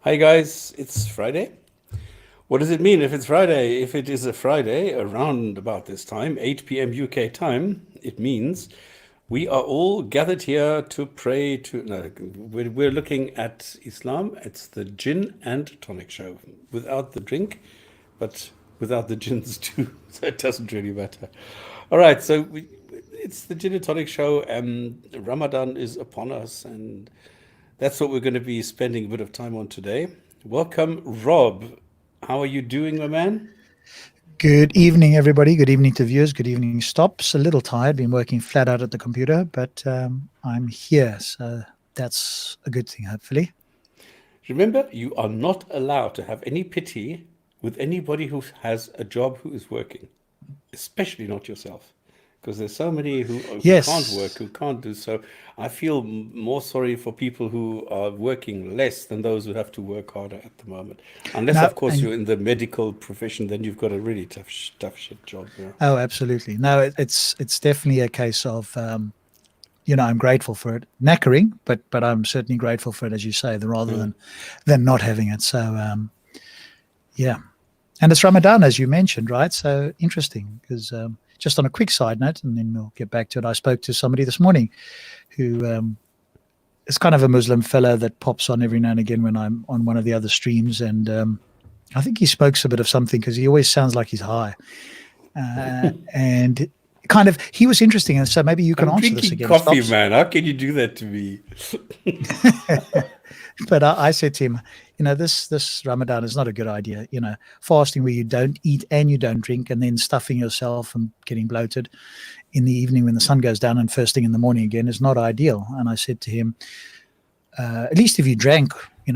Hi guys, it's Friday. What does it mean if it's Friday? If it is a Friday around about this time, 8 p.m. UK time, it means we are all gathered here to pray to. No, we're looking at Islam. It's the gin and tonic show. Without the drink, but without the gins too. So it doesn't really matter. All right, it's the gin and tonic show, and Ramadan is upon us, and that's what we're going to be spending a bit of time on today. Welcome, Rob. How are you doing, my man? Good evening, everybody. Good evening to viewers. Good evening, Stops. A little tired, been working flat out at the computer, but I'm here. So that's a good thing, hopefully. Remember, you are not allowed to have any pity with anybody who has a job who is working, especially not yourself. Because there's so many who can't work, Yes. who can't do so. I feel more sorry for people who are working less than those who have to work harder at the moment. Unless, No, of course, and you're in the medical profession, then you've got a really tough shit job. Yeah. oh, absolutely. No, it's definitely a case of I'm grateful for it. Knackering, but I'm certainly grateful for it, as you say, rather Yeah. than not having it. So yeah. And it's Ramadan, as you mentioned, right? So interesting because just on a quick side note, and then we'll get back to it. I spoke to somebody this morning who is kind of a Muslim fellow that pops on every now and again when I'm on one of the other streams, and I think he smokes a bit of something because he always sounds like he's high, and kind of he was interesting, and so maybe you can I'm answer this drinking again, coffee, Stops. man. How can you do that to me? But I said to him, this Ramadan is not a good idea. Fasting where you don't eat and you don't drink, and then stuffing yourself and getting bloated in the evening when the sun goes down and first thing in the morning again is not ideal. And I said to him, at least if you drank,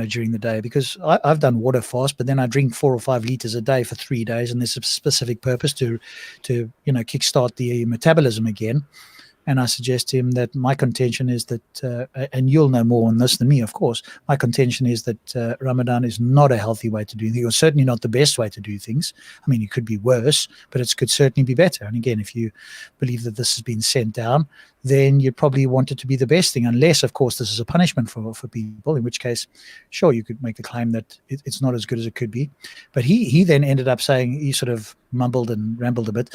during the day, because I've done water fast, but then I drink 4 or 5 liters a day for 3 days, and there's a specific purpose to kickstart the metabolism again. And I suggest to him that my contention is that, and you'll know more on this than me, of course. My contention is that Ramadan is not a healthy way to do things, or certainly not the best way to do things. I mean, it could be worse, but it could certainly be better. And again, if you believe that this has been sent down, then you probably want it to be the best thing, unless, of course, this is a punishment for people, in which case, sure, you could make the claim that it's not as good as it could be. But he then ended up saying, he sort of mumbled and rambled a bit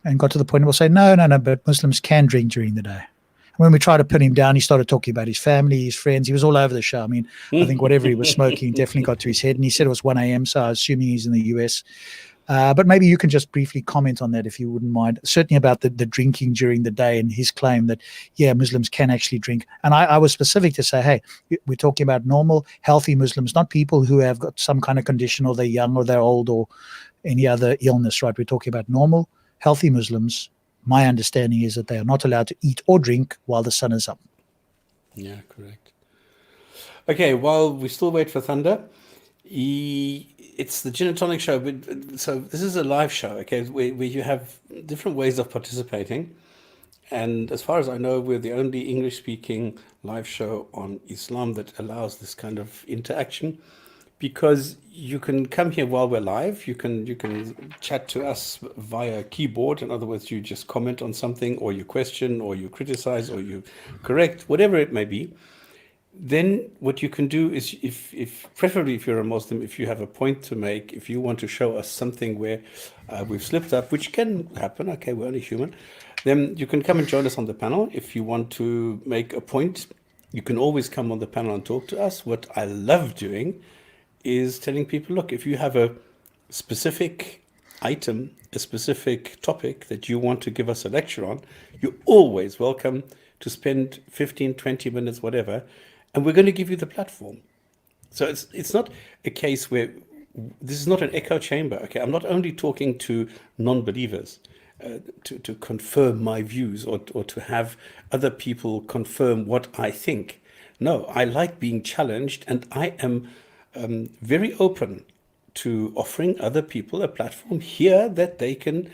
and got to the point where we'll say, no, no, no, but Muslims can drink during the day. And when we tried to pin him down, he started talking about his family, his friends. He was all over the show. I mean, I think whatever he was smoking definitely got to his head. And he said it was 1 a.m., so I was assuming he's in the US. But maybe you can just briefly comment on that if you wouldn't mind, certainly about the drinking during the day and his claim that, yeah, Muslims can actually drink. And I was specific to say, hey, we're talking about normal, healthy Muslims, not people who have got some kind of condition or they're young or they're old or any other illness, right? We're talking about normal, healthy Muslims. My understanding is that they are not allowed to eat or drink while the sun is up. Yeah, correct. Okay, while we still wait for Thunder, it's the Gin and Tonic show. But, so this is a live show, okay, where you have different ways of participating. And as far as I know, we're the only English speaking live show on Islam that allows this kind of interaction because you can come here while we're live. You can chat to us via keyboard. In other words, you just comment on something or you question or you criticize or you correct, whatever it may be. Then what you can do is if preferably if you're a Muslim, if you have a point to make, if you want to show us something where we've slipped up, which can happen, okay, we're only human, then you can come and join us on the panel. If you want to make a point, you can always come on the panel and talk to us. What I love doing is telling people, look, if you have a specific item, a specific topic that you want to give us a lecture on, you're always welcome to spend 15, 20 minutes, whatever, and we're going to give you the platform. So it's not a case where this is not an echo chamber. Okay, I'm not only talking to non-believers to confirm my views or to have other people confirm what I think. No, I like being challenged, and I am very open to offering other people a platform here that they can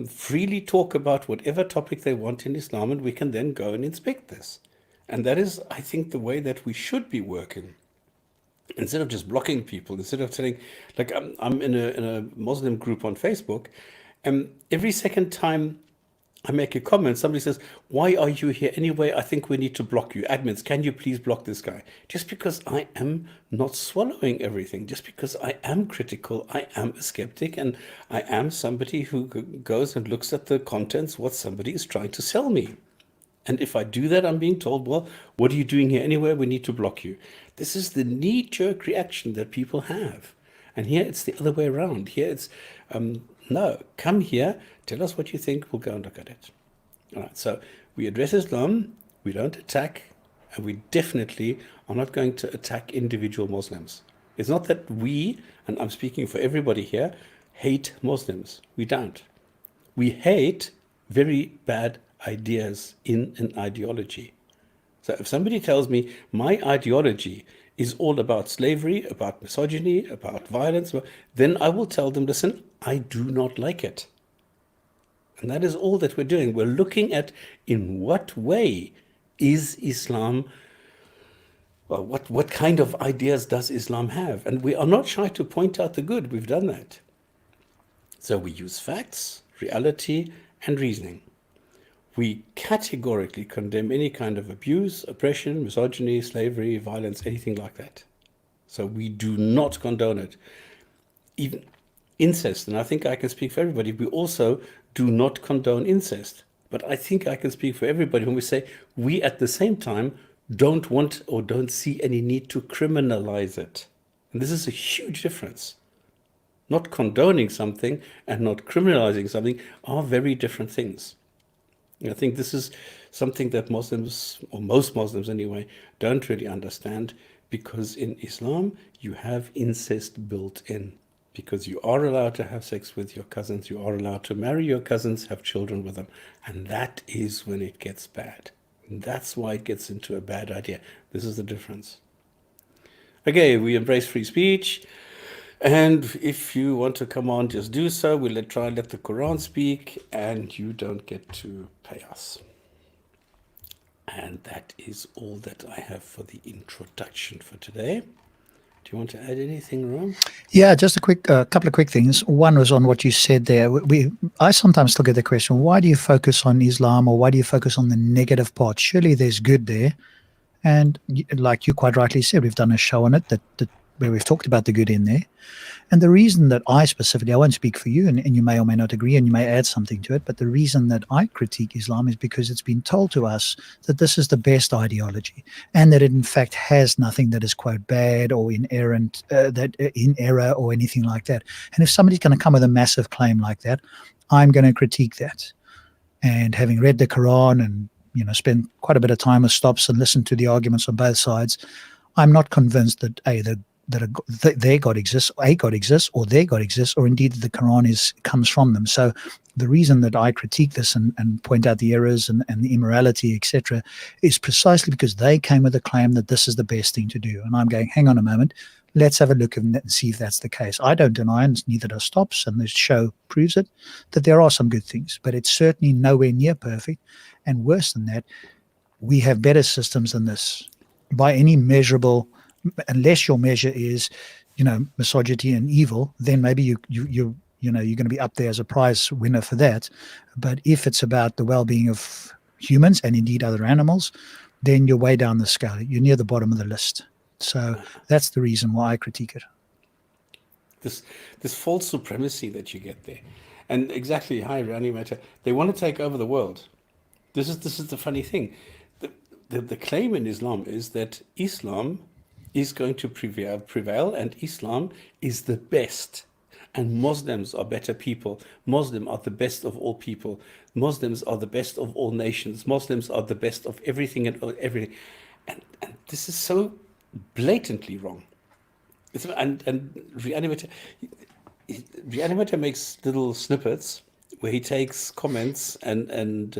freely talk about whatever topic they want in Islam, and we can then go and inspect this. And that is, I think, the way that we should be working. Instead of just blocking people, instead of telling, like I'm in a Muslim group on Facebook, and every second time I make a comment, somebody says, why are you here anyway? I think we need to block you. Admins, can you please block this guy? Just because I am not swallowing everything, just because I am critical, I am a skeptic, and I am somebody who goes and looks at the contents, what somebody is trying to sell me. And if I do that, I'm being told, well, what are you doing here anyway? We need to block you. This is the knee-jerk reaction that people have. And here it's the other way around. Here it's, no, come here, tell us what you think, we'll go and look at it. All right, so we address Islam, we don't attack, and we definitely are not going to attack individual Muslims. It's not that we, and I'm speaking for everybody here, hate Muslims. We don't. We hate very bad ideas in an ideology. So if somebody tells me my ideology is all about slavery, about misogyny, about violence, then I will tell them, listen, I do not like it. And that is all that we're doing. We're looking at in what way is Islam, well, what kind of ideas does Islam have? And we are not shy to point out the good. We've done that. So we use facts, reality, and reasoning. We categorically condemn any kind of abuse, oppression, misogyny, slavery, violence, anything like that. So we do not condone it. Even incest, and I think I can speak for everybody, we also do not condone incest. But I think I can speak for everybody when we say we at the same time don't want or don't see any need to criminalize it. And this is a huge difference. Not condoning something and not criminalizing something are very different things. I think this is something that Muslims, or most Muslims anyway, don't really understand, because in Islam you have incest built in. Because you are allowed to have sex with your cousins, you are allowed to marry your cousins, have children with them. And that is when it gets bad. And that's why it gets into a bad idea. This is the difference. Okay, we embrace free speech. And if you want to come on, just do so. We'll try and let the Quran speak, and you don't get to pay us. And that is all that I have for the introduction for today. Do you want to add anything, Ram? Yeah, just a couple of quick things. One was on what you said there. I sometimes still get the question, why do you focus on Islam, or why do you focus on the negative part? Surely there's good there. And like you quite rightly said, we've done a show on it that where we've talked about the good in there. And the reason that I specifically, I won't speak for you, and you may or may not agree, and you may add something to it, but the reason that I critique Islam is because it's been told to us that this is the best ideology, and that it in fact has nothing that is, quote, bad or inerrant, in error or anything like that. And if somebody's going to come with a massive claim like that, I'm going to critique that. And having read the Quran and spend quite a bit of time with stops and listen to the arguments on both sides, I'm not convinced that their God exists, a God exists, or their God exists, or indeed the Quran comes from them. So the reason that I critique this and point out the errors and the immorality, etc., is precisely because they came with a claim that this is the best thing to do. And I'm going, hang on a moment, let's have a look and see if that's the case. I don't deny, and neither does Stops, and this show proves it, that there are some good things, but it's certainly nowhere near perfect. And worse than that, we have better systems than this by any measurable. Unless your measure is, misogyny and evil, then maybe you're going to be up there as a prize winner for that. But if it's about the well-being of humans and indeed other animals, then you're way down the scale. You're near the bottom of the list. So that's the reason why I critique it. This false supremacy that you get there, and exactly, hi, Reanimator, they want to take over the world. This is the funny thing. The claim in Islam is that Islam is going to prevail, and Islam is the best. And Muslims are better people. Muslims are the best of all people. Muslims are the best of all nations. Muslims are the best of everything and everything. And this is so blatantly wrong. And Reanimator makes little snippets where he takes comments and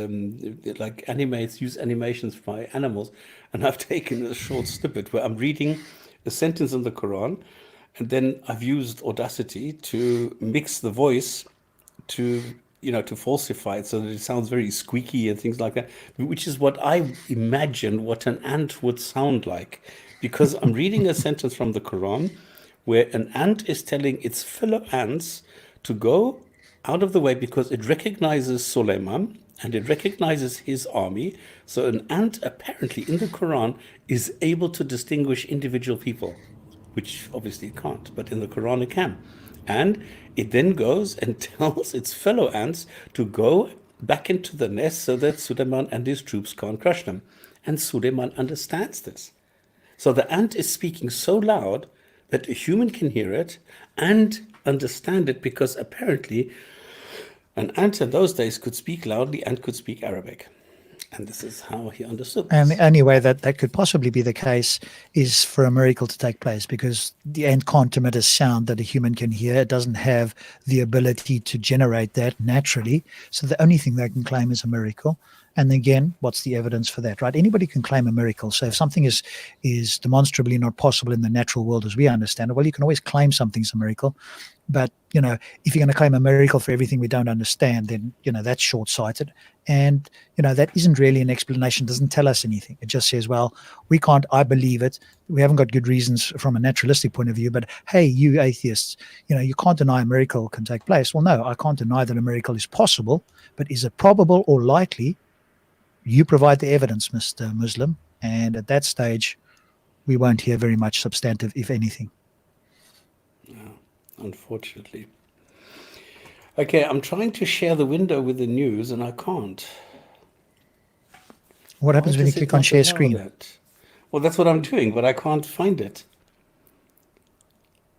like use animations by animals. And I've taken a short snippet where I'm reading a sentence in the Quran, and then I've used Audacity to mix the voice to falsify it so that it sounds very squeaky and things like that, which is what I imagine what an ant would sound like. Because I'm reading a sentence from the Quran where an ant is telling its fellow ants to go out of the way because it recognizes Suleiman, and it recognizes his army. So an ant, apparently in the Quran, is able to distinguish individual people, which obviously it can't, but in the Quran it can. And it then goes and tells its fellow ants to go back into the nest so that Suleiman and his troops can't crush them. And Suleiman understands this. So the ant is speaking so loud that a human can hear it and understand it, because apparently an ant in those days could speak loudly and could speak Arabic. And this is how he understood And this. the only way that that could possibly be the case is for a miracle to take place, because the ant can't emit a sound that a human can hear. It doesn't have the ability to generate that naturally. So the only thing they can claim is a miracle. And again, what's the evidence for that, right? Anybody can claim a miracle. So if something is demonstrably not possible in the natural world as we understand it, well, you can always claim something's a miracle. But, if you're going to claim a miracle for everything we don't understand, then, that's short-sighted. And, that isn't really an explanation, doesn't tell us anything. It just says, well, we can't, I believe it. We haven't got good reasons from a naturalistic point of view, but hey, you atheists, you can't deny a miracle can take place. Well, no, I can't deny that a miracle is possible, but is it probable or likely? You provide the evidence, Mr. Muslim. And at that stage, we won't hear very much substantive, if anything. Unfortunately. Okay, I'm trying to share the window with the news and I can't. What happens Why when you does it click on not share allow screen? that? Well, that's what I'm doing, but I can't find it.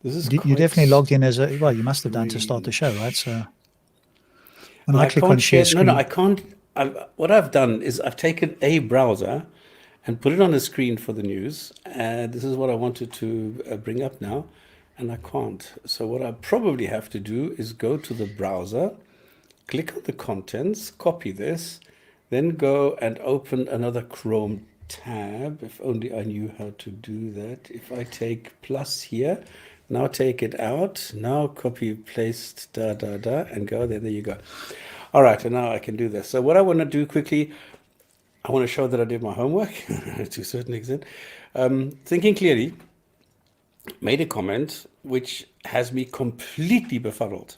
This is You quite definitely logged in as well, you must have done to start the show, right? strange. So when Well, I I click on can't share share. screen, No, I can't. What I've done is I've taken a browser and put it on the screen for the news. And this is what I wanted to bring up now, and I can't. So what I probably have to do is go to the browser, click on the contents, copy this, then go and open another Chrome tab. If only I knew how to do that. If I take plus here, now take it out, now copy, paste, and go there. There you go. All right, and now I can do this. So what I want to do quickly, I want to show that I did my homework to a certain extent. Thinking clearly, made a comment which has me completely befuddled.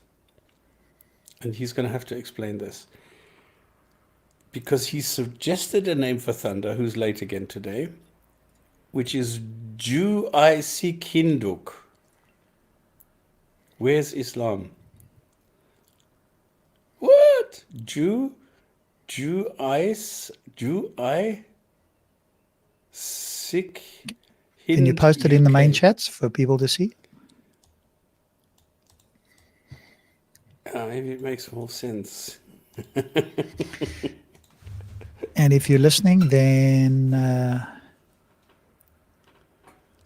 And he's going to have to explain this. Because he suggested a name for thunder, who's late again today, which is Ju-I-Sik-Hinduk. Where's Islam? What? Sik can you post it in the main chats for people to see? Maybe it makes more sense. And if you're listening, then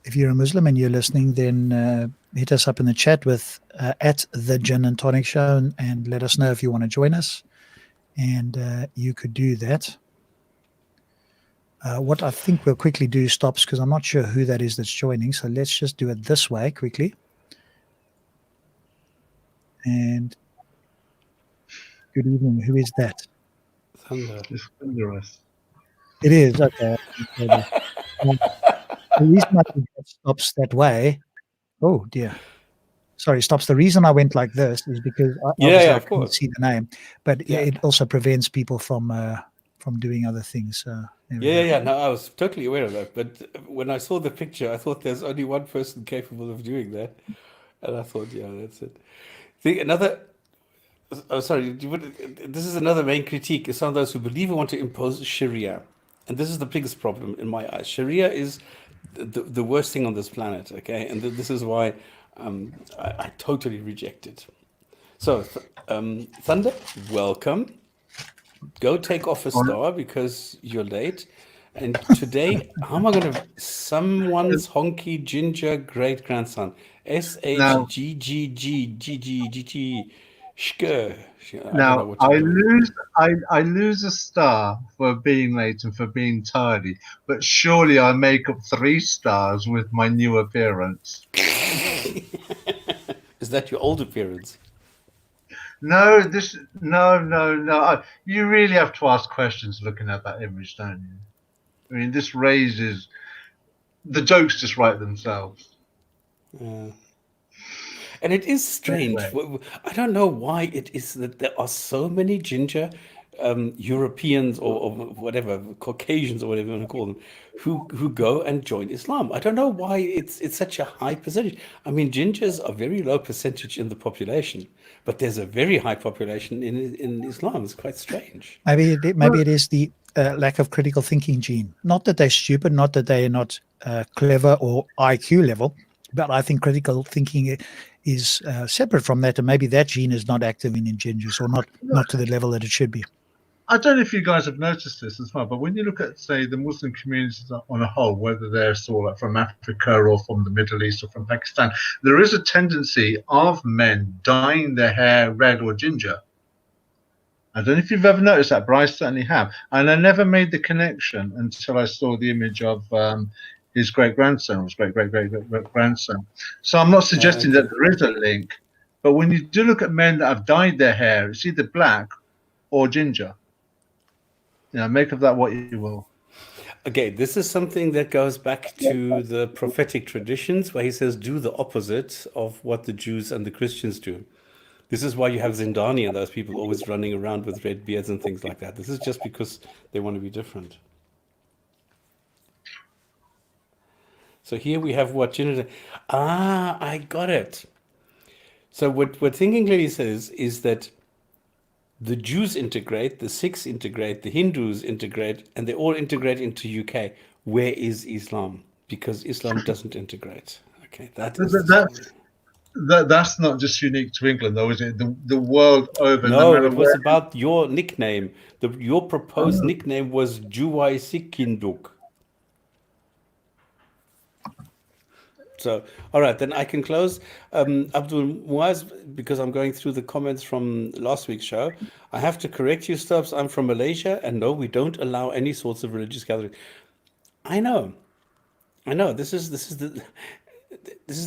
if you're a Muslim and you're listening, then hit us up in the chat with at the Gin and Tonic Show and let us know if you want to join us. And you could do that. What I think we'll quickly do stops, because I'm not sure who that is that's joining. So let's just do it this way quickly. And good evening. Who is that? Thunder. It's thunderous. It is. Okay. The reason I think that stops that way. Oh, dear. Sorry, stops. The reason I went like this is because obviously I couldn't see the name, but it also prevents people from doing other things. So yeah. No, I was totally aware of that. But when I saw the picture, I thought there's only one person capable of doing that. And I thought, yeah, that's it. This is another main critique, is some of those who believe and want to impose Sharia. And this is the biggest problem in my eyes. Sharia is the worst thing on this planet, okay? And this is why I totally reject it. So, Thunder, welcome. Go take off a star because you're late. And today, how am I going to... Someone's honky ginger great-grandson. SHGGGGGGG. Now I lose a star for being late and for being tardy, but surely I make up 3 stars with my new appearance. Is that your old appearance? No. You really have to ask questions looking at that image, don't you? I mean, this raises the jokes just write themselves. And it is strange. I don't know why it is that there are so many ginger Europeans or whatever, Caucasians or whatever you want to call them, who go and join Islam. I don't know why it's such a high percentage. I mean, gingers are very low percentage in the population, but there's a very high population in Islam. It's quite strange. Maybe it is the lack of critical thinking gene. Not that they're stupid, not that they're not clever or IQ level, but I think critical thinking is separate from that, and maybe that gene is not active in gingers, or not to the level that it should be. I don't know if you guys have noticed this as well, but when you look at, say, the Muslim communities on a whole, whether they're sort of from Africa or from the Middle East or from Pakistan, there is a tendency of men dyeing their hair red or ginger. I don't know if you've ever noticed that, but I certainly have. And I never made the connection until I saw the image of his great-grandson, or his great-great-great-great-grandson. So I'm not suggesting that there is a link, but when you do look at men that have dyed their hair, it's either black or ginger. You know, make of that what you will. Okay, this is something that goes back to the prophetic traditions, where he says, do the opposite of what the Jews and the Christians do. This is why you have Zindani and those people always running around with red beards and things like that. This is just because they want to be different. So here we have what I got it. So what Thinking Clearly says is that the Jews integrate, the Sikhs integrate, the Hindus integrate, and they all integrate into UK. Where is Islam? Because Islam doesn't integrate. Okay, that's not just unique to England, though, is it? The world over. No, it was about your nickname. Your proposed nickname was Juwai Sikhinduk. So, all right, then I can close. Abdul Muaz, because I'm going through the comments from last week's show. I have to correct you, Stubbs. I'm from Malaysia, and no, we don't allow any sorts of religious gatherings. I know. This is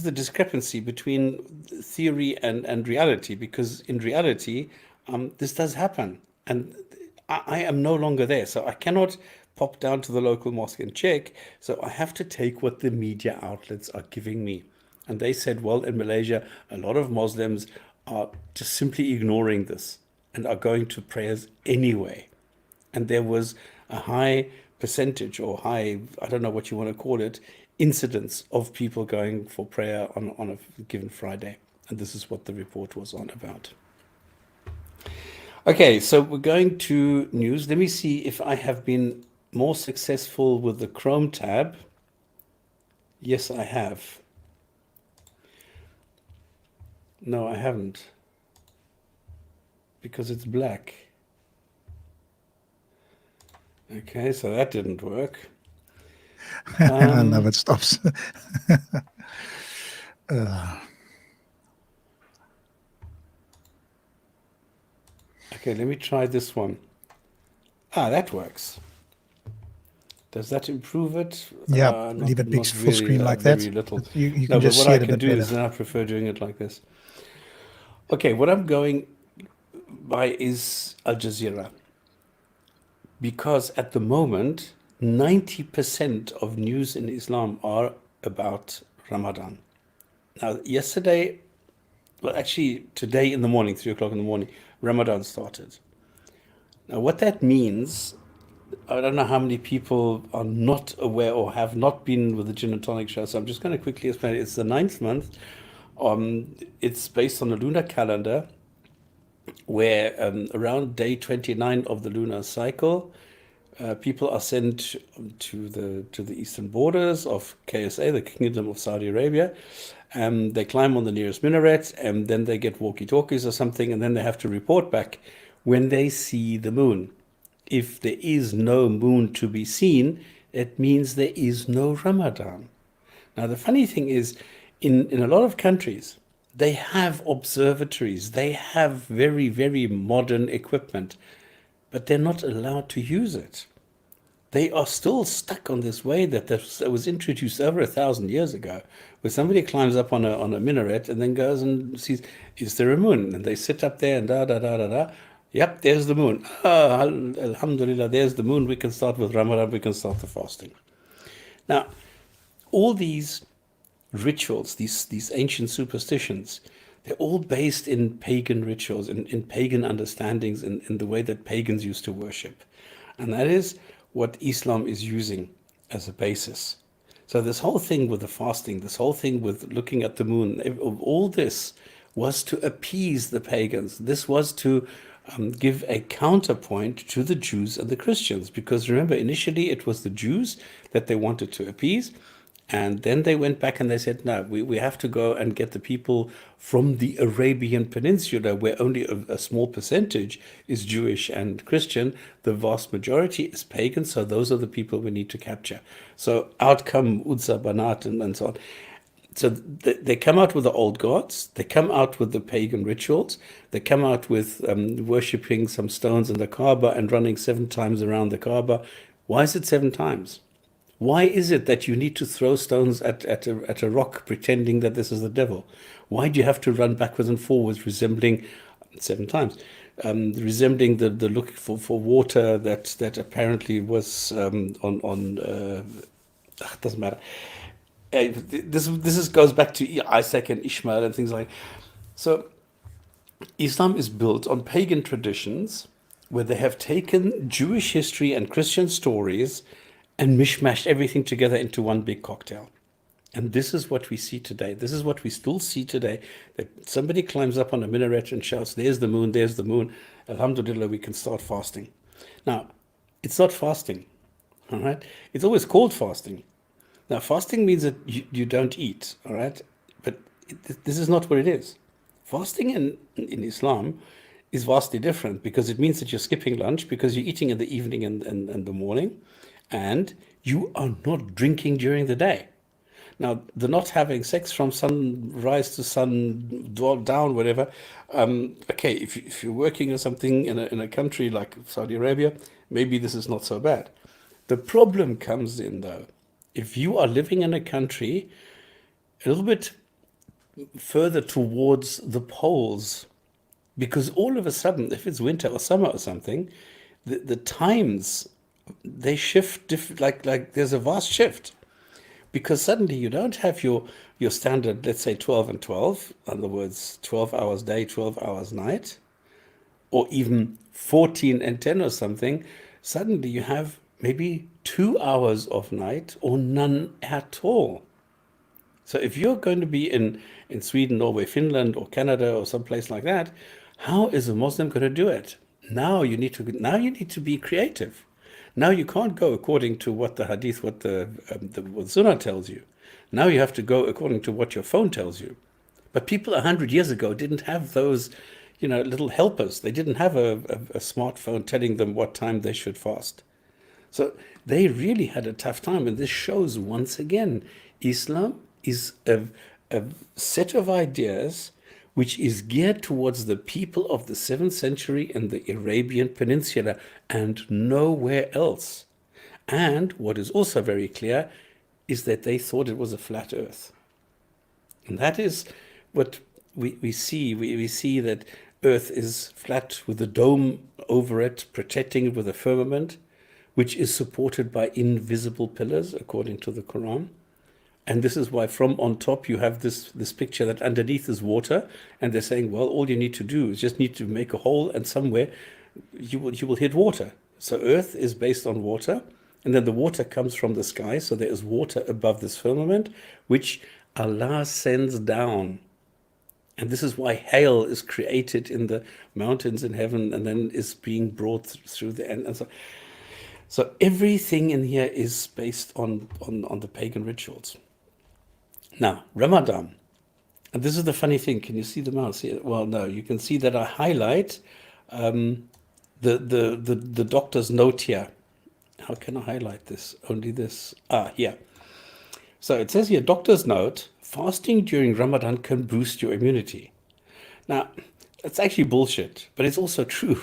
the discrepancy between theory and reality, because in reality, this does happen, and I am no longer there, so I cannot pop down to the local mosque and check. So I have to take what the media outlets are giving me. And they said, well, in Malaysia, a lot of Muslims are just simply ignoring this and are going to prayers anyway. And there was a high percentage, or high, I don't know what you want to call it, incidence of people going for prayer on a given Friday. And this is what the report was on about. Okay, so we're going to news. Let me see if I have been more successful with the Chrome tab. Yes, I have. No, I haven't, because it's black. Okay, so that didn't work. I love it stops. Okay, let me try this one. That works. Does that improve it? Yeah, leave it big full screen like that. Very little. You can just but see what it I a can bit do better. is then I prefer doing it like this. Okay, what I'm going by is Al Jazeera, because at the moment 90% of news in Islam are about Ramadan. Now, yesterday, well, actually today in the morning, 3 o'clock in the morning, Ramadan started. Now, what that means, I don't know how many people are not aware or have not been with the Gin and Tonic show, so I'm just going to quickly explain it. It's the 9th month. It's based on the lunar calendar, where around day 29 of the lunar cycle, people are sent to the eastern borders of KSA, the Kingdom of Saudi Arabia. They climb on the nearest minaret, and then they get walkie-talkies or something, and then they have to report back when they see the moon. If there is no moon to be seen, it means there is no Ramadan. Now, the funny thing is, in a lot of countries, they have observatories, they have very, very modern equipment, but they're not allowed to use it. They are still stuck on this way that was introduced over 1,000 years ago, where somebody climbs up on a minaret and then goes and sees, is there a moon? And they sit up there and da-da-da-da-da. Yep, there's the moon. Alhamdulillah, there's the moon. We can start with Ramadan. We can start the fasting. Now, all these rituals, these ancient superstitions, They're all based in pagan rituals, in pagan understandings, in the way that pagans used to worship. And that is what Islam is using as a basis. So this whole thing with the fasting, this whole thing with looking at the moon, all this was to appease the pagans. This was to give a counterpoint to the Jews and the Christians. Because remember, initially it was the Jews that they wanted to appease. And then they went back and they said, no, we have to go and get the people from the Arabian Peninsula, where only a small percentage is Jewish and Christian. The vast majority is pagan, so those are the people we need to capture. So out come Uzza, Banat, and so on. So they come out with the old gods, they come out with the pagan rituals, they come out with worshipping some stones in the Kaaba and running 7 times around the Kaaba. Why is it 7 times? Why is it that you need to throw stones at a rock pretending that this is the devil? Why do you have to run backwards and forwards resembling 7 times? Resembling the look for water that apparently was doesn't matter. This goes back to Isaac and Ishmael and things like that. So Islam is built on pagan traditions where they have taken Jewish history and Christian stories and mishmashed everything together into one big cocktail. And this is what we see today. This is what we still see today, that somebody climbs up on a minaret and shouts, there's the moon, there's the moon. Alhamdulillah, we can start fasting. Now, it's not fasting, all right? It's always called fasting. Now, fasting means that you don't eat, all right? But this is not what it is. Fasting in Islam is vastly different, because it means that you're skipping lunch, because you're eating in the evening and the morning, and you are not drinking during the day. Now, the not having sex from sunrise to sundown, whatever, okay, if you're working or something in a country like Saudi Arabia, maybe this is not so bad. The problem comes in, though, if you are living in a country a little bit further towards the poles, because all of a sudden, if it's winter or summer or something, the times, they shift like there's a vast shift, because suddenly you don't have your standard, let's say 12 and 12, in other words, 12 hours day, 12 hours night, or even 14 and 10 or something. Suddenly you have maybe 2 hours of night or none at all. So if you're going to be in Sweden, Norway, Finland, or Canada, or someplace like that, how is a Muslim going to do it? Now you need to be creative. Now you can't go according to what the hadith, what the sunnah tells you. Now you have to go according to what your phone tells you. But people 100 years ago didn't have those, little helpers. They didn't have a smartphone telling them what time they should fast. So they really had a tough time. And this shows, once again, Islam is a set of ideas which is geared towards the people of the 7th century in the Arabian Peninsula and nowhere else. And what is also very clear is that they thought it was a flat earth. And that is what we see. We see that earth is flat with a dome over it, protecting it with a firmament, which is supported by invisible pillars, according to the Quran. And this is why from on top you have this picture that underneath is water, and they're saying, well, all you need to do is just need to make a hole, and somewhere you will hit water. So earth is based on water, and then the water comes from the sky, so there is water above this firmament, which Allah sends down. And this is why hail is created in the mountains in heaven and then is being brought through the end. And so everything in here is based on the pagan rituals. Now, Ramadan, and this is the funny thing. Can you see the mouse here? Well, no, you can see that I highlight the doctor's note here. How can I highlight this? Only this. Here. So it says here, doctor's note, fasting during Ramadan can boost your immunity. Now, that's actually bullshit, but it's also true.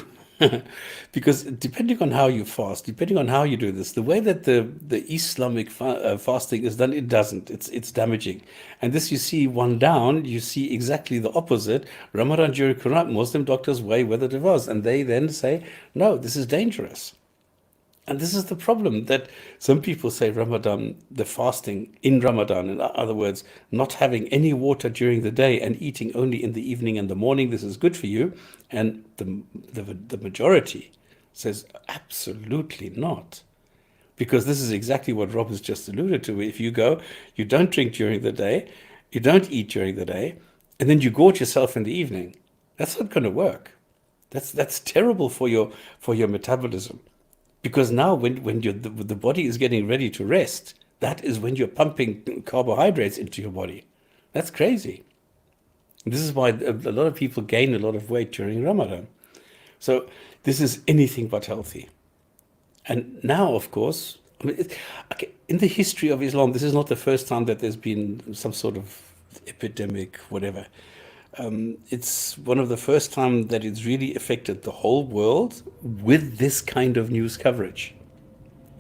Because depending on how you fast, depending on how you do this, the way that the Islamic fasting is done, it doesn't. It's damaging. And this, you see one down, you see exactly the opposite. Ramadan during Quran, Muslim doctors weigh whether it was. And they then say, no, this is dangerous. And this is the problem, that some people say Ramadan, the fasting in Ramadan, in other words, not having any water during the day and eating only in the evening and the morning, this is good for you. And the majority says absolutely not. Because this is exactly what Rob has just alluded to. If you go, you don't drink during the day, you don't eat during the day, and then you gorge yourself in the evening. That's not going to work. That's terrible for your metabolism. Because now when the body is getting ready to rest, that is when you're pumping carbohydrates into your body. That's crazy. This is why a lot of people gain a lot of weight during Ramadan. So this is anything but healthy. And now, of course, I mean, okay, in the history of Islam, this is not the first time that there's been some sort of epidemic, whatever. It's one of the first time that it's really affected the whole world with this kind of news coverage.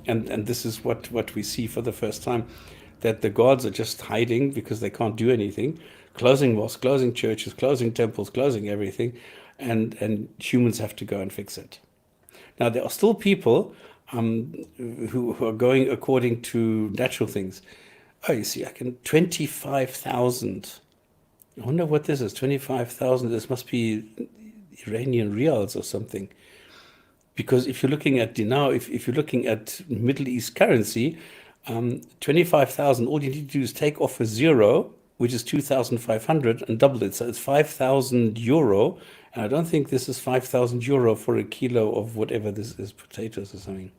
And this is what we see for the first time, that the gods are just hiding because they can't do anything, closing mosques, closing churches, closing temples, closing everything, and humans have to go and fix it. Now, there are still people who are going according to natural things. Oh, you see, 25,000. I wonder what this is, 25,000. This must be Iranian riyals or something. Because if you're looking at dinar, if you're looking at Middle East currency, 25,000, all you need to do is take off a zero, which is 2,500, and double it. So it's 5,000 euro. And I don't think this is 5,000 euro for a kilo of whatever this is, potatoes or something.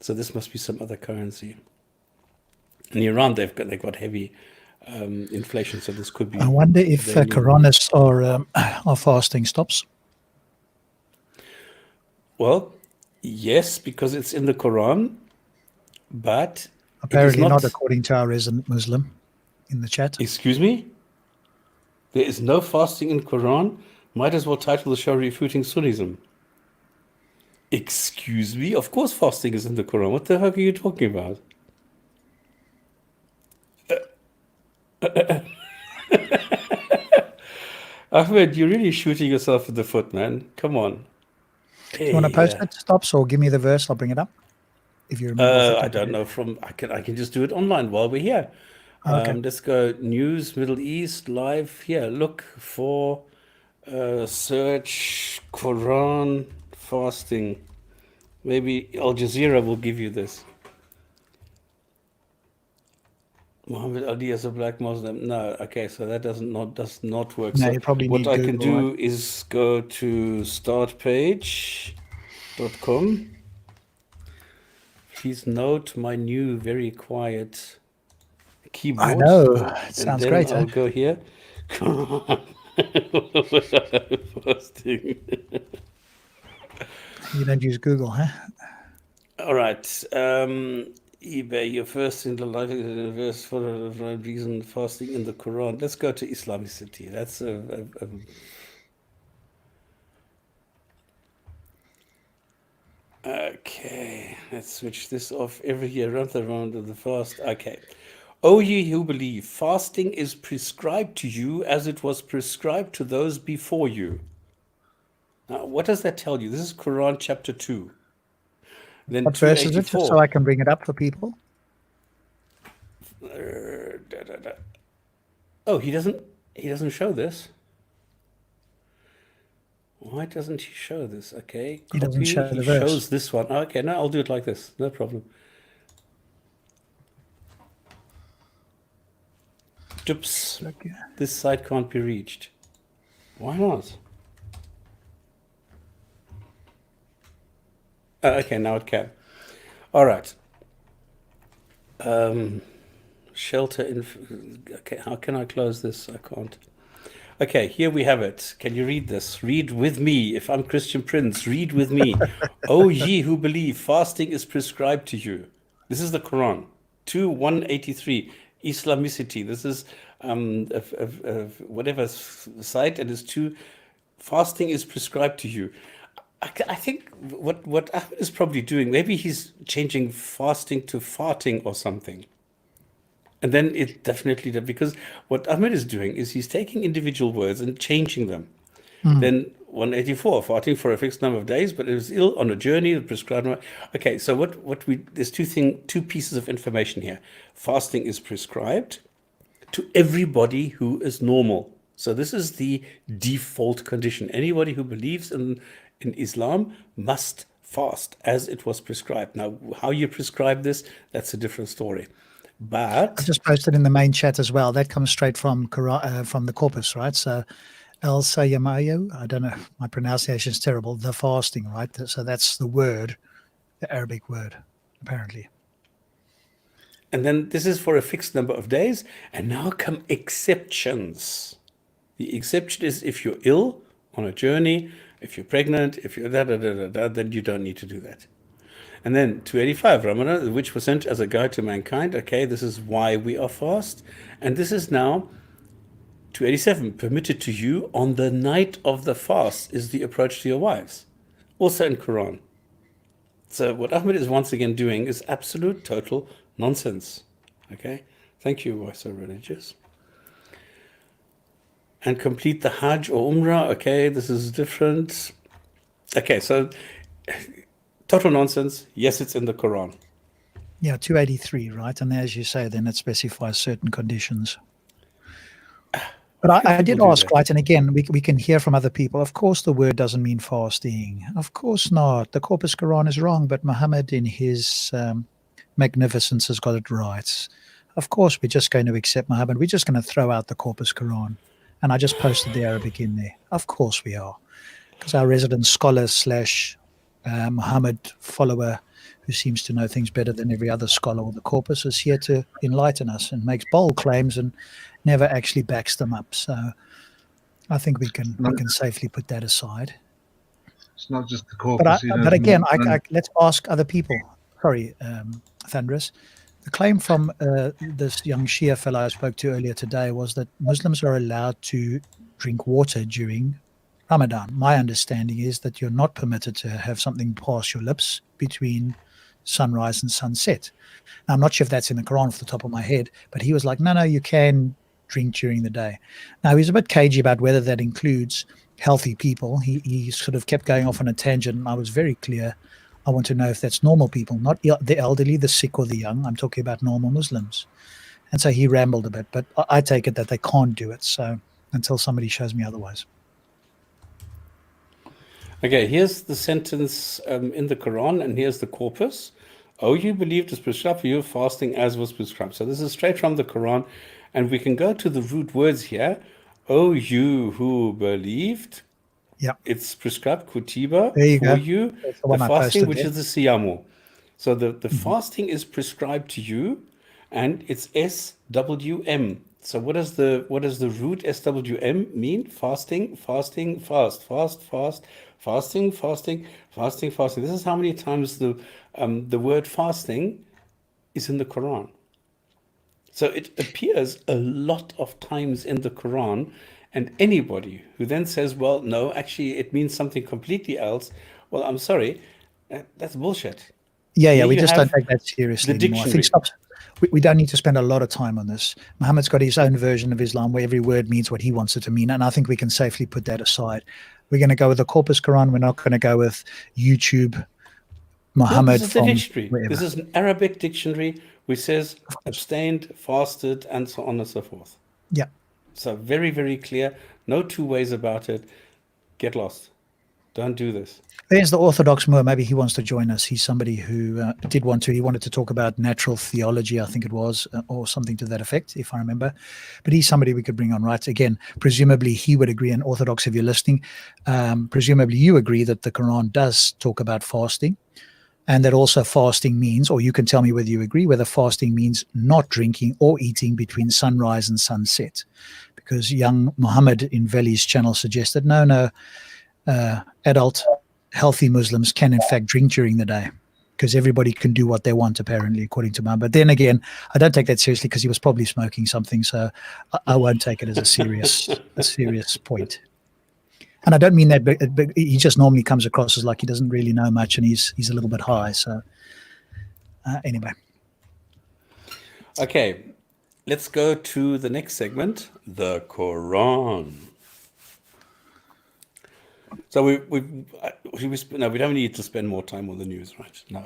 So this must be some other currency. In Iran, they've got heavy inflation, so this could be. I wonder if Quranists are fasting stops. Well, yes, because it's in the Quran, but apparently not according to our resident Muslim in the chat. Excuse me? There is no fasting in Quran. Might as well title the show Refuting Sunnism. Excuse me? Of course fasting is in the Quran. What the heck are you talking about? Ahmed, you're really shooting yourself in the foot, man. Come on. Do you want to post it, stops, or give me the verse? I'll bring it up. If you remember. I don't know. I can just do it online while we're here. Okay. Let's go news, Middle East, live here. Look for search Quran fasting. Maybe Al Jazeera will give you this. Muhammad Ali as a black Muslim. No, okay, so that does not work. No, so you probably what need I Google, can do is go to startpage.com. Please note my new very quiet keyboard. I know. It sounds then great. I'll go here. Fasting. You don't use Google, huh? All right. eBay, your first in the life verse for a reason fasting in the Quran. Let's go to Islamicity. That's okay. Let's switch this off every year around the round of the fast. Okay. O ye who believe, fasting is prescribed to you as it was prescribed to those before you. Now, what does that tell you? This is Quran chapter 2. Then what verse is it, just so I can bring it up for people? Oh, he doesn't show this. Why doesn't he show this? Okay. He doesn't show the verse. He shows this one. Okay, no, I'll do it like this. No problem. Oops. This site can't be reached. Why not? Okay, now it can. All right. Shelter in. Okay, how can I close this? I can't. Okay, here we have it. Can you read this? Read with me. If I'm Christian Prince, read with me. O ye who believe, fasting is prescribed to you. This is the Quran. 2:183. Islamicity. This is whatever site, and it's 2. Fasting is prescribed to you. I think what Ahmed is probably doing, maybe he's changing fasting to farting or something. And then it definitely does, because what Ahmed is doing is he's taking individual words and changing them. Then 184, fasting for a fixed number of days, but it was ill on a journey, the prescribed number. Okay, so there's two pieces of information here. Fasting is prescribed to everybody who is normal. So this is the default condition. Anybody who believes in Islam must fast as it was prescribed. Now, how you prescribe this, that's a different story. But I just posted in the main chat as well. That comes straight from the corpus, right? So El Sayamayo, I don't know, my pronunciation is terrible, the fasting, right? So that's the word, the Arabic word, apparently. And then this is for a fixed number of days. And now come exceptions. The exception is if you're ill on a journey, if you're pregnant, if you're then you don't need to do that. And then 285, Ramadan, which was sent as a guide to mankind. Okay, this is why we are fast. And this is now 287, permitted to you on the night of the fast is the approach to your wives. Also in Quran. So what Ahmed is once again doing is absolute, total nonsense. Okay? Thank you, why so religious? And complete the Hajj or Umrah. Okay, this is different. Okay, so total nonsense. Yes, it's in the Quran. Yeah, 283, right? And as you say, then it specifies certain conditions. But I did ask, right? And again, we can hear from other people. Of course, the word doesn't mean fasting. Of course not. The Corpus Quran is wrong, but Muhammad in his magnificence has got it right. Of course, we're just going to accept Muhammad. We're just going to throw out the Corpus Quran. And I just posted the Arabic in there. Of course we are. Because our resident scholar / Muhammad follower who seems to know things better than every other scholar or the corpus is here to enlighten us and makes bold claims and never actually backs them up. So I think we can safely put that aside. It's not just the corpus. But again, let's ask other people. Sorry, Thunderous. The claim from this young Shia fellow I spoke to earlier today was that Muslims are allowed to drink water during Ramadan. My understanding is that you're not permitted to have something pass your lips between sunrise and sunset. Now, I'm not sure if that's in the Quran off the top of my head, but he was like, no, you can drink during the day. Now, he's a bit cagey about whether that includes healthy people. He sort of kept going off on a tangent, and I was very clear. I want to know if that's normal people, not the elderly, the sick, or the young. I'm talking about normal Muslims. And so he rambled a bit, but I take it that they can't do it. So until somebody shows me otherwise. Okay, here's the sentence in the Quran, and here's the corpus. Oh, you believed is prescribed for you fasting as was prescribed. So this is straight from the Quran, and we can go to the root words here. Oh, you who believed. Yeah, it's prescribed kutiba for you. The fasting, which is the siyamu. So the fasting is prescribed to you, and it's SWM. So what does the root SWM mean? Fasting, fasting, fast, fasting, fasting, fasting, fasting. This is how many times the word fasting is in the Quran. So it appears a lot of times in the Quran. And anybody who then says, well, no, actually it means something completely else, well, I'm sorry, that's bullshit. Yeah, we just don't take that seriously anymore. I think we don't need to spend a lot of time on this. Muhammad's got his own version of Islam where every word means what he wants it to mean, and I think we can safely put that aside. We're going to go with the Corpus Quran. We're not going to go with YouTube, Muhammad. This is the dictionary. This is an Arabic dictionary which says abstained, fasted, and so on and so forth. Yeah. So very, very clear. No two ways about it. Get lost. Don't do this. There's the Orthodox Moor. Maybe he wants to join us. He's somebody who he wanted to talk about natural theology, I think it was, or something to that effect, if I remember. But he's somebody we could bring on, right? Again, presumably he would agree, and Orthodox, if you're listening, presumably you agree that the Quran does talk about fasting, and that also fasting means, or you can tell me whether you agree, whether fasting means not drinking or eating between sunrise and sunset. Because young Muhammad in Veli's channel suggested, no, adult healthy Muslims can in fact drink during the day because everybody can do what they want, apparently, according to Muhammad. But then again, I don't take that seriously because he was probably smoking something, so I won't take it as a serious point. And I don't mean that, but he just normally comes across as like he doesn't really know much, and he's a little bit high. So anyway. Okay, let's go to the next segment, the Quran. So we don't need to spend more time on the news, right? No.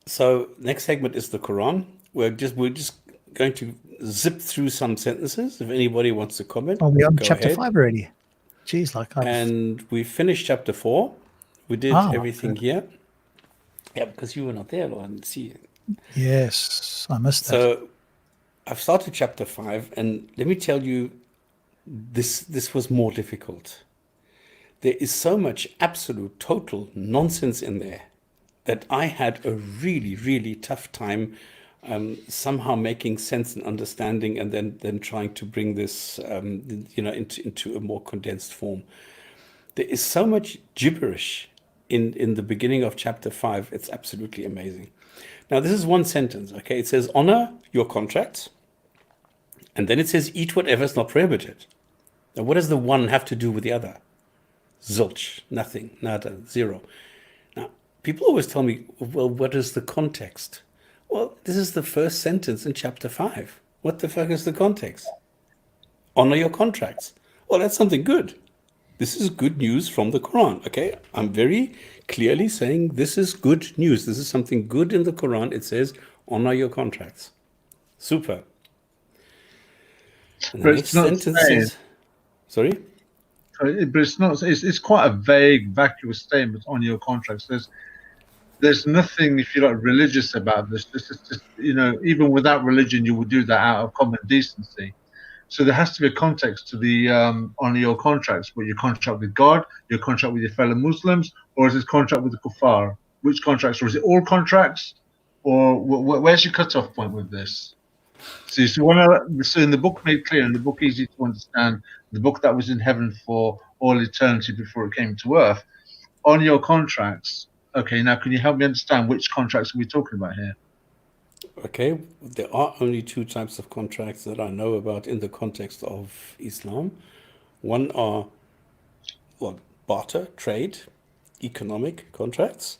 So next segment is the Quran. We're just going to zip through some sentences. If anybody wants to comment, Oh, we're on go chapter ahead. 5 already. Jeez, like And we finished chapter 4. We did everything here. Yeah, because you were not there, I didn't see it. Yes, I missed that. So I've started chapter 5, and let me tell you, this was more difficult. There is so much absolute, total nonsense in there that I had a really, really tough time somehow making sense and understanding, and then trying to bring this, into a more condensed form. There is so much gibberish in the beginning of chapter 5. It's absolutely amazing. Now, this is one sentence, okay? It says, honor your contracts. And then it says, eat whatever is not prohibited. Now, what does the one have to do with the other? Zilch, nothing, nada, zero. Now, people always tell me, well, what is the context? Well, this is the first sentence in chapter 5. What the fuck is the context? Honor your contracts. Well, that's something good. This is good news from the Quran, okay? I'm very clearly saying this is good news. This is something good in the Quran. It says, honor your contracts. Super. And the next sentence says, sorry? But it's not. It's quite a vague, vacuous statement on your contracts. There's nothing, if you like, religious about this. This is just, even without religion, you would do that out of common decency. So there has to be a context to the honor your contracts. But your contract with God, your contract with your fellow Muslims, or is this contract with the kuffar? Which contracts, or is it all contracts, or where's your cutoff point with this? So in the book made clear, and the book easy to understand, the book that was in heaven for all eternity before it came to earth, on your contracts. Okay, now can you help me understand which contracts are we talking about here? Okay, there are only two types of contracts that I know about in the context of Islam. One are, barter, trade, economic contracts,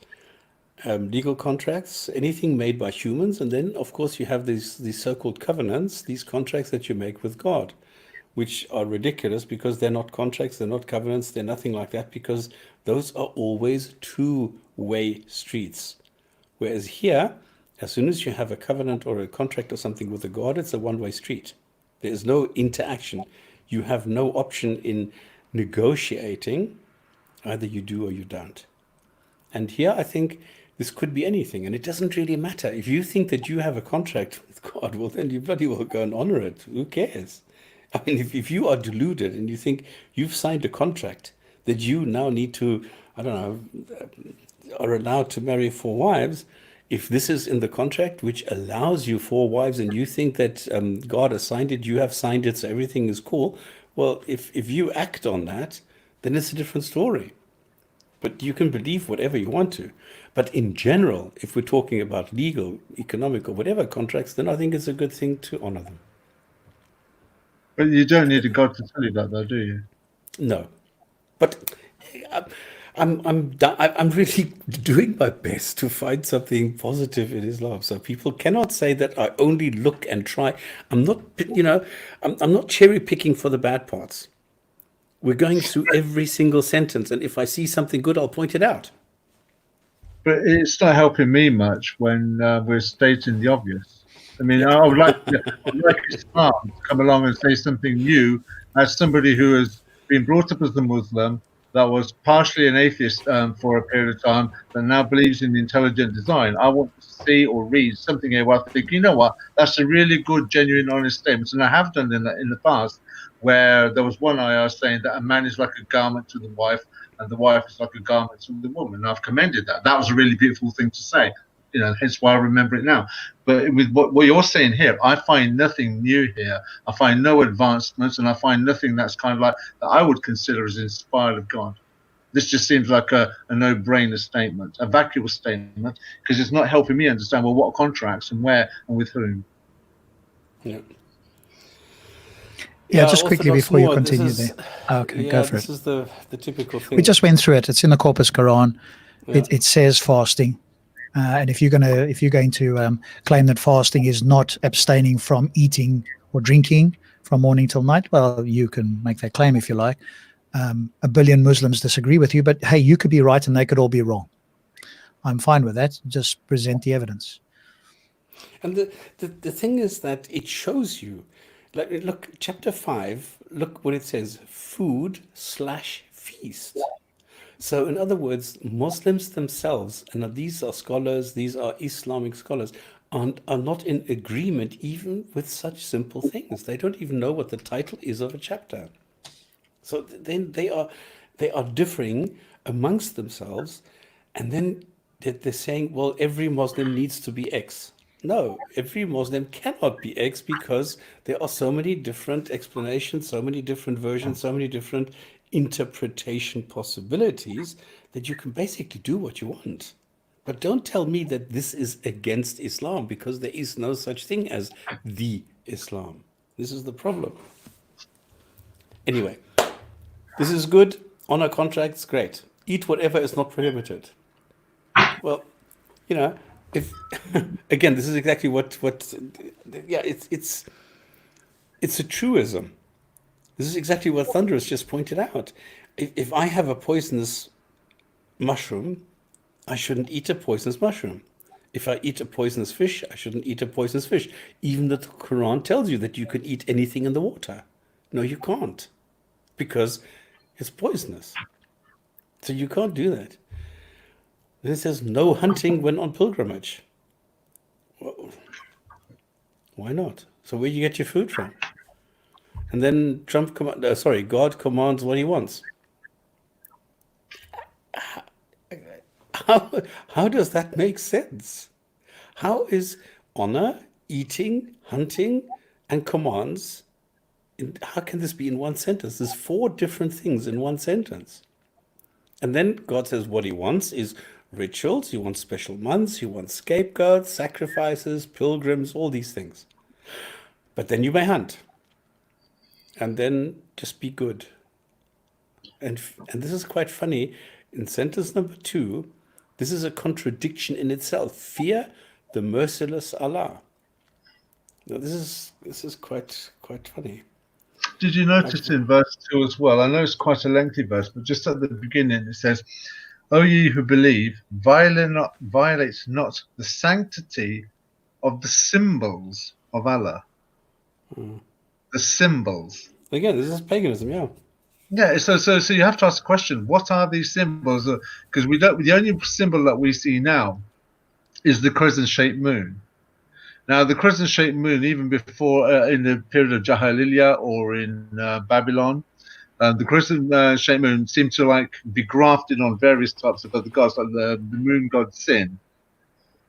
legal contracts, anything made by humans. And then, of course, you have these so-called covenants, these contracts that you make with God, which are ridiculous because they're not contracts, they're not covenants, they're nothing like that, because those are always two-way streets. Whereas here, as soon as you have a covenant or a contract or something with a God, it's a one-way street. There is no interaction. You have no option in negotiating. Either you do or you don't. And here I think this could be anything, and it doesn't really matter. If you think that you have a contract with God, well, then you bloody well go and honor it. Who cares? I mean, if you are deluded and you think you've signed a contract that you now need to, are allowed to marry 4 wives, if this is in the contract which allows you 4 wives and you think that God has signed it, you have signed it, so everything is cool, well, if you act on that, then it's a different story. But you can believe whatever you want to. But in general, if we're talking about legal, economic, or whatever contracts, then I think it's a good thing to honor them. But you don't need a God to tell you that, though, do you? No. But I'm really doing my best to find something positive in Islam. So people cannot say that I only look and try. I'm not, I'm not cherry picking for the bad parts. We're going through every single sentence, and if I see something good, I'll point it out. But it's not helping me much when we're stating the obvious. I mean, I would like Islam to come along and say something new as somebody who has been brought up as a Muslim, that was partially an atheist for a period of time, that now believes in intelligent design. I want to see or read something here where I think, you know what, that's a really good, genuine, honest statement. And I have done in the past, where there was one ayah saying that a man is like a garment to the wife, and the wife is like a garment to the woman. And I've commended that. That was a really beautiful thing to say. Hence why I remember it now. But with what you're saying here, I find nothing new here. I find no advancements, and I find nothing that's kind of like that I would consider as inspired of God. This just seems like a no-brainer statement, a vacuous statement, because it's not helping me understand, well, what contracts and where and with whom. Yeah, just quickly before you continue there. Okay, go for it. This is the typical thing. We just went through it. It's in the Corpus Quran. Yeah. It says fasting. And if you're going to claim that fasting is not abstaining from eating or drinking from morning till night, well, you can make that claim if you like. a billion Muslims disagree with you, but hey, you could be right and they could all be wrong. I'm fine with that. Just present the evidence. And the thing is that it shows you, like, look, chapter 5, look what it says, food/feast. So in other words, Muslims themselves, and these are scholars, these are Islamic scholars, are not in agreement even with such simple things. They don't even know what the title is of a chapter. So then they are differing amongst themselves, and then they're saying, well, every Muslim needs to be X. No, every Muslim cannot be X because there are so many different explanations, so many different versions, so many different interpretation possibilities that you can basically do what you want. But don't tell me that this is against Islam, because there is no such thing as the Islam. This is the problem. Anyway, this is good. Honor contracts, great. Eat whatever is not prohibited. Well, you know, if again, this is exactly what yeah, it's a truism. This is exactly what Thunderous just pointed out. If I have a poisonous mushroom, I shouldn't eat a poisonous mushroom. If I eat a poisonous fish, I shouldn't eat a poisonous fish. Even the Quran tells you that you could eat anything in the water. No, you can't, because it's poisonous. So you can't do that. Then it says no hunting when on pilgrimage. Well, why not? So where do you get your food from? And then God commands what he wants. How does that make sense? How is honor, eating, hunting, and commands, how can this be in one sentence? There's 4 different things in one sentence. And then God says what he wants is rituals, he wants special months, he wants scapegoats, sacrifices, pilgrims, all these things. But then you may hunt. And then just be good. And this is quite funny. In sentence number 2, this is a contradiction in itself. Fear the merciless Allah. Now, this is quite funny. Did you notice in verse 2 as well? I know it's quite a lengthy verse, but just at the beginning it says, O ye who believe, violate not the sanctity of the symbols of Allah. The symbols. Again, this is paganism, yeah. Yeah, so you have to ask the question: what are these symbols? Because the only symbol that we see now is the crescent-shaped moon. Now, the crescent-shaped moon, even before in the period of Jahiliyyah or in Babylon, the crescent-shaped moon seemed to be grafted on various types of other gods, like the moon god Sin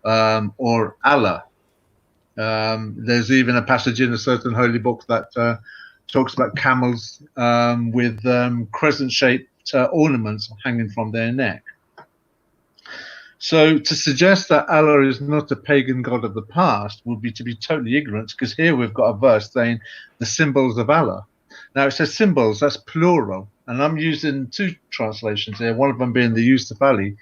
or Allah. There's even a passage in a certain holy book that talks about camels with crescent-shaped ornaments hanging from their neck. So to suggest that Allah is not a pagan god of the past would be to be totally ignorant, because here we've got a verse saying the symbols of Allah. Now it says symbols, that's plural, and I'm using 2 translations here, one of them being the Yusuf Ali.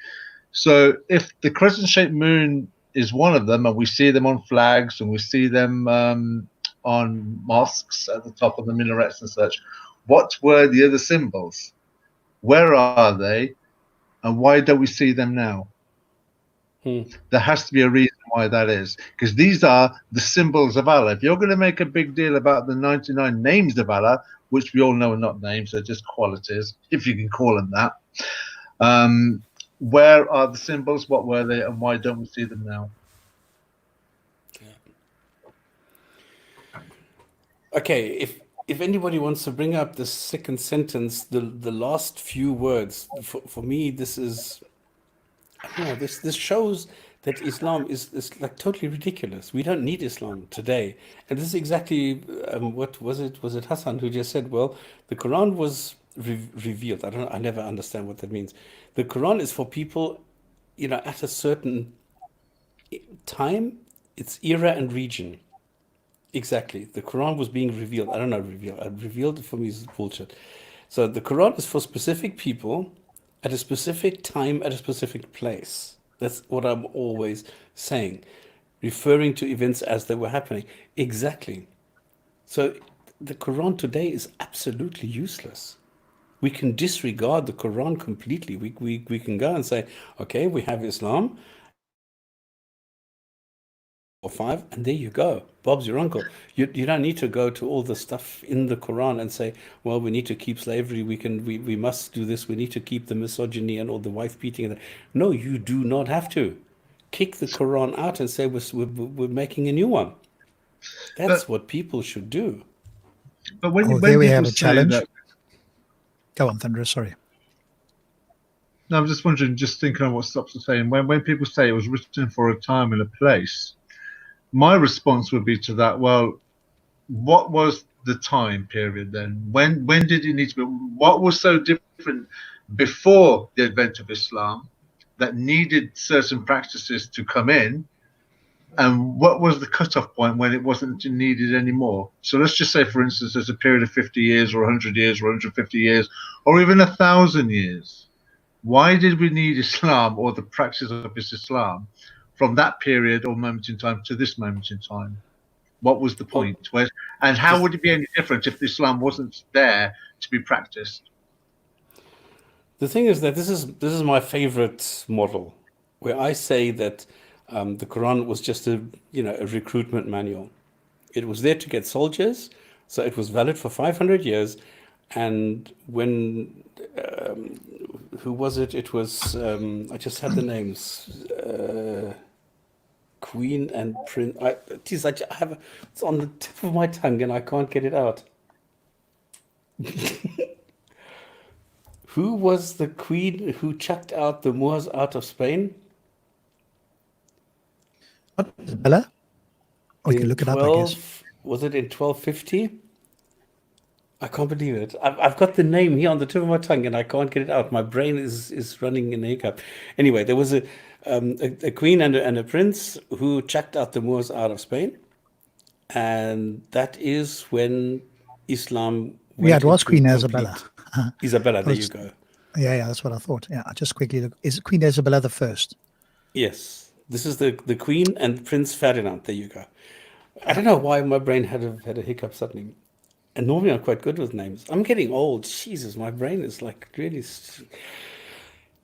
So if the crescent-shaped moon is one of them, and we see them on flags and we see them on mosques at the top of the minarets and such, what were the other symbols? Where are they, and why don't we see them now? There has to be a reason why that is, because these are the symbols of Allah. If you're going to make a big deal about the 99 names of Allah, which we all know are not names, they're just qualities, if you can call them that, where are the symbols, what were they, and why don't we see them now? Okay, if anybody wants to bring up the second sentence, the last few words, for me, this is, I don't know, this shows that Islam is like totally ridiculous. We don't need Islam today. And this is exactly what was it Hassan who just said, well, the Quran was revealed. I never understand what that means. The Quran is for people, at a certain time, its era and region. Exactly. The Quran was being revealed. I don't know, revealed for me is bullshit. So the Quran is for specific people at a specific time, at a specific place. That's what I'm always saying, referring to events as they were happening. Exactly. So the Quran today is absolutely useless. We can disregard the Quran completely. We can go and say, okay, we have Islam, or five, and there you go. Bob's your uncle. You don't need to go to all the stuff in the Quran and say, well, we need to keep slavery. We must do this. We need to keep the misogyny and all the wife beating. No, you do not have to. Kick the Quran out and say we're making a new one. That's what people should do. But when there we people have a say challenge. that, Go on, Thunder. Sorry. no, I'm just wondering, just thinking on what Stops are saying. When people say it was written for a time and a place, my response would be to that, well, what was the time period then? When did it need to be? What was so different before the advent of Islam that needed certain practices to come in? And what was the cutoff point when it wasn't needed anymore? So let's just say, for instance, there's a period of 50 years or 100 years or 150 years or even 1,000 years. Why did we need Islam or the practice of Islam from that period or moment in time to this moment in time? What was the point? And how would it be any different if Islam wasn't there to be practiced? The thing is that this is my favorite model, where I say that the Quran was just a recruitment manual. It was there to get soldiers, so it was valid for 500 years. And when who was it? It was I just had the names. Queen and Prince. It's on the tip of my tongue and I can't get it out. Who was the queen who chucked out the Moors out of Spain? What, Bella? We can look it up, I guess. Was it in 1250? I can't believe it. I've got the name here on the tip of my tongue and I can't get it out. My brain is running in a hiccup. Anyway, there was a queen and a prince who chucked out the Moors out of Spain. And that is when Islam went it was into Queen complete- Isabella. Isabella, there you go. Yeah, that's what I thought. Yeah, I just quickly look. Is it Queen Isabella the first? Yes. This is the queen and Prince Ferdinand. There you go. I don't know why my brain had a hiccup suddenly. And normally I'm quite good with names. I'm getting old. Jesus, my brain is like really.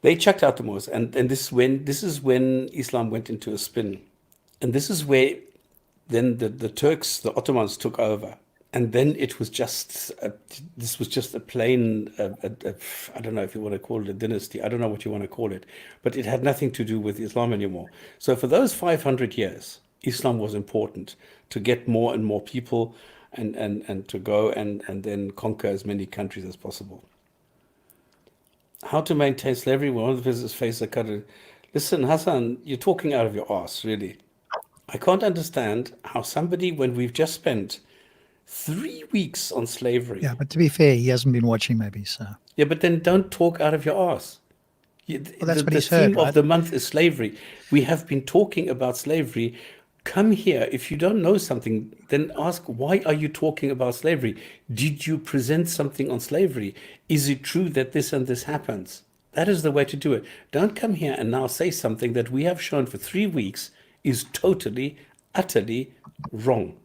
They chucked out the Moors, and this is when Islam went into a spin, and this is where then the Turks, the Ottomans, took over, and then it was just this was just a plain I don't know if you want to call it a dynasty. I don't know what you want to call it, but it had nothing to do with Islam anymore. So for those 500 years, Islam was important to get more and more people. And to go and then conquer as many countries as possible. How to maintain slavery when one of the visitors face a cut. Listen, Hassan, you're talking out of your arse, really. I can't understand how somebody, when we've just spent 3 weeks on slavery. Yeah, but to be fair, he hasn't been watching maybe, so. Yeah, but then don't talk out of your arse. Well, that's what the he's heard, theme right? of the month is slavery. We have been talking about slavery. Come here. If you don't know something, then ask, why are you talking about slavery? Did you present something on slavery? Is it true that this and this happens? That is the way to do it. Don't come here and now say something that we have shown for 3 weeks is totally, utterly wrong.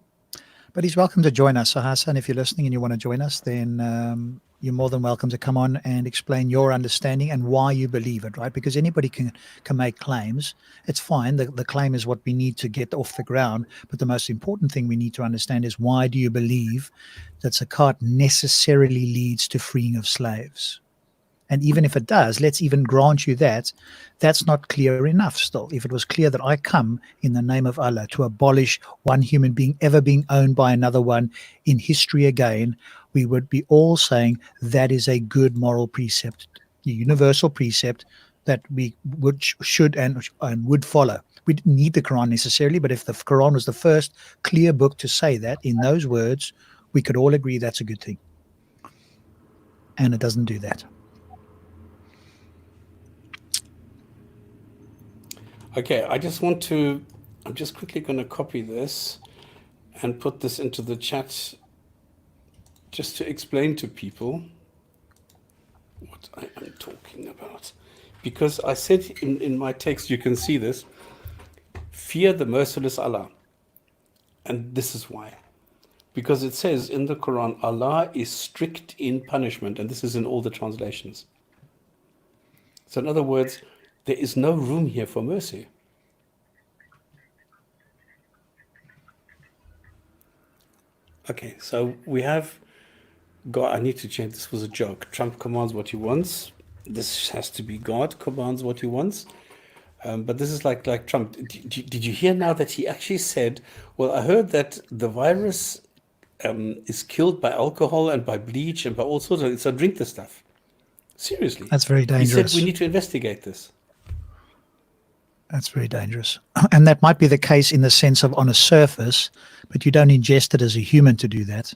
But he's welcome to join us. So Hassan, if you're listening and you want to join us, then you're more than welcome to come on and explain your understanding and why you believe it, right? Because anybody can make claims. It's fine. The claim is what we need to get off the ground. But the most important thing we need to understand is, why do you believe that Zakat necessarily leads to freeing of slaves? And even if it does, let's even grant you that, that's not clear enough still. If it was clear that I come in the name of Allah to abolish one human being ever being owned by another one in history again, we would be all saying that is a good moral precept, a universal precept that we should and would follow. We didn't need the Quran necessarily, but if the Quran was the first clear book to say that in those words, we could all agree that's a good thing. And it doesn't do that. Okay, I'm just quickly going to copy this and put this into the chat just to explain to people what I am talking about. Because I said in my text, you can see this, fear the merciless Allah. And this is why. Because it says in the Quran, Allah is strict in punishment, and this is in all the translations. So in other words, there is no room here for mercy. Okay, so we have God. I need to change. This was a joke. Trump commands what he wants. This has to be God commands what he wants. But this is like Trump. Did you hear now that he actually said, well, I heard that the virus is killed by alcohol and by bleach and by all sorts of, so drink the stuff. Seriously. That's very He dangerous. said we need to investigate this. That's very dangerous. And that might be the case in the sense of on a surface, but you don't ingest it as a human to do that.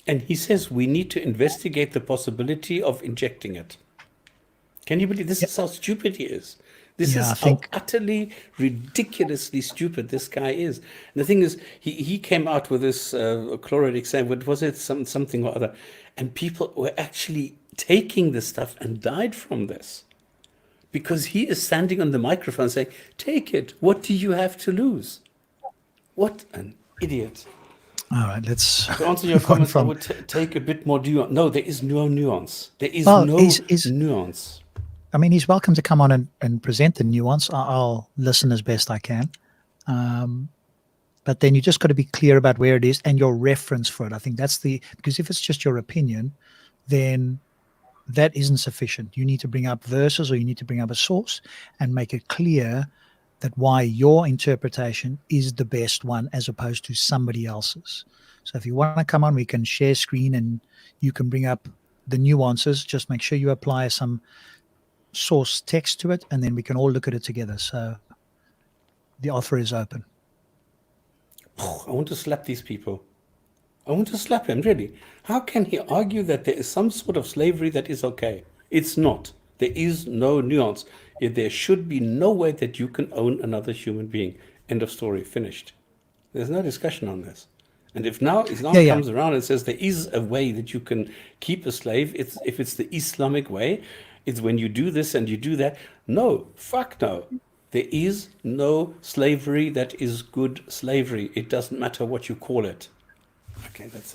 And he says we need to investigate the possibility of injecting it. Can you believe this is how stupid he is? This is how utterly, ridiculously stupid this guy is. And the thing is, he came out with this chloride saying, what was it, something or other, and people were actually taking this stuff and died from this. Because he is standing on the microphone saying, take it, what do you have to lose? What an idiot. All right, let's... To answer your comments, I would take a bit more nuance. No, there is no nuance. There is nuance. I mean, he's welcome to come on and present the nuance. I'll listen as best I can. But then you just got to be clear about where it is and your reference for it. I think that's because if it's just your opinion, then that isn't sufficient. You need to bring up verses or you need to bring up a source and make it clear that why your interpretation is the best one as opposed to somebody else's. So if you want to come on, we can share screen and you can bring up the nuances. Just make sure you apply some source text to it, and then we can all look at it together. So the offer is open. I want to slap these people. I want to slap him, really. How can he argue that there is some sort of slavery that is okay? It's not. There is no nuance. There should be no way that you can own another human being. End of story. Finished. There's no discussion on this. And if now Islam comes around and says there is a way that you can keep a slave, if it's the Islamic way, it's when you do this and you do that. No, fuck no. There is no slavery that is good slavery. It doesn't matter what you call it. Okay, that's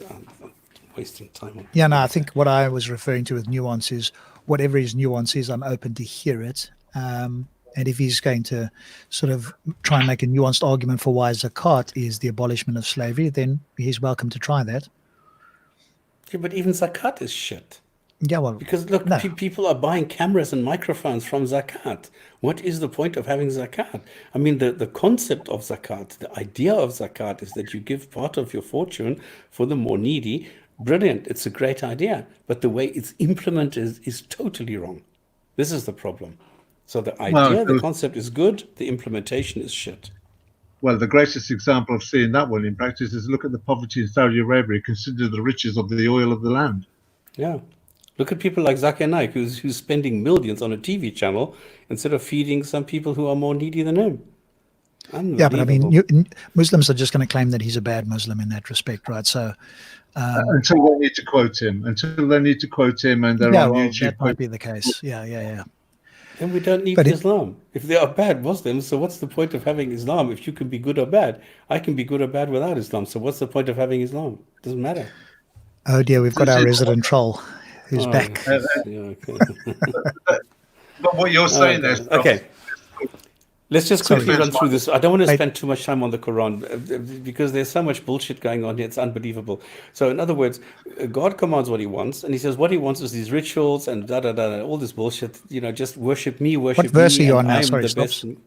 wasting time. Yeah, no, I think what I was referring to with nuance is whatever his nuance is, I'm open to hear it. And if he's going to sort of try and make a nuanced argument for why zakat is the abolishment of slavery, then he's welcome to try that. Yeah, but even zakat is shit. Yeah, well, because look, people are buying cameras and microphones from zakat. What is the point of having zakat? I mean, the concept of zakat, the idea of zakat is that you give part of your fortune for the more needy. Brilliant. It's a great idea. But the way it's implemented is totally wrong. This is the problem. So the idea, the concept is good. The implementation is shit. Well, the greatest example of seeing that one in practice is look at the poverty in Saudi Arabia. Consider the riches of the oil of the land. Yeah. Look at people like Zakir Naik, who's spending millions on a TV channel instead of feeding some people who are more needy than him. Yeah, but I mean, Muslims are just going to claim that he's a bad Muslim in that respect, right? So until they need to quote him, and they're on YouTube. That might be the case. Yeah. Then we don't need Islam. If they are bad Muslims, so what's the point of having Islam? If you can be good or bad, I can be good or bad without Islam. So what's the point of having Islam? It doesn't matter. Oh dear, we've got our resident troll who's back. Yeah, okay. But what you're saying there, okay. Let's just quickly run through this. I don't want to spend too much time on the Quran because there's so much bullshit going on here. It's unbelievable. So in other words, God commands what he wants, and he says what he wants is these rituals and all this bullshit. Just worship me, worship me. What verse are you on now? Sorry,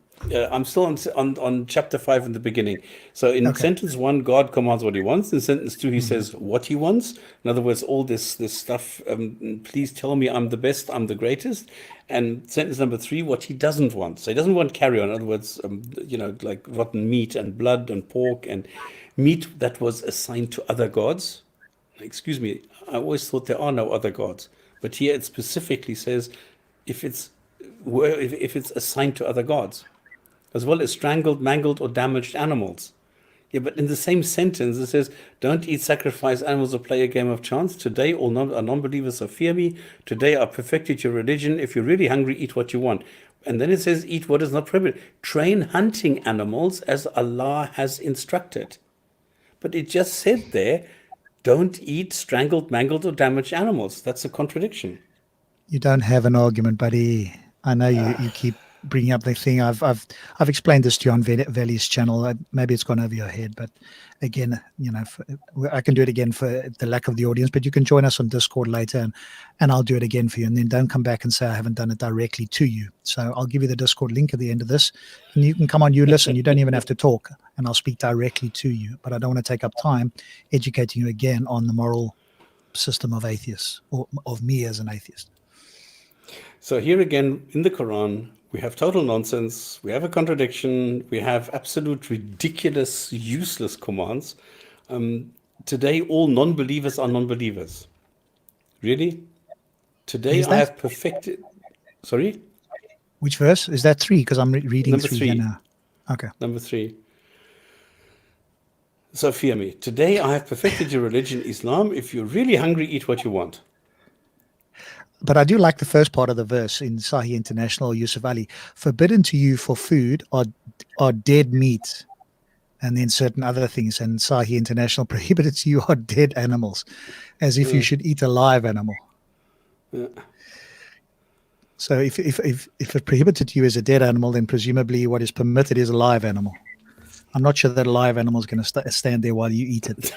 I'm still on chapter 5 in the beginning. So in sentence 1, God commands what he wants. In sentence 2, he says what he wants. In other words, all this stuff, please tell me I'm the best, I'm the greatest. And sentence number 3, what he doesn't want. So he doesn't want carry on. In other words, like rotten meat and blood and pork and meat that was assigned to other gods. Excuse me, I always thought there are no other gods. But here it specifically says if it's assigned to other gods, as well as strangled, mangled, or damaged animals. Yeah, but in the same sentence, it says, don't eat sacrificed animals or play a game of chance. Today, all non-believers so fear me. Today, I perfected your religion. If you're really hungry, eat what you want. And then it says, eat what is not prohibited. Train hunting animals as Allah has instructed. But it just said there, don't eat strangled, mangled, or damaged animals. That's a contradiction. You don't have an argument, buddy. I know you keep bringing up the thing. I've explained this to you on Valley's channel. Maybe it's gone over your head, but again, I can do it again for the lack of the audience. But you can join us on Discord later, and I'll do it again for you. And then don't come back and say I haven't done it directly to you. So I'll give you the Discord link at the end of this, and you can come on. You listen. You don't even have to talk, and I'll speak directly to you. But I don't want to take up time educating you again on the moral system of atheists, or of me as an atheist. So here again, in the Quran, we have total nonsense, we have a contradiction, we have absolute ridiculous, useless commands. Today, all non-believers are non-believers. Really? Today I have perfected... Sorry? Which verse? Is that 3? Because I'm reading Number 3 3 here now. Okay. Number 3. So fear me. Today I have perfected your religion, Islam. If you're really hungry, eat what you want. But I do like the first part of the verse in Sahih International, Yusuf Ali. Forbidden to you for food are dead meat, and then certain other things. And Sahih International, prohibited to you are dead animals, as if you should eat a live animal. Yeah. So if it's prohibited to you as a dead animal, then presumably what is permitted is a live animal. I'm not sure that a live animal is going to stand there while you eat it.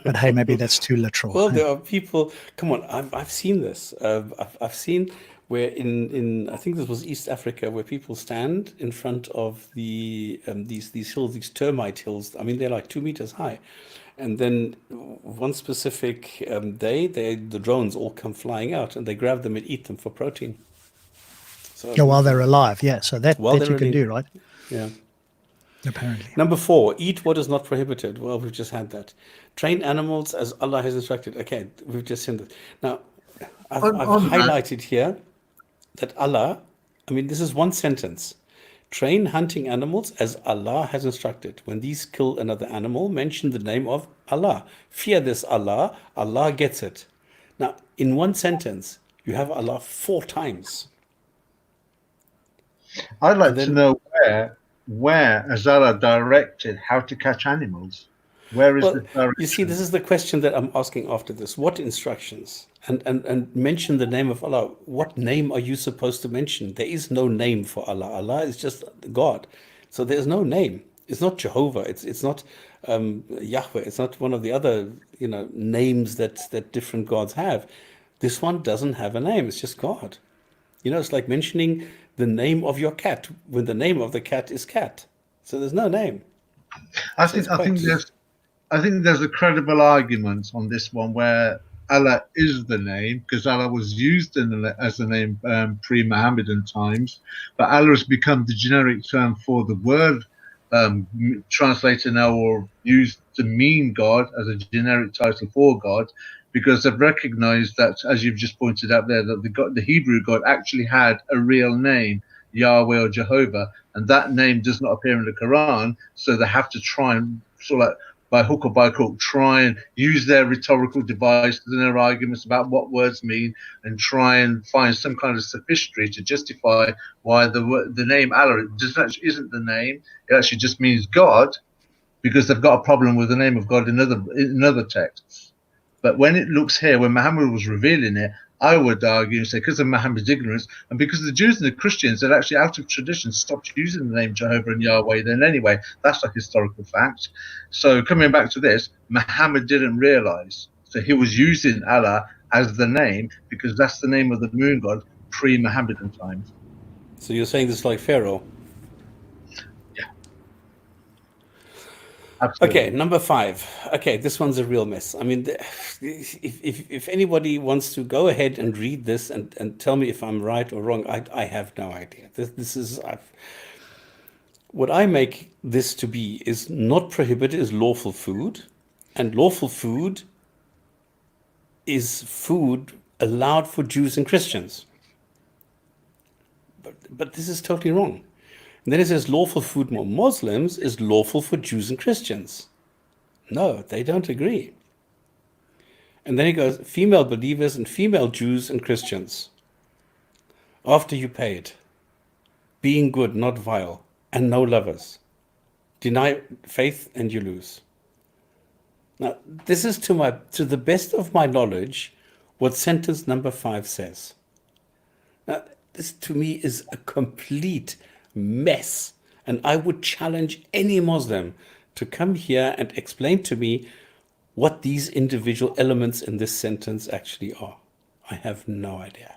But hey, maybe that's too literal. Well, there are people. Come on, I've seen this. I've seen where in I think this was East Africa, where people stand in front of these hills, these termite hills. I mean, they're like 2 meters high, and then one specific day, the drones all come flying out and they grab them and eat them for protein. So yeah, while they're alive, yeah. So that you can do, right? Yeah. Apparently. Number 4, eat what is not prohibited. Well, we've just had that. Train animals as Allah has instructed. Okay, we've just seen that. Now, I've highlighted here that Allah, I mean, this is one sentence. Train hunting animals as Allah has instructed. When these kill another animal, mention the name of Allah. Fear this Allah. Allah gets it. Now, in one sentence, you have Allah 4 times. I'd like to know where has Allah directed how to catch animals? Where is the direction? You see, this is the question that I'm asking after this. What instructions? And mention the name of Allah. What name are you supposed to mention? There is no name for Allah. Allah is just God. So there's no name. It's not Jehovah. It's not Yahweh. It's not one of the other names that different gods have. This one doesn't have a name. It's just God. It's like mentioning the name of your cat when the name of the cat is cat. So there's no name. I think there's a credible argument on this one where Allah is the name, because Allah was used as the name pre-Mohammedan times, but Allah has become the generic term for the word translated now or used to mean God as a generic title for God, because they've recognized that, as you've just pointed out there, that the Hebrew God actually had a real name, Yahweh or Jehovah, and that name does not appear in the Quran, so they have to try and sort of like, by hook or by crook, try and use their rhetorical devices and their arguments about what words mean, and try and find some kind of sophistry to justify why the name Allah isn't the name. It actually just means God, because they've got a problem with the name of God in other texts. But when it looks here, when Muhammad was revealing it, I would argue and say, because of Muhammad's ignorance and because the Jews and the Christians had actually, out of tradition, stopped using the name Jehovah and Yahweh then anyway. That's a historical fact. So coming back to this, Muhammad didn't realize. So he was using Allah as the name because that's the name of the moon god pre-Muhammadan times. So you're saying this like Pharaoh? Absolutely. Okay, number 5. Okay, this one's a real mess. I mean, if anybody wants to go ahead and read this and tell me if I'm right or wrong, I have no idea. This is what I make this to be is not prohibited, is lawful food, and lawful food is food allowed for Jews and Christians. But this is totally wrong. And then it says lawful food for Muslims is lawful for Jews and Christians. No, they don't agree. And then it goes female believers and female Jews and Christians. After you paid, being good, not vile, and no lovers. Deny faith and you lose. Now, this is to the best of my knowledge, what sentence number 5 says. Now, this to me is a complete mess, and I would challenge any Muslim to come here and explain to me what these individual elements in this sentence actually are. I have no idea.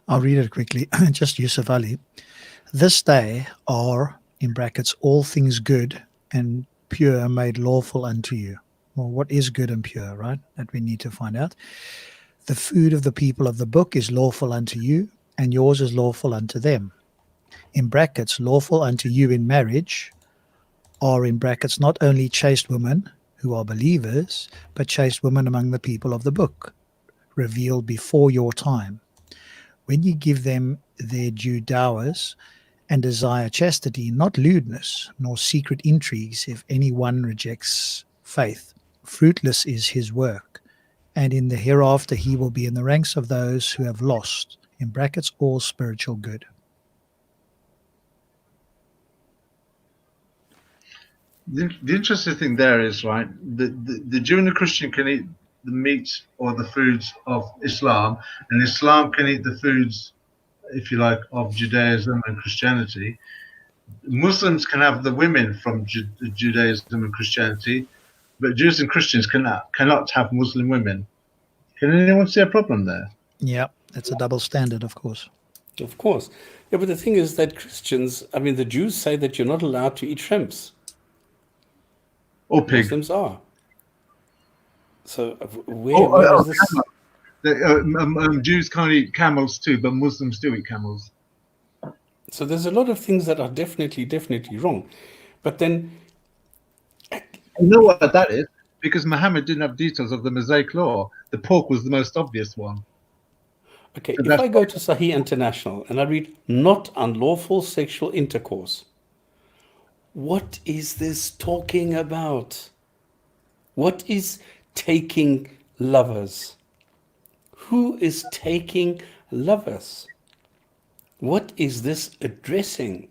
I'll read it quickly. Just Yusuf Ali. This day are, in brackets, all things good and pure made lawful unto you. Well, what is good and pure, right? That we need to find out. The food of the people of the book is lawful unto you, and yours is lawful unto them. In brackets, lawful unto you in marriage are, in brackets, not only chaste women who are believers, but chaste women among the people of the book, revealed before your time. When you give them their due dowers and desire chastity, not lewdness, nor secret intrigues, if any one rejects faith, fruitless is his work, and in the hereafter he will be in the ranks of those who have lost, in brackets, all spiritual good. The interesting thing there is, right, the Jew and the Christian can eat the meat or the foods of Islam, and Islam can eat the foods, if you like, of Judaism and Christianity. Muslims can have the women from Judaism and Christianity, but Jews and Christians cannot have Muslim women. Can anyone see a problem there? Yeah, that's a double standard, of course. Of course. Yeah, but the thing is that Christians, I mean, the Jews say that you're not allowed to eat shrimps. Or pig. Muslims are. So where is this? Jews can't eat camels too, but Muslims do eat camels. So there's a lot of things that are definitely wrong. But then... You know what that is? Because Muhammad didn't have details of the Mosaic law. The pork was the most obvious one. Okay, so if I go to Sahih International and I read not unlawful sexual intercourse, what is this talking about? What is taking lovers? Who is taking lovers? What is this addressing?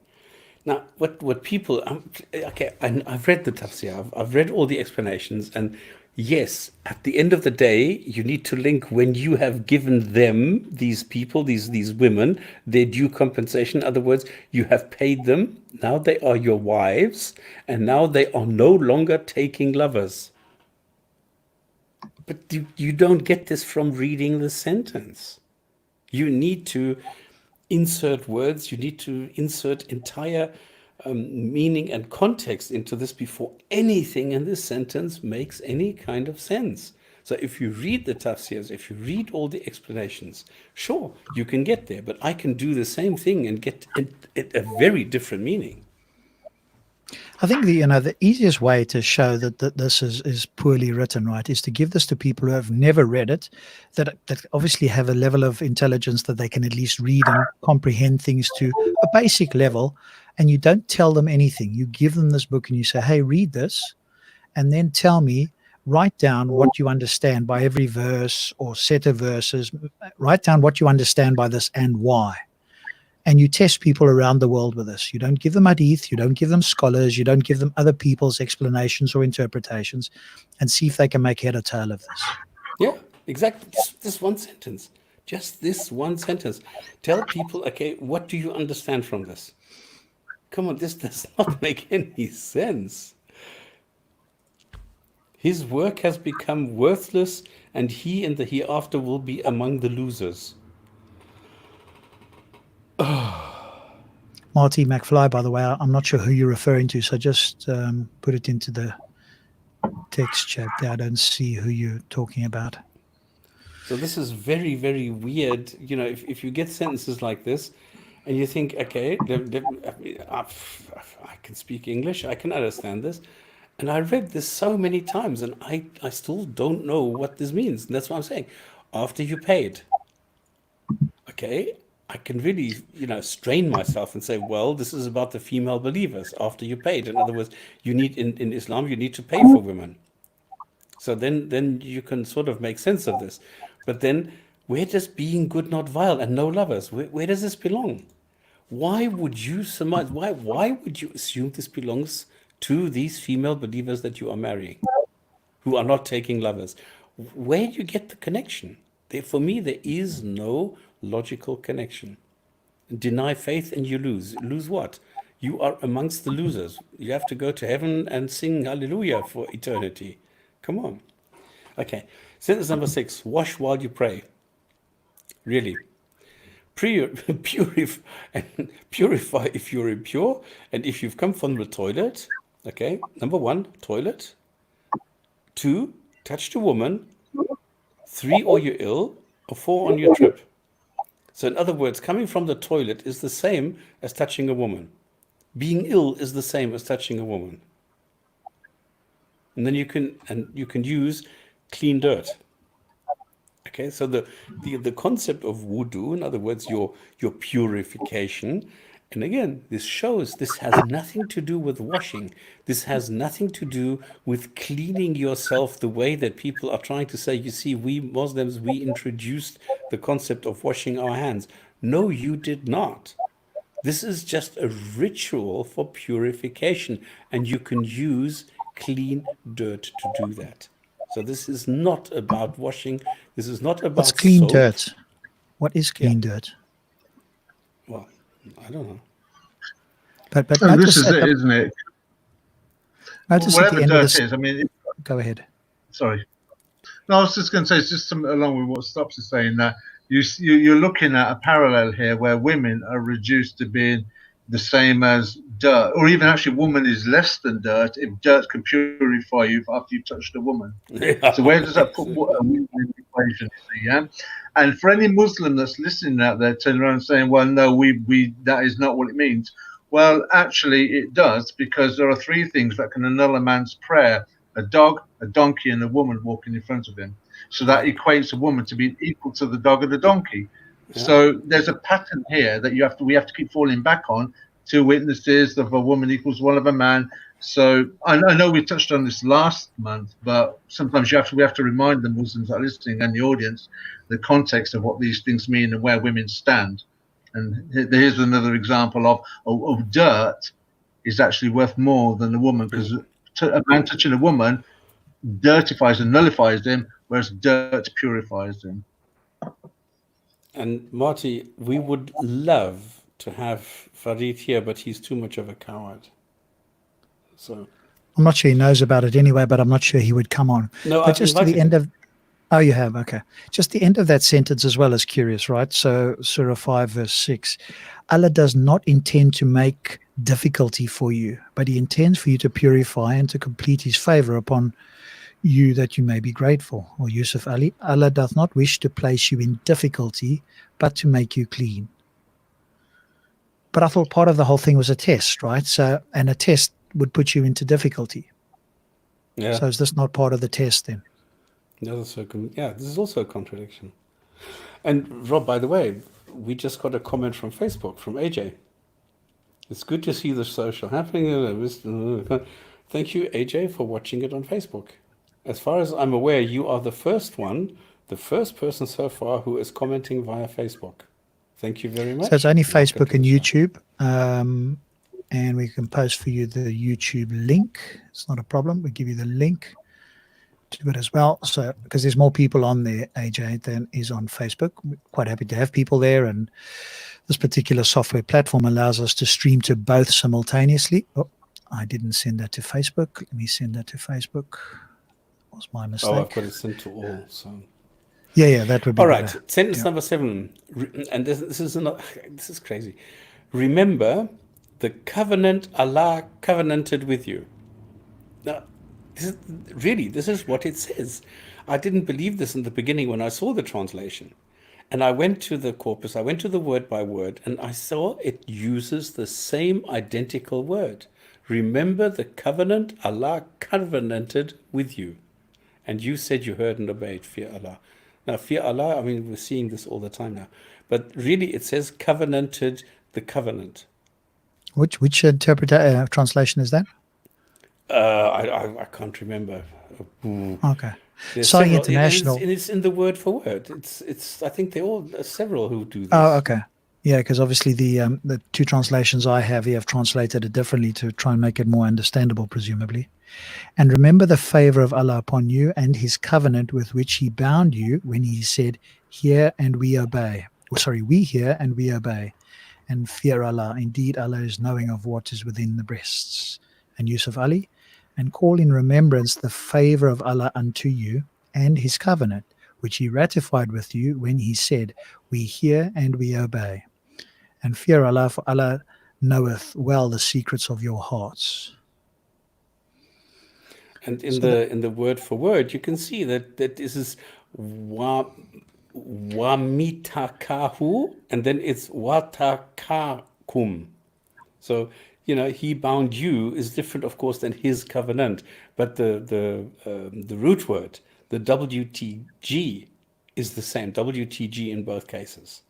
Now, what people, okay, I've read the tafsir, I've read all the explanations, and yes, at the end of the day, you need to link when you have given them, these people, these women, their due compensation. In other words, you have paid them, now they are your wives, and now they are no longer taking lovers. But you don't get this from reading the sentence. You need to insert words, you need to insert entire meaning and context into this before anything in this sentence makes any kind of sense. So if you read the tafsirs, if you read all the explanations, sure, you can get there, but I can do the same thing and get a very different meaning. I think the easiest way to show that this is poorly written, right, is to give this to people who have never read it, that obviously have a level of intelligence that they can at least read and comprehend things to a basic level, and you don't tell them anything. You give them this book and you say, hey, read this, and then tell me, write down what you understand by every verse or set of verses, write down what you understand by this and why. And you test people around the world with this. You don't give them hadith, you don't give them scholars, you don't give them other people's explanations or interpretations, and see if they can make head or tail of this. Yeah, exactly. This one sentence. Just this one sentence. Tell people, okay, what do you understand from this? Come on, this does not make any sense. His work has become worthless, and he in the hereafter will be among the losers. Marty McFly, by the way, I'm not sure who you're referring to, so just put it into the text chat there. I don't see who you're talking about. So this is very, very weird. You know, if you get sentences like this and you think, okay, I can speak English, I can understand this. And I read this so many times and I still don't know what this means. And that's what I'm saying. After you paid, okay, I can really, strain myself and say, well, this is about the female believers after you paid. In other words, you need in Islam, you need to pay for women. So then you can sort of make sense of this. But then where does being good, not vile, and no lovers, where does this belong? Why would you surmise, why would you assume this belongs to these female believers that you are marrying, who are not taking lovers. Where do you get the connection? For me, there is no logical connection. Deny faith and you lose. Lose what? You are amongst the losers. You have to go to heaven and sing hallelujah for eternity. Come on. Okay. Sentence number 6. Wash while you pray. Really. Purify if you're impure and if you've come from the toilet. Okay. Number 1, toilet. 2, touched a woman. 3, or you're ill. Or 4, on your trip. So in other words, coming from the toilet is the same as touching a woman. Being ill is the same as touching a woman. And then you can use clean dirt. Okay, so the concept of wudu, in other words, your purification, and again, this shows this has nothing to do with washing. This has nothing to do with cleaning yourself the way that people are trying to say. You see, we Muslims, we introduced the concept of washing our hands. No, you did not. This is just a ritual for purification, and you can use clean dirt to do that. So this is not about washing. This is not about What's clean soap. dirt? What is clean dirt? Well, I don't know. But this notice is at it, the, isn't it? notice at Whatever the end of dirt this. is, I mean, Go ahead. sorry. No, I was just going to say, it's just along with what Stops is saying, that you're looking at a parallel here where women are reduced to being the same as dirt, or even actually woman is less than dirt if dirt can purify you after you've touched a woman. So where does that put a woman in the equation? Yeah. And for any Muslim that's listening out there, turning around and saying, well, no, we that is not what it means. Well, actually it does, because there are 3 things that can annul a man's prayer: a dog, a donkey, and a woman walking in front of him. So that equates a woman to be equal to the dog and the donkey. Yeah. So there's a pattern here that we have to keep falling back on. 2 witnesses of a woman equals 1 of a man. So I know we touched on this last month, but sometimes we have to remind the Muslims that are listening and the audience the context of what these things mean and where women stand. And here's another example of dirt is actually worth more than a woman, because a man touching a woman dirtifies and nullifies him, whereas dirt purifies him. And Marty, we would love to have Farid here, but he's too much of a coward. So I'm not sure he knows about it anyway, but I'm not sure he would come on. no, But I've just to the invited end him. of, oh, you have, okay. Just the end of that sentence as well is curious, right? So Surah 5 verse 6, Allah does not intend to make difficulty for you, but he intends for you to purify and to complete his favor upon you that you may be grateful. Or Yusuf Ali, Allah doth not wish to place you in difficulty, but to make you clean. But I thought part of the whole thing was a test, right? So, and a test would put you into difficulty. Yeah. So is this not part of the test then? This is also a contradiction. And Rob, by the way, we just got a comment from Facebook from AJ. It's good to see the social happening. Thank you, AJ, for watching it on Facebook. As far as I'm aware, you are the first person so far who is commenting via Facebook. Thank you very much. So it's only Welcome Facebook to and the show. YouTube. And we can post for you the YouTube link. It's not a problem. We give you the link to it as well. So because there's more people on there, AJ, than is on Facebook. We're quite happy to have people there. And this particular software platform allows us to stream to both simultaneously. Oh, I didn't send that to Facebook. Let me send that to Facebook. That was my mistake. Oh, I've got it sent to all. So Yeah, that would be all right. better. Sentence Yeah. number 7, and this is crazy. Remember the covenant Allah covenanted with you. Now, this is what it says. I didn't believe this in the beginning when I saw the translation. And I went to the corpus, I went to the word by word, and I saw it uses the same identical word. Remember the covenant Allah covenanted with you. And you said you heard and obeyed. Fear Allah. Now, fear Allah, I mean, we're seeing this all the time now. But really, it says covenanted the covenant. Which translation is that? I can't remember. Ooh. Okay. There's Sorry, several, International. and it's in the word for word. It's I think they all several who do this. Oh, okay. Yeah, because obviously the two translations I have here have translated it differently to try and make it more understandable, presumably. And remember the favor of Allah upon you and his covenant with which he bound you when he said, hear and we obey. Oh, sorry, we hear and we obey. And fear Allah. Indeed, Allah is knowing of what is within the breasts. And Yusuf Ali. And call in remembrance the favor of Allah unto you and his covenant, which he ratified with you when he said, we hear and we obey. And fear Allah, for Allah knoweth well the secrets of your hearts. And in the word for word, you can see that this is wamitakahu, and then it's watakakum. So he bound you is different, of course, than his covenant. But the root word, the WTG, is the same. WTG in both cases.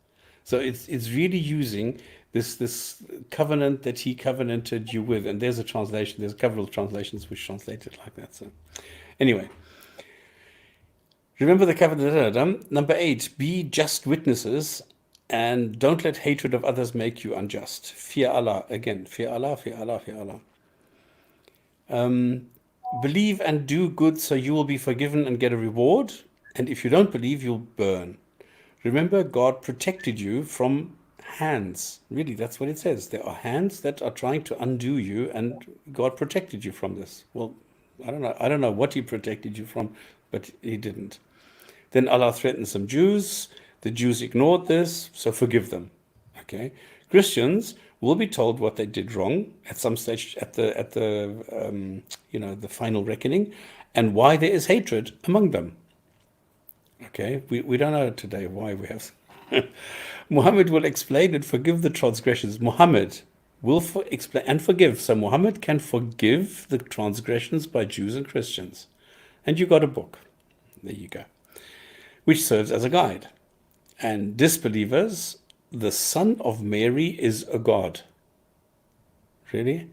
So it's really using this covenant that he covenanted you with. And there's a translation. There's a couple of translations which translate it like that. So anyway, remember the covenant. Number 8, be just witnesses and don't let hatred of others make you unjust. Fear Allah. Again, fear Allah, fear Allah, fear Allah. Believe and do good so you will be forgiven and get a reward. And if you don't believe, you'll burn. Remember, God protected you from hands. Really, that's what it says. There are hands that are trying to undo you, and God protected you from this. Well, I don't know what he protected you from, but he didn't. Then Allah threatened some Jews. The Jews ignored this, so forgive them. Okay, Christians will be told what they did wrong at some stage at the final reckoning, and why there is hatred among them. Okay, we don't know today why we have. Muhammad will explain and forgive the transgressions. Muhammad will explain and forgive. So Muhammad can forgive the transgressions by Jews and Christians. And you got a book. There you go. Which serves as a guide. And disbelievers, the son of Mary is a god. Really?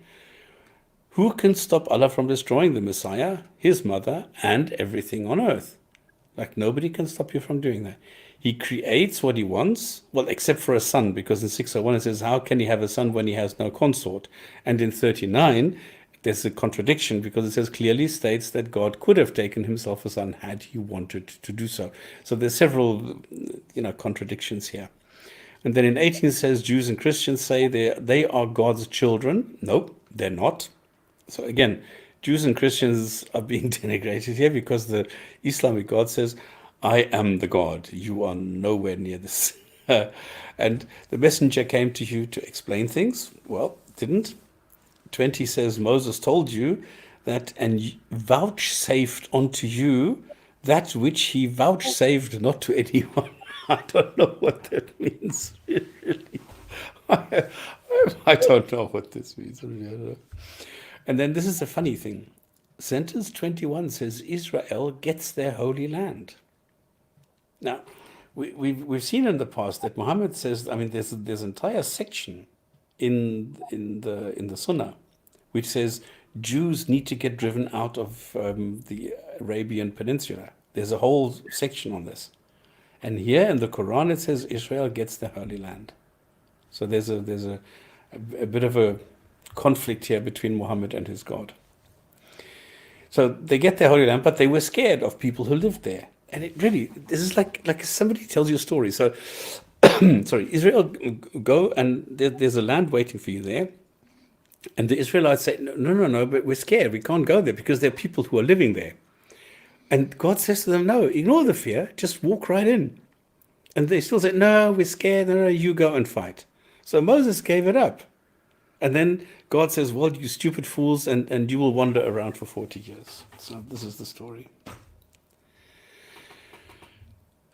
Who can stop Allah from destroying the Messiah, his mother, and everything on earth? Like, nobody can stop you from doing that. He creates what he wants, well, except for a son, because in 601 it says, how can he have a son when he has no consort? And in 39, there's a contradiction, because it says clearly states that God could have taken himself a son had he wanted to do so. So there's several, contradictions here. And then in 18 it says Jews and Christians say they are God's children. Nope, they're not. So again, Jews and Christians are being denigrated here because the Islamic God says, I am the God. You are nowhere near this. And the messenger came to you to explain things. Well, didn't. 20 says Moses told you that and vouchsafed unto you that which he vouchsafed not to anyone. I don't know what that means. Really. I don't know what this means. And then this is a funny thing. Sentence 21 says Israel gets their holy land. Now, we've seen in the past that Muhammad says, there's an entire section in the Sunnah which says Jews need to get driven out of the Arabian Peninsula. There's a whole section on this. And here in the Quran it says Israel gets the holy land. So there's a bit of a conflict here between Muhammad and his God. So they get their holy land, but they were scared of people who lived there. And it really, this is like somebody tells you a story. So, sorry, Israel go and there's a land waiting for you there. And the Israelites say, no, but we're scared. We can't go there because there are people who are living there. And God says to them, no, ignore the fear. Just walk right in. And they still say, no, we're scared. No, you go and fight. So Moses gave it up. And then God says, well, you stupid fools, and you will wander around for 40 years. So this is the story.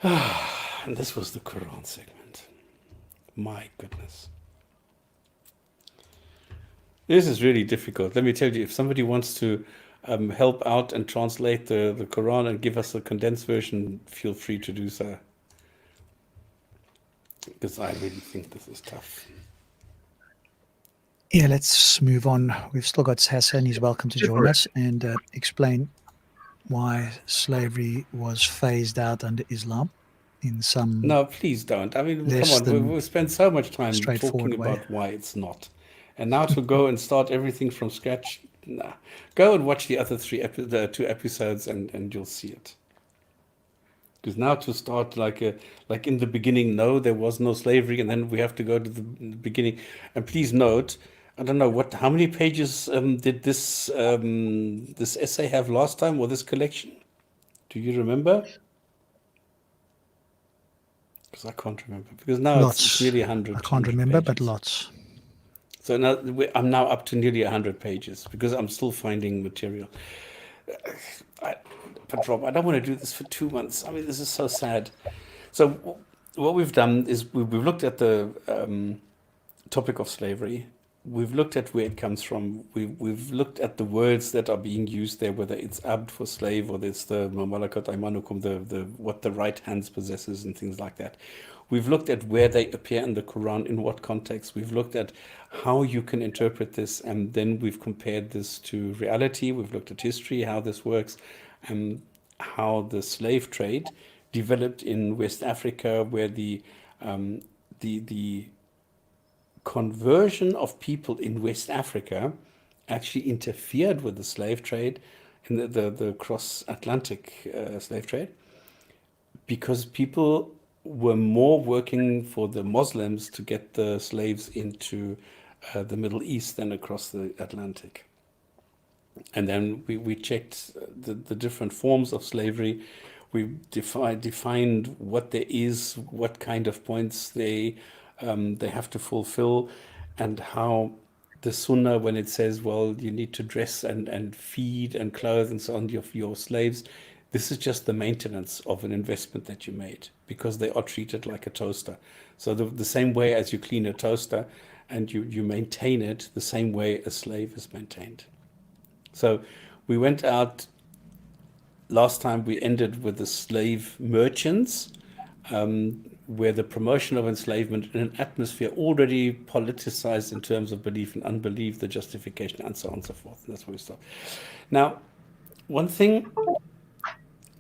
And this was the Quran segment. My goodness. This is really difficult. Let me tell you, if somebody wants to help out and translate the Quran and give us a condensed version, feel free to do so. Because I really think this is tough. Yeah, let's move on. We've still got Hassan. He's welcome to join us and explain why slavery was phased out under Islam. in some No, please don't. I mean, come less on, than we've spent so much time straightforward talking way. about why it's not. And now to go and start everything from scratch, nah. Go and watch the other the 2 episodes and you'll see it. Because now to start like in the beginning, no, there was no slavery, and then we have to go to the beginning. And please note, I don't know how many pages did this essay have last time, or this collection? Do you remember? Because I can't remember. Because now it's Lots. nearly 100. I can't 100 remember, but pages. lots. So now I'm now up to nearly 100 pages because I'm still finding material. But Rob, I don't want to do this for 2 months. I mean, this is so sad. So what we've done is we've looked at the topic of slavery. We've looked at where it comes from. We've looked at the words that are being used there, whether it's abd for slave or it's the mamalakat aymanukum, the what the right hands possesses and things like that. We've looked at where they appear in the Quran, in what context. We've looked at how you can interpret this, and then we've compared this to reality. We've looked at history, how this works, and how the slave trade developed in West Africa, where the conversion of people in West Africa actually interfered with the slave trade, in the cross-Atlantic slave trade, because people were more working for the Muslims to get the slaves into the Middle East than across the Atlantic. And then we checked the different forms of slavery. We defined what there is, what kind of points they have to fulfill, and how the Sunnah, when it says, well, you need to dress and feed and clothe and so on your slaves, this is just the maintenance of an investment that you made, because they are treated like a toaster. So the same way as you clean a toaster and you maintain it, the same way a slave is maintained. So we went out, last time we ended with the slave merchants, where the promotion of enslavement in an atmosphere already politicized in terms of belief and unbelief, the justification, and so on and so forth. And that's where we start. Now, one thing,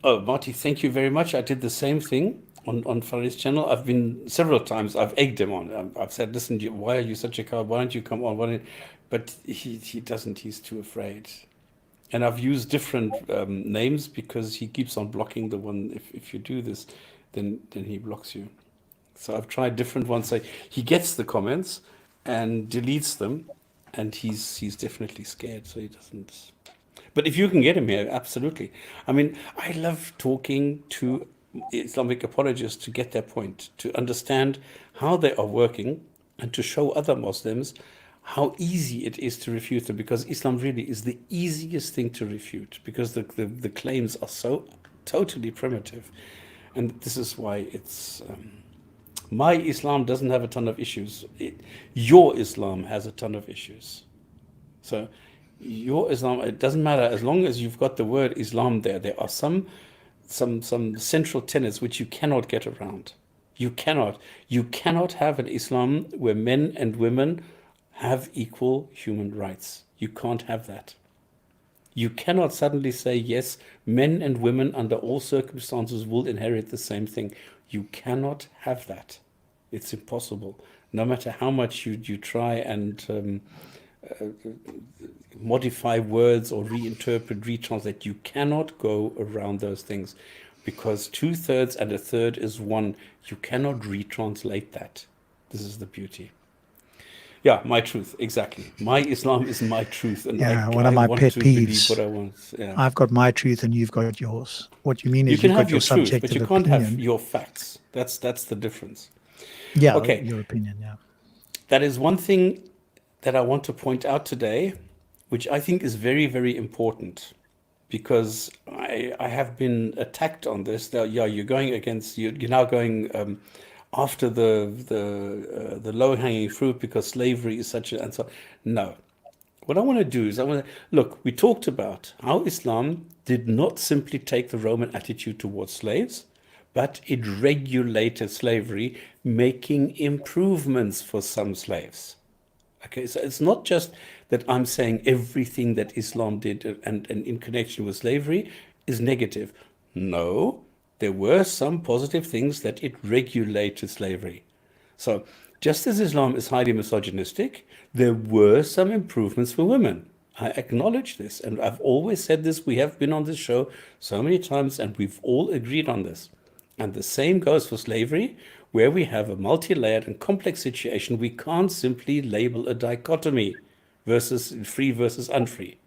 Marty, thank you very much. I did the same thing on Farid's channel. I've been several times, I've egged him on. I've said, listen, why are you such a coward? Why don't you come on? But he doesn't, he's too afraid. And I've used different names because he keeps on blocking the one. If you do this, then he blocks you. So I've tried different ones. So he gets the comments and deletes them, and he's definitely scared, so he doesn't. But if you can get him here, absolutely. I mean, I love talking to Islamic apologists to get their point, to understand how they are working, and to show other Muslims how easy it is to refute them, because Islam really is the easiest thing to refute, because the claims are so totally primitive. And this is why it's... my Islam doesn't have a ton of issues. Your Islam has a ton of issues. So your Islam, it doesn't matter, as long as you've got the word Islam there. There are some central tenets which you cannot get around. You cannot have an Islam where men and women have equal human rights. You can't have that. You cannot suddenly say, yes, men and women under all circumstances will inherit the same thing. You cannot have that. It's impossible. No matter how much you try and modify words or reinterpret, retranslate, you cannot go around those things, because 2/3 and 1/3 is 1. You cannot retranslate that. This is the beauty. Yeah, my truth, exactly. My Islam is my truth, and one of my pet peeves. What I want. Yeah. I've got my truth and you've got yours. What you mean is You can you've have got your your truth, subjective but you can't opinion. have your facts. That's the difference. Yeah, Okay. your opinion, yeah. That is one thing that I want to point out today, which I think is very, very important, because I have been attacked on this. That, yeah, you're now going after the low-hanging fruit because slavery is such a, and so. No. What I want to do is look, we talked about how Islam did not simply take the Roman attitude towards slaves, but it regulated slavery, making improvements for some slaves. Okay, so it's not just that I'm saying everything that Islam did and in connection with slavery is negative. No, there were some positive things that it regulated slavery. So just as Islam is highly misogynistic, there were some improvements for women. I acknowledge this, and I've always said this. We have been on this show so many times, and we've all agreed on this. And the same goes for slavery, where we have a multi-layered and complex situation. We can't simply label a dichotomy versus free versus unfree.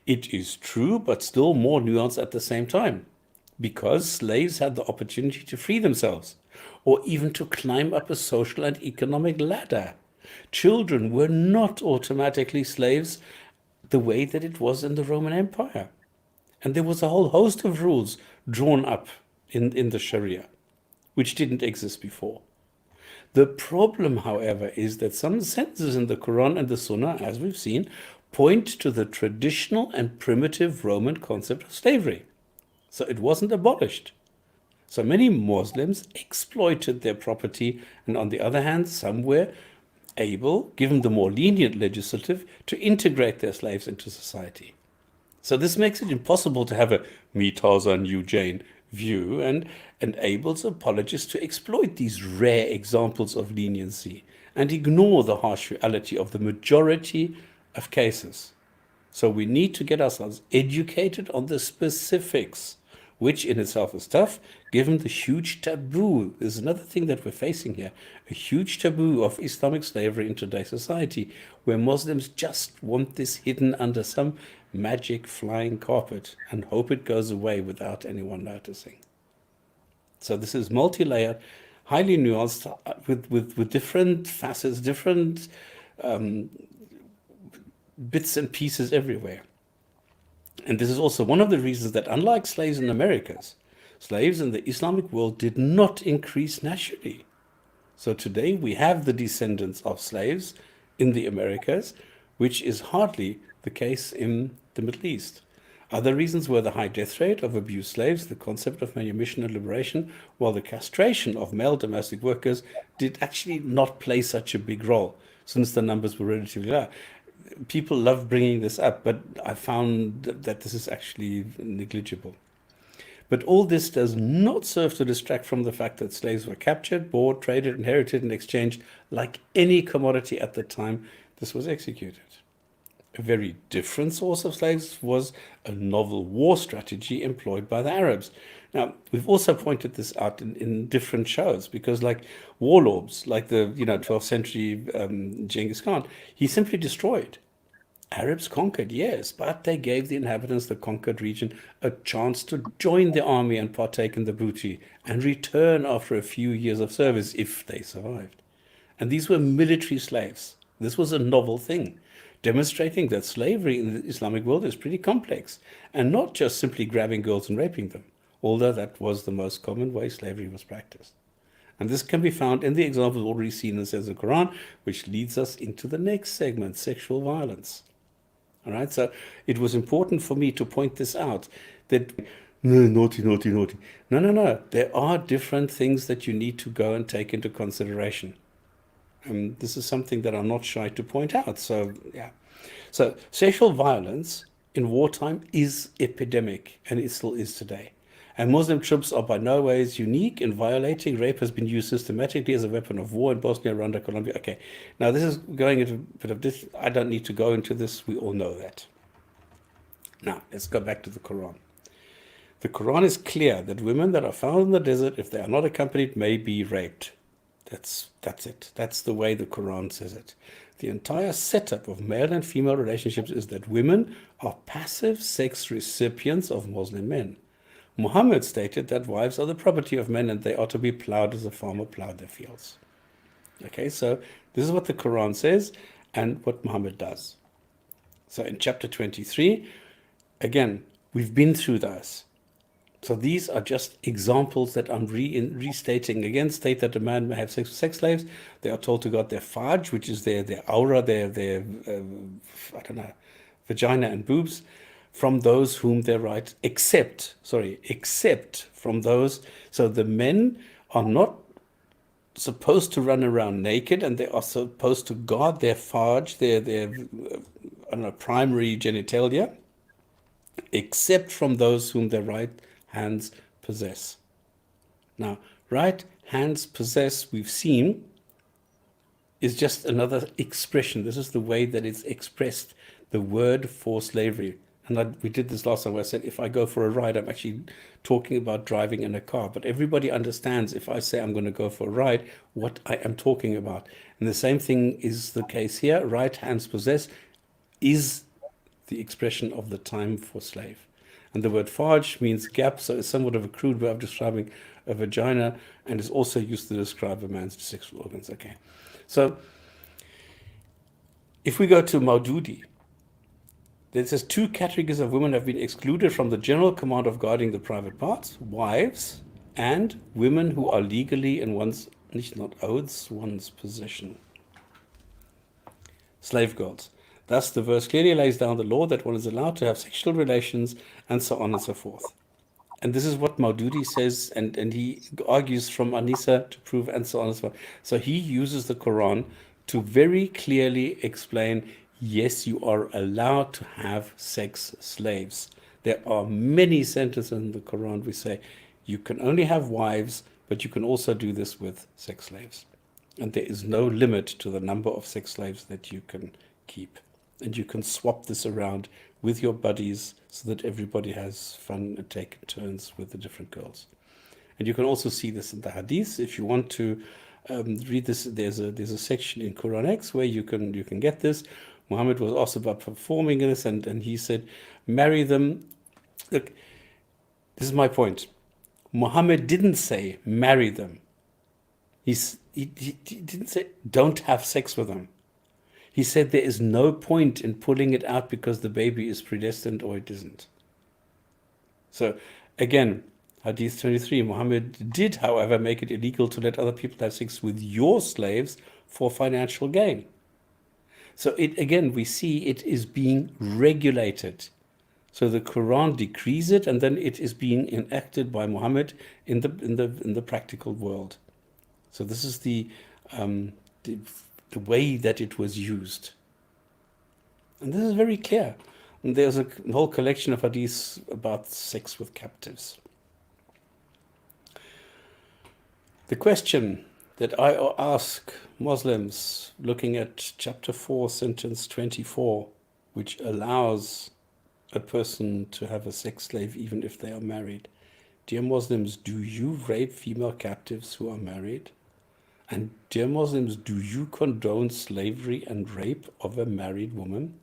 It is true, but still more nuanced at the same time, because slaves had the opportunity to free themselves, or even to climb up a social and economic ladder. Children were not automatically slaves the way that it was in the Roman Empire. And there was a whole host of rules drawn up in the Sharia, which didn't exist before. The problem, however, is that some sentences in the Quran and the Sunnah, as we've seen, point to the traditional and primitive Roman concept of slavery. So it wasn't abolished. So many Muslims exploited their property, and on the other hand, some were able, given the more lenient legislative, to integrate their slaves into society. So this makes it impossible to have a me Tarzan, you Jane view, and enables apologists to exploit these rare examples of leniency and ignore the harsh reality of the majority of cases. So we need to get ourselves educated on the specifics, which in itself is tough, given the huge taboo. There's another thing that we're facing here, a huge taboo of Islamic slavery in today's society, where Muslims just want this hidden under some magic flying carpet and hope it goes away without anyone noticing. So this is multi-layered, highly nuanced, with different facets, different bits and pieces everywhere. And this is also one of the reasons that, unlike slaves in the Americas, slaves in the Islamic world did not increase naturally. So today we have the descendants of slaves in the Americas, which is hardly the case in the Middle East. Other reasons were the high death rate of abused slaves, the concept of manumission and liberation, while the castration of male domestic workers did actually not play such a big role, since the numbers were relatively low. People love bringing this up, but I found that this is actually negligible. But all this does not serve to distract from the fact that slaves were captured, bought, traded, inherited, and exchanged like any commodity at the time this was executed. A very different source of slaves was a novel war strategy employed by the Arabs. Now, we've also pointed this out in different shows, because like warlords, like the 12th century Genghis Khan, he simply destroyed. Arabs conquered, yes, but they gave the inhabitants of the conquered region a chance to join the army and partake in the booty and return after a few years of service if they survived. And these were military slaves. This was a novel thing, demonstrating that slavery in the Islamic world is pretty complex, and not just simply grabbing girls and raping them, although that was the most common way slavery was practiced. And this can be found in the examples already seen in the Quran, which leads us into the next segment, sexual violence. All right, so it was important for me to point this out, that naughty. No. There are different things that you need to go and take into consideration. This is something that I'm not shy to point out. So, yeah. So sexual violence in wartime is epidemic, and it still is today. And Muslim troops are by no ways unique in violating. Rape has been used systematically as a weapon of war in Bosnia, Rwanda, Colombia. Okay, now this is going into a bit of this. I don't need to go into this. We all know that. Now, let's go back to the Quran. The Quran is clear that women that are found in the desert, if they are not accompanied, may be raped. That's it. That's the way the Quran says it. The entire setup of male and female relationships is that women are passive sex recipients of Muslim men. Muhammad stated that wives are the property of men and they are to be plowed as a farmer plowed their fields. Okay, so this is what the Quran says and what Muhammad does. So in chapter 23, again, we've been through those. So these are just examples that I'm restating. Again, state that a man may have sex with sex slaves. They are told to guard their farj, which is their aura, their vagina and boobs, from those whom they right, except from those. So the men are not supposed to run around naked, and they are supposed to guard their farj, their primary genitalia, except from those whom their right hands possess. Now, right hands possess, we've seen, is just another expression. This is the way that it's expressed, the word for slavery. And we did this last time where I said, if I go for a ride, I'm actually talking about driving in a car. But everybody understands if I say I'm going to go for a ride, what I am talking about. And the same thing is the case here. Right hands possess is the expression of the time for slave. And the word farj means gap, so it's somewhat of a crude way of describing a vagina, and is also used to describe a man's sexual organs. Okay. So if we go to Maududi, it says 2 categories of women have been excluded from the general command of guarding the private parts: wives and women who are legally in one's, not oaths, one's possession. Slave girls. Thus, the verse clearly lays down the law that one is allowed to have sexual relations and so on and so forth. And this is what Maududi says, and he argues from Anisa to prove and so on and so forth. So he uses the Quran to very clearly explain, yes, you are allowed to have sex slaves. There are many sentences in the Quran we say you can only have wives, but you can also do this with sex slaves. And there is no limit to the number of sex slaves that you can keep. And you can swap this around with your buddies so that everybody has fun and take turns with the different girls. And you can also see this in the hadiths. If you want to read this, there's a section in Quranic where you can get this. Muhammad was asked about performing this, and he said, marry them. Look, this is my point. Muhammad didn't say marry them. He didn't say don't have sex with them. He said there is no point in pulling it out because the baby is predestined or it isn't. So again, Hadith 23, Muhammad did, however, make it illegal to let other people have sex with your slaves for financial gain. So again, we see it is being regulated. So the Quran decrees it, and then it is being enacted by Muhammad in the practical world. So this is the way that it was used. And this is very clear. And there's a whole collection of hadiths about sex with captives. The question that I ask Muslims looking at chapter 4, sentence 24, which allows a person to have a sex slave even if they are married. Dear Muslims, do you rape female captives who are married? And dear Muslims, do you condone slavery and rape of a married woman?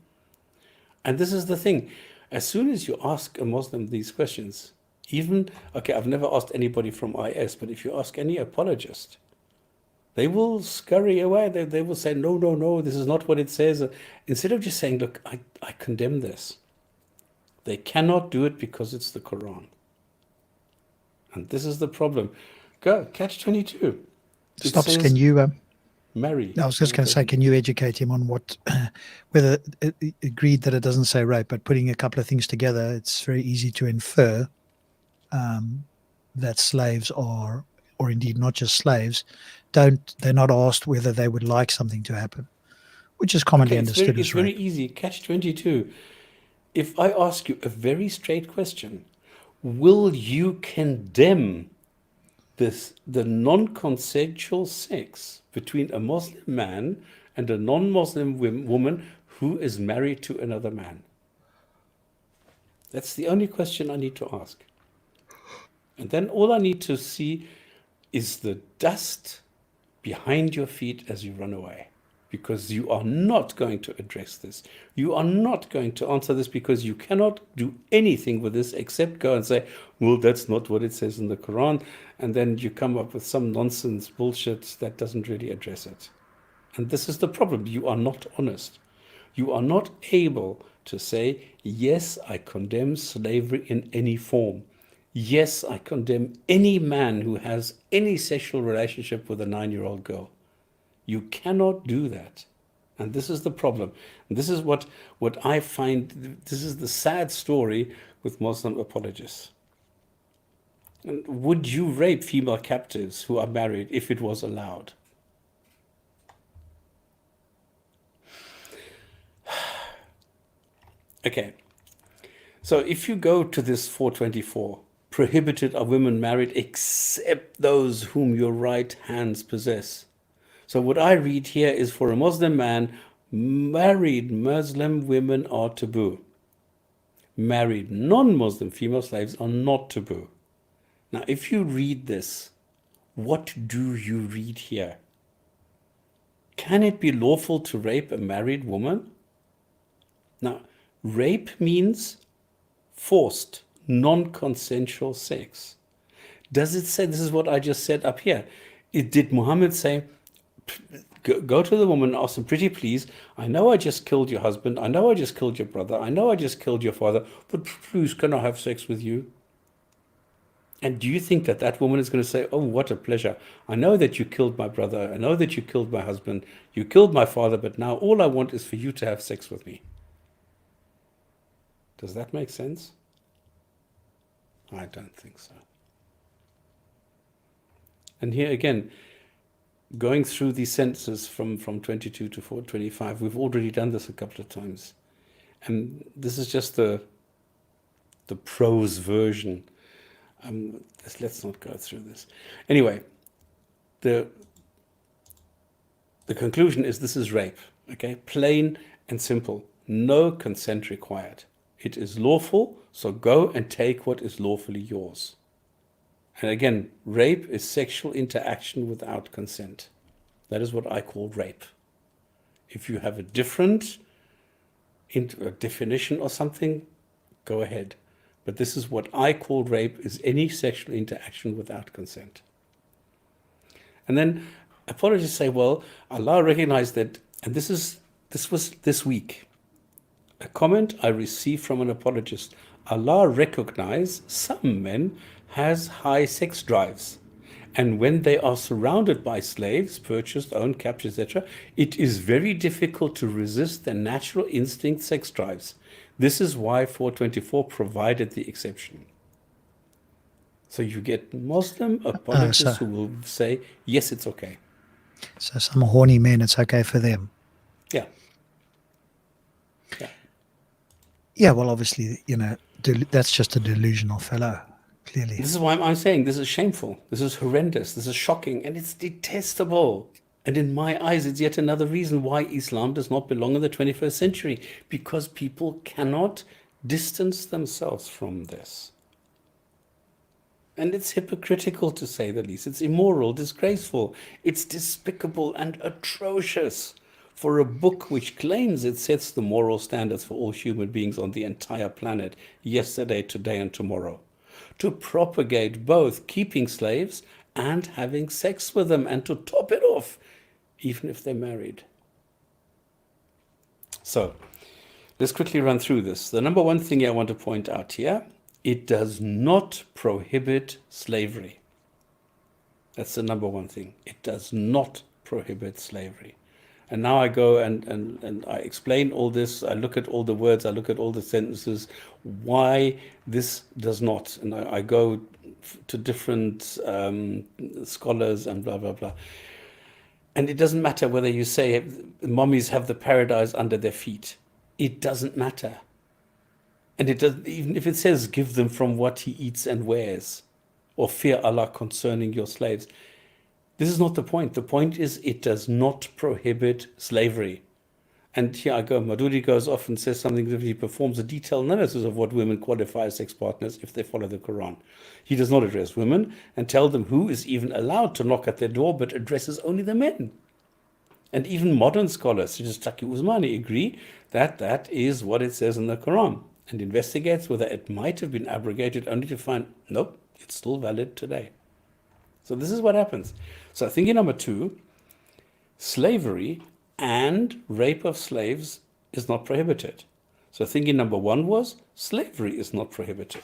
And this is the thing. As soon as you ask a Muslim these questions, I've never asked anybody from IS, but if you ask any apologist, they will scurry away. They will say, no, this is not what it says. Instead of just saying, look, I condemn this. They cannot do it because it's the Quran. And this is the problem. Go, catch 22. Stops, can you... marry. I was just going to say, can you educate him on whether it agreed that it doesn't say rape, but putting a couple of things together, it's very easy to infer that slaves are, or indeed not just slaves, they're not asked whether they would like something to happen, which is commonly understood as rape. It's very easy. Catch 22. If I ask you a very straight question, will you condemn the non-consensual sex between a Muslim man and a non-Muslim woman who is married to another man? That's the only question I need to ask. And then all I need to see is the dust behind your feet as you run away. Because you are not going to address this. You are not going to answer this because you cannot do anything with this except go and say, well, that's not what it says in the Quran. And then you come up with some nonsense bullshit that doesn't really address it. And this is the problem. You are not honest. You are not able to say, yes, I condemn slavery in any form. Yes, I condemn any man who has any sexual relationship with a 9-year-old girl. You cannot do that. And this is the problem. And this is what I find, this is the sad story with Muslim apologists. And would you rape female captives who are married if it was allowed? Okay. So if you go to this 424, prohibited are women married except those whom your right hands possess. So what I read here is, for a Muslim man, married Muslim women are taboo. Married non-Muslim female slaves are not taboo. Now, if you read this, what do you read here? Can it be lawful to rape a married woman? Now, rape means forced, non-consensual sex. Does it say, this is what I just said up here, did Muhammad say, go to the woman and ask them, pretty please, I know I just killed your husband, I know I just killed your brother, I know I just killed your father, but please, can I have sex with you? And do you think that that woman is going to say, oh, what a pleasure. I know that you killed my brother. I know that you killed my husband. You killed my father, but now all I want is for you to have sex with me. Does that make sense? I don't think so. And here again, going through these sentences from 22 to 425, we've already done this a couple of times. And this is just the prose version. Let's not go through this. Anyway, the conclusion is this is rape, okay? Plain and simple. No consent required. It is lawful, so go and take what is lawfully yours. And again, rape is sexual interaction without consent. That is what I call rape. If you have a different definition or something, go ahead. But this is what I call rape, is any sexual interaction without consent. And then apologists say, well, Allah recognized that, and this was this week. A comment I received from an apologist. Allah recognized some men has high sex drives. And when they are surrounded by slaves, purchased, owned, captured, etc., it is very difficult to resist their natural instinct sex drives. This is why 424 provided the exception. So you get Muslim apologists who will say, yes, it's okay. So some horny men, it's okay for them. Yeah. Yeah, well, obviously, that's just a delusional fellow, clearly. This is why I'm saying this is shameful. This is horrendous. This is shocking. And it's detestable. And in my eyes, it's yet another reason why Islam does not belong in the 21st century, because people cannot distance themselves from this. And it's hypocritical, to say the least. It's immoral, disgraceful. It's despicable and atrocious for a book which claims it sets the moral standards for all human beings on the entire planet, yesterday, today, and tomorrow, to propagate both keeping slaves and having sex with them, and to top it off, even if they're married. So let's quickly run through this. The number one thing I want to point out here, it does not prohibit slavery. That's the number one thing. It does not prohibit slavery. And now I go and I explain all this. I look at all the words. I look at all the sentences. Why this does not. And I go to different scholars and blah, blah, blah. And it doesn't matter whether you say mummies have the paradise under their feet. It doesn't matter. And it doesn't, even if it says give them from what he eats and wears, or fear Allah concerning your slaves. This is not the point. The point is it does not prohibit slavery. And here I go, Maduri goes off and says something that he performs a detailed analysis of what women qualify as sex partners if they follow the Quran. He does not address women and tell them who is even allowed to knock at their door, but addresses only the men. And even modern scholars, such as Taqi Usmani, agree that that is what it says in the Quran, and investigates whether it might have been abrogated, only to find, nope, it's still valid today. So this is what happens. So thinking number two, slavery and rape of slaves is not prohibited. So thinking number one was slavery is not prohibited.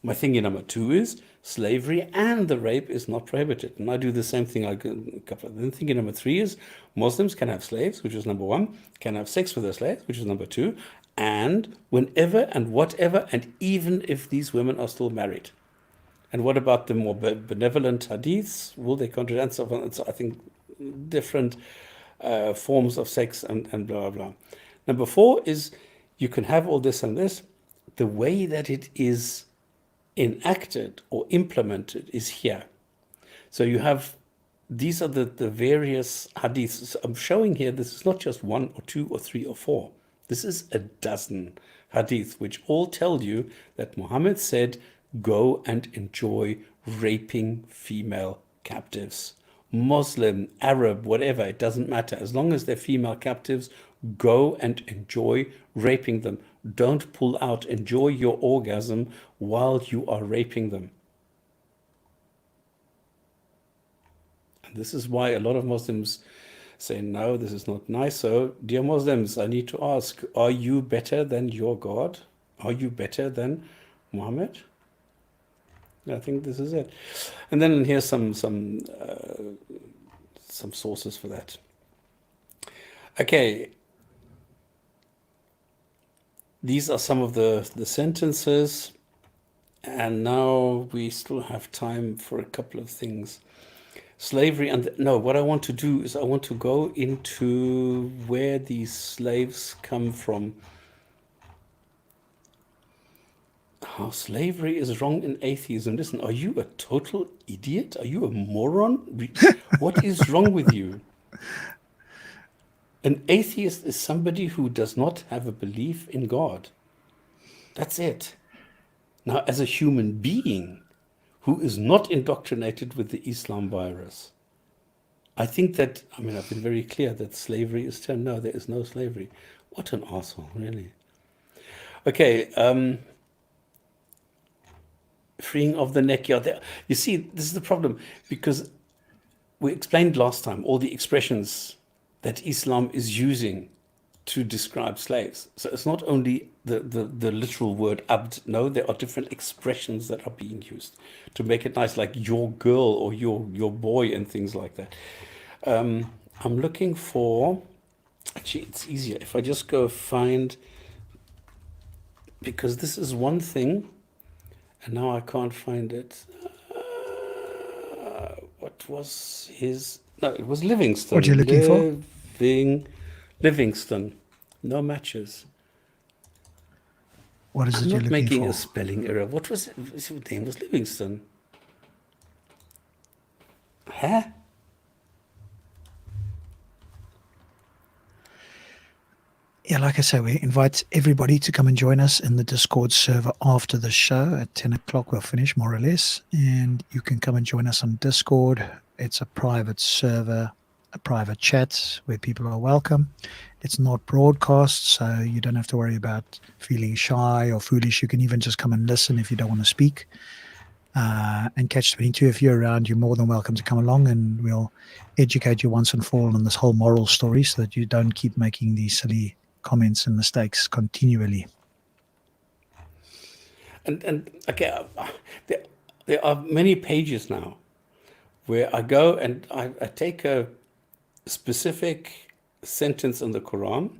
My thinking number two is slavery and the rape is not prohibited. And I do the same thing. Then thinking number three is Muslims can have slaves, which is number one, can have sex with their slaves, which is number two, and whenever and whatever, and even if these women are still married. And what about the more benevolent hadiths? Will they contradict stuff? It's, I think, different forms of sex and blah, blah, blah. Number four is you can have all this and this. The way that it is enacted or implemented is here. So you have, these are the various hadiths. I'm showing here, this is not just 1 or 2 or 3 or 4. This is a dozen hadiths, which all tell you that Muhammad said, go and enjoy raping female captives. Muslim, Arab, whatever, it doesn't matter. As long as they're female captives, go and enjoy raping them. Don't pull out. Enjoy your orgasm while you are raping them. And this is why a lot of Muslims say, no, this is not nice. So, dear Muslims, I need to ask, are you better than your God? Are you better than Muhammad? I think this is it. And then here's some sources for that. Okay. These are some of the sentences. And now we still have time for a couple of things. Slavery and no, what I want to do is I want to go into where these slaves come from. How slavery is wrong in atheism. Listen, are you a total idiot? Are you a moron? What is wrong with you? An atheist is somebody who does not have a belief in God. That's it. Now, as a human being who is not indoctrinated with the Islam virus, I think that, I mean, I've been very clear that slavery is turned. No, there is no slavery. What an arsehole, really. Okay, freeing of the neck. Yeah, you see, this is the problem, because we explained last time all the expressions that Islam is using to describe slaves. So it's not only the literal word abd. No, there are different expressions that are being used to make it nice, like your girl or your boy and things like that. I'm looking for, actually it's easier if I just go find, because this is one thing and now I can't find it. What was his, no, it was Livingston. What are you looking for? Livingston. No matches. What is it I'm you're not looking making for? a spelling error. What was it? His name was Livingston. Huh? Yeah, like I say, we invite everybody to come and join us in the Discord server after the show at 10 o'clock. We'll finish more or less, and you can come and join us on Discord. It's a private server, a private chat where people are welcome. It's not broadcast, so you don't have to worry about feeling shy or foolish. You can even just come and listen if you don't want to speak. And Catch 22, if you're around, you're more than welcome to come along, and we'll educate you once and for all on this whole moral story so that you don't keep making these silly comments and mistakes continually. And okay, there are many pages now where I go and I take a specific sentence in the Quran,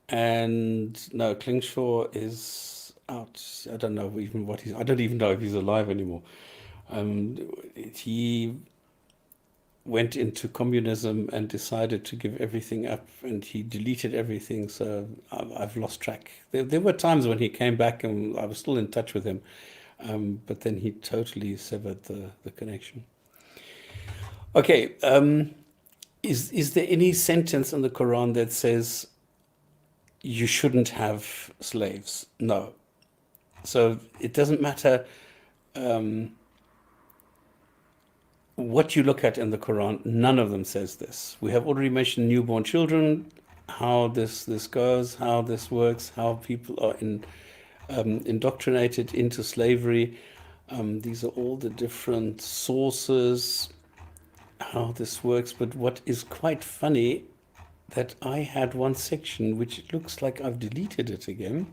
and no, Klingshaw is out. I don't know even what I don't even know if he's alive anymore. He went into communism and decided to give everything up, and he deleted everything, so I've lost track. There were times when he came back and I was still in touch with him, but then he totally severed the connection. Okay, is there any sentence in the Quran that says you shouldn't have slaves? No. So it doesn't matter what you look at in the Quran, none of them says this. We have already mentioned newborn children, how this goes, how this works, how people are indoctrinated into slavery. These are all the different sources, how this works. But what is quite funny, that I had one section which it looks like I've deleted it again,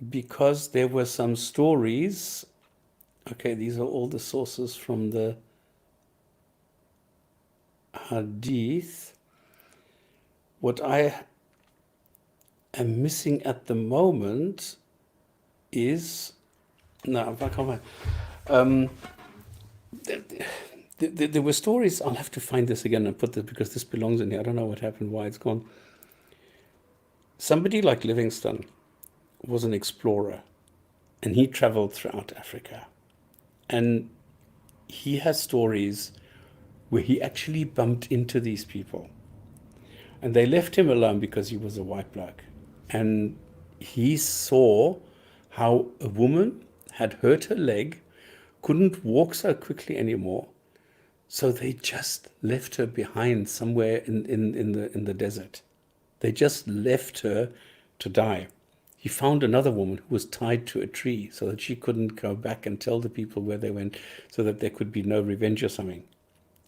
because there were some stories. Okay, these are all the sources from the Hadith. What I am missing at the moment is, no, I can't find. There were stories. I'll have to find this again and put this, because this belongs in here. I don't know what happened, why it's gone. Somebody like Livingston was an explorer, and he traveled throughout Africa. And he has stories where he actually bumped into these people. And they left him alone because he was a white bloke. And he saw how a woman had hurt her leg, couldn't walk so quickly anymore. So they just left her behind somewhere in the desert. They just left her to die. He found another woman who was tied to a tree so that she couldn't go back and tell the people where they went, so that there could be no revenge or something.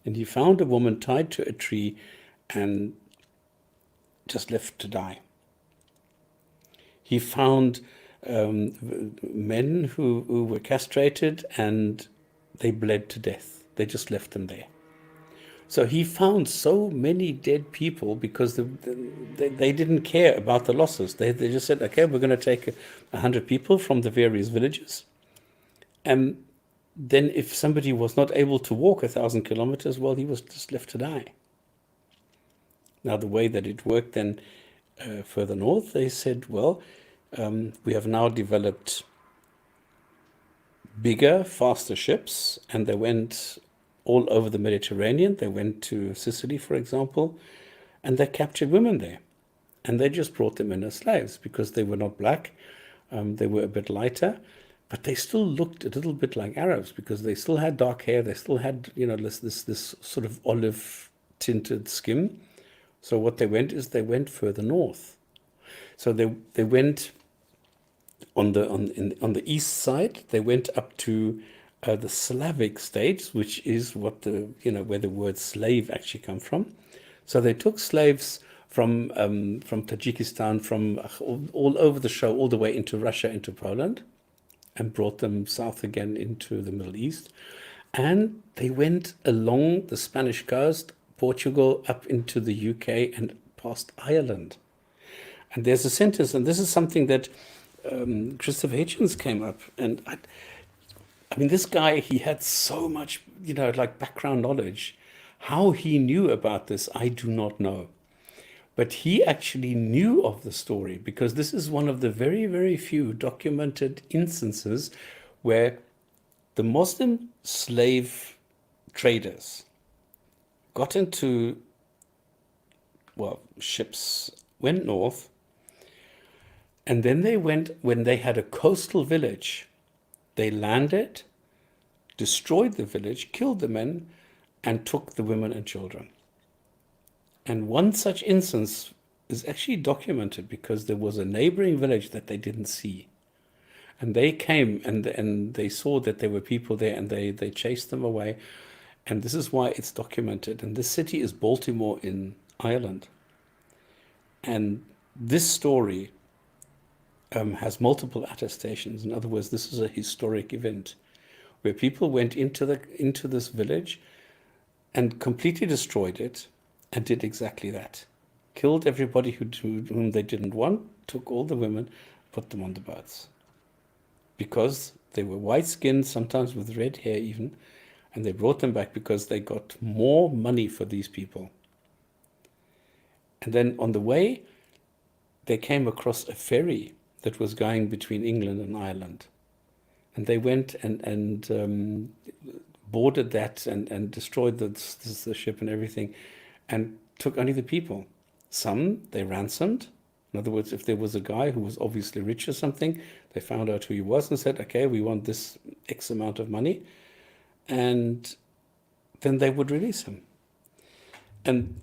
And he found a woman tied to a tree and just left to die. He found men who were castrated and they bled to death. They just left them there. So he found so many dead people because they didn't care about the losses. They just said, okay, we're going to take 100 people from the various villages. And then if somebody was not able to walk 1,000 kilometers, well, he was just left to die. Now, the way that it worked then further north, they said, well, we have now developed bigger, faster ships, and they went all over the Mediterranean. They went to Sicily, for example, and they captured women there. And they just brought them in as slaves because they were not black. They were a bit lighter, but they still looked a little bit like Arabs because they still had dark hair. They still had, this sort of olive tinted skin. So what they went is they went further north. So they went on the east side. They went up to the Slavic states, which is what where the word slave actually come from. So they took slaves from Tajikistan, from all over the show, all the way into Russia, into Poland, and brought them south again into the Middle East. And they went along the Spanish coast, Portugal, up into the UK and past Ireland. And there's a sentence, and this is something that Christopher Hitchens came up, and I mean, this guy, he had so much, background knowledge. How he knew about this, I do not know. But he actually knew of the story because this is one of the very, very few documented instances where the Muslim slave traders got into, ships, went north, and then they went, when they had a coastal village, they landed, destroyed the village, killed the men, and took the women and children. And one such instance is actually documented because there was a neighboring village that they didn't see. And they came and they saw that there were people there, and they chased them away. And this is why it's documented. And this city is Baltimore in Ireland. And this story has multiple attestations. In other words, this is a historic event where people went into this village and completely destroyed it and did exactly that. Killed everybody whom they didn't want, took all the women, put them on the boats. Because they were white-skinned, sometimes with red hair even, and they brought them back because they got more money for these people. And then on the way, they came across a ferry that was going between England and Ireland. And they went and boarded that and destroyed the ship and everything, and took only the people. Some they ransomed. In other words, if there was a guy who was obviously rich or something, they found out who he was and said, okay, we want this X amount of money. And then they would release him. And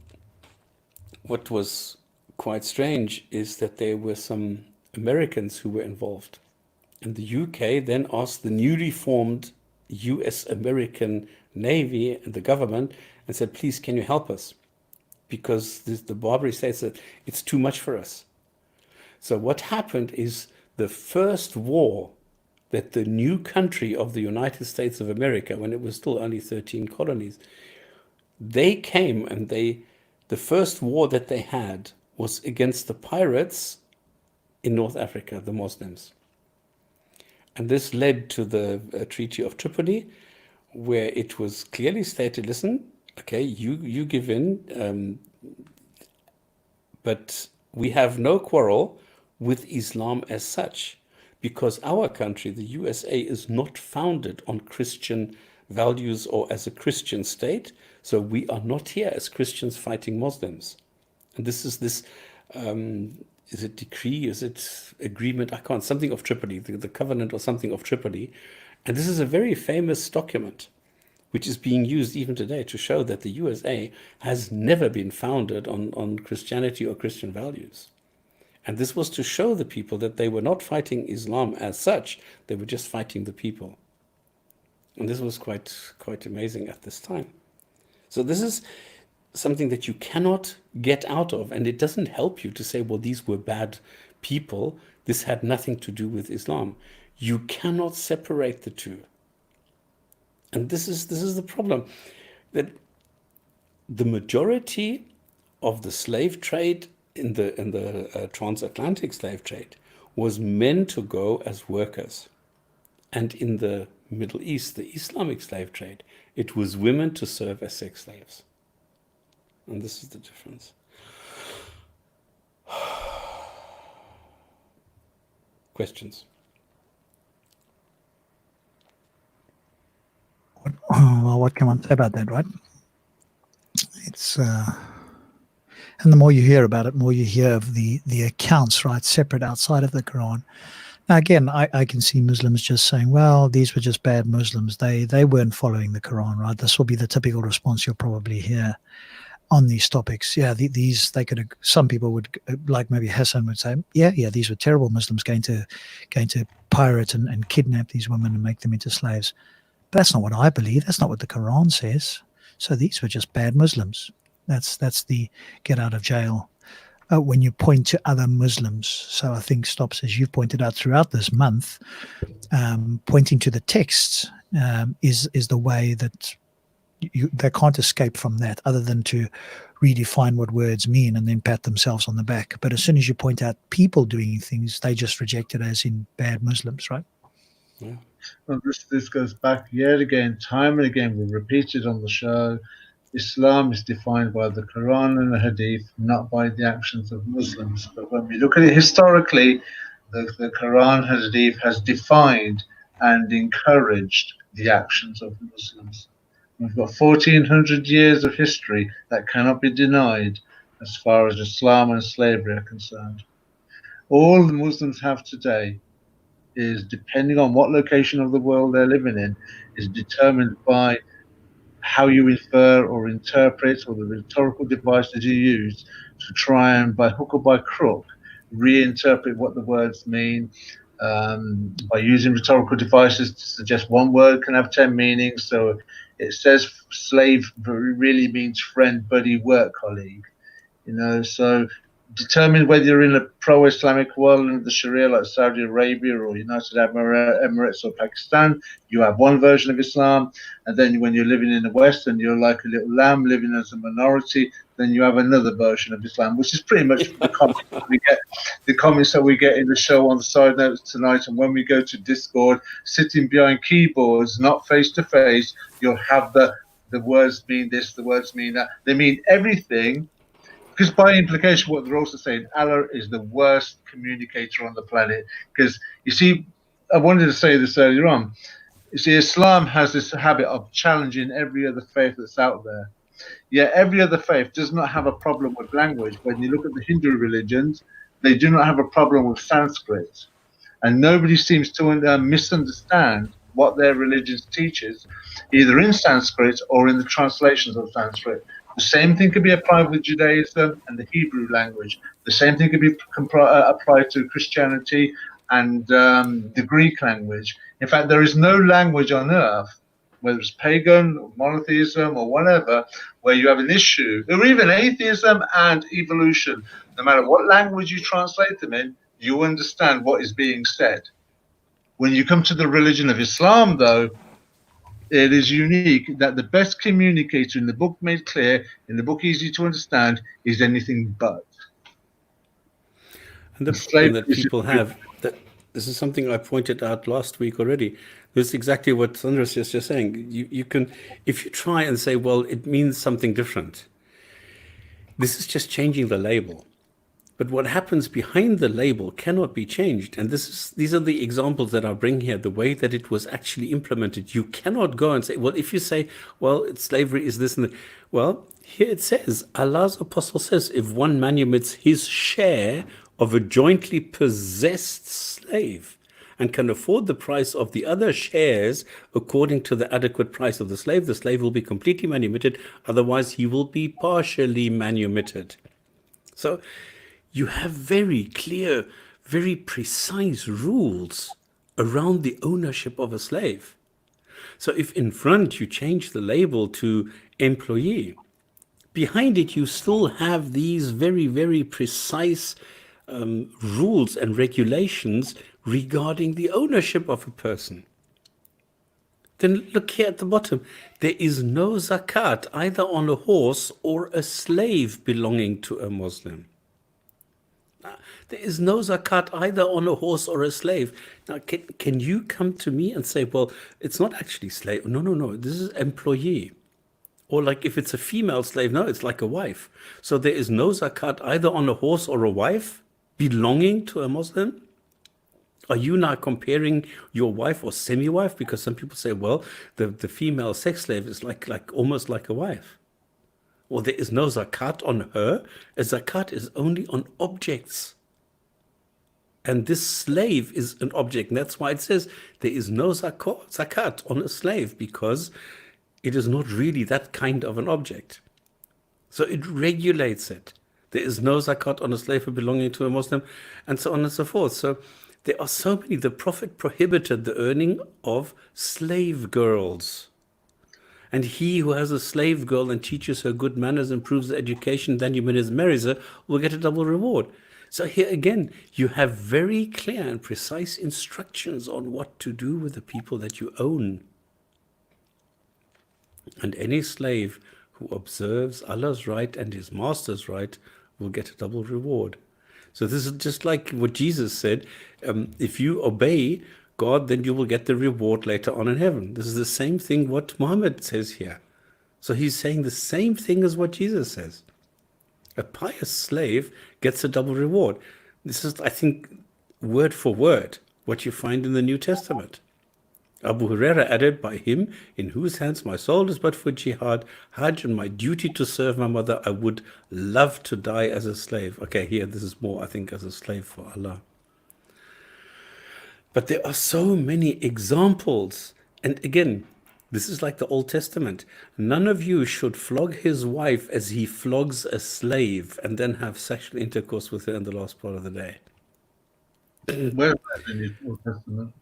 what was quite strange is that there were some Americans who were involved. And the UK then asked the newly formed US-American Navy and the government and said, please, can you help us? Because the Barbary states that it's too much for us. So what happened is the first war that the new country of the United States of America, when it was still only 13 colonies, they came and the first war that they had was against the pirates in North Africa, the Muslims. And this led to the Treaty of Tripoli, where it was clearly stated, listen, okay, you give in, but we have no quarrel with Islam as such, because our country, the USA, is not founded on Christian values or as a Christian state. So we are not here as Christians fighting Muslims. And this is this, is it decree? Is it agreement? I can't, something of Tripoli, the covenant or something of Tripoli. And this is a very famous document, which is being used even today to show that the USA has never been founded on Christianity or Christian values. And this was to show the people that they were not fighting Islam as such, they were just fighting the people. And this was quite amazing at this time. So this is something that you cannot get out of, and it doesn't help you to say, well, these were bad people. This had nothing to do with Islam. You cannot separate the two. And this is the problem, that the majority of the slave trade in the transatlantic slave trade was men to go as workers. And in the Middle East, the Islamic slave trade, it was women to serve as sex slaves. And this is the difference. Questions? Well, what can one say about that, right? It's and the more you hear about it, more you hear of the accounts, right, separate outside of the Quran. Now, again, I can see Muslims just saying, well, these were just bad Muslims. They weren't following the Quran, right? This will be the typical response you'll probably hear on these topics. Yeah, some people would, like maybe Hassan would say, yeah, these were terrible Muslims going to pirate and kidnap these women and make them into slaves. But that's not what I believe. That's not what the Quran says. So these were just bad Muslims. That's the get out of jail when you point to other Muslims. So I think, Stops, as you've pointed out throughout this month, pointing to the texts is the way that they can't escape from that, other than to redefine what words mean and then pat themselves on the back. But as soon as you point out people doing things, they just reject it as in bad Muslims, right? Yeah. Well, this goes back yet again, time and again. We repeat it on the show. Islam is defined by the Quran and the Hadith, not by the actions of Muslims. But when we look at it historically, the Quran and Hadith has defined and encouraged the actions of Muslims. We've got 1400 years of history that cannot be denied as far as Islam and slavery are concerned. All the Muslims have today is, depending on what location of the world they're living in, is determined by how you infer or interpret, or the rhetorical devices you use to try and, by hook or by crook, reinterpret what the words mean, by using rhetorical devices to suggest one word can have 10 meanings. So it says slave really means friend, buddy, work colleague. So determine whether you're in a pro-Islamic world under the Sharia like Saudi Arabia or United Arab Emirates or Pakistan, you have one version of Islam. And then when you're living in the West and you're like a little lamb living as a minority, then you have another version of Islam, which is pretty much the comments that we get in the show on the side notes tonight. And when we go to Discord, sitting behind keyboards, not face to face, you'll have the words mean this, the words mean that. They mean everything. Because by implication, what they're also saying, Allah is the worst communicator on the planet. Because, you see, I wanted to say this earlier on. You see, Islam has this habit of challenging every other faith that's out there. Yet every other faith does not have a problem with language. When you look at the Hindu religions, they do not have a problem with Sanskrit. And nobody seems to misunderstand what their religion teaches, either in Sanskrit or in the translations of Sanskrit. The same thing can be applied with Judaism and the Hebrew language. The same thing can be applied to Christianity and the Greek language. In fact, there is no language on earth, whether it's pagan or monotheism or whatever, where you have an issue, or even atheism and evolution. No matter what language you translate them in, you understand what is being said. When you come to the religion of Islam, though, it is unique that the best communicator in the book made clear, in the book easy to understand, is anything but. And the problem that people have, that this is something I pointed out last week already. This is exactly what Sandras is just saying. You can, if you try and say, well, it means something different, this is just changing the label. But what happens behind the label cannot be changed. And these are the examples that I bring here, the way that it was actually implemented. You cannot go and say, well, if you say, well, slavery is this and that. Well, here it says, Allah's apostle says, if one manumits his share of a jointly possessed slave and can afford the price of the other shares according to the adequate price of the slave will be completely manumitted. Otherwise, he will be partially manumitted. So you have very clear, very precise rules around the ownership of a slave. So if in front you change the label to employee, behind it you still have these very, very precise rules and regulations regarding the ownership of a person. Then look here at the bottom. There is no zakat either on a horse or a slave belonging to a Muslim. There is no zakat either on a horse or a slave. Now, can you come to me and say, well, it's not actually slave. No, this is employee. Or like if it's a female slave, no, it's like a wife. So there is no zakat either on a horse or a wife belonging to a Muslim? Are you now comparing your wife or semi-wife? Because some people say, well, the female sex slave is like almost like a wife. Well, there is no zakat on her. A zakat is only on objects. And this slave is an object. And that's why it says there is no zakat on a slave, because it is not really that kind of an object. So it regulates it. There is no zakat on a slave belonging to a Muslim, and so on and so forth. So there are so many. The Prophet prohibited the earning of slave girls. And he who has a slave girl and teaches her good manners, improves her education, then marries her, will get a double reward. So here again, you have very clear and precise instructions on what to do with the people that you own. And any slave who observes Allah's right and his master's right will get a double reward. So this is just like what Jesus said, if you obey God, then you will get the reward later on in heaven. This is the same thing what Muhammad says here. So he's saying the same thing as what Jesus says. A pious slave gets a double reward. This is, I think, word for word, what you find in the New Testament. Abu Huraira added, by him in whose hands my soul is but for jihad, hajj, and my duty to serve my mother, I would love to die as a slave. Okay, here, this is more, I think, as a slave for Allah. But there are so many examples. And again, this is like the Old Testament. None of you should flog his wife as he flogs a slave and then have sexual intercourse with her in the last part of the day. Where's that in the Old Testament?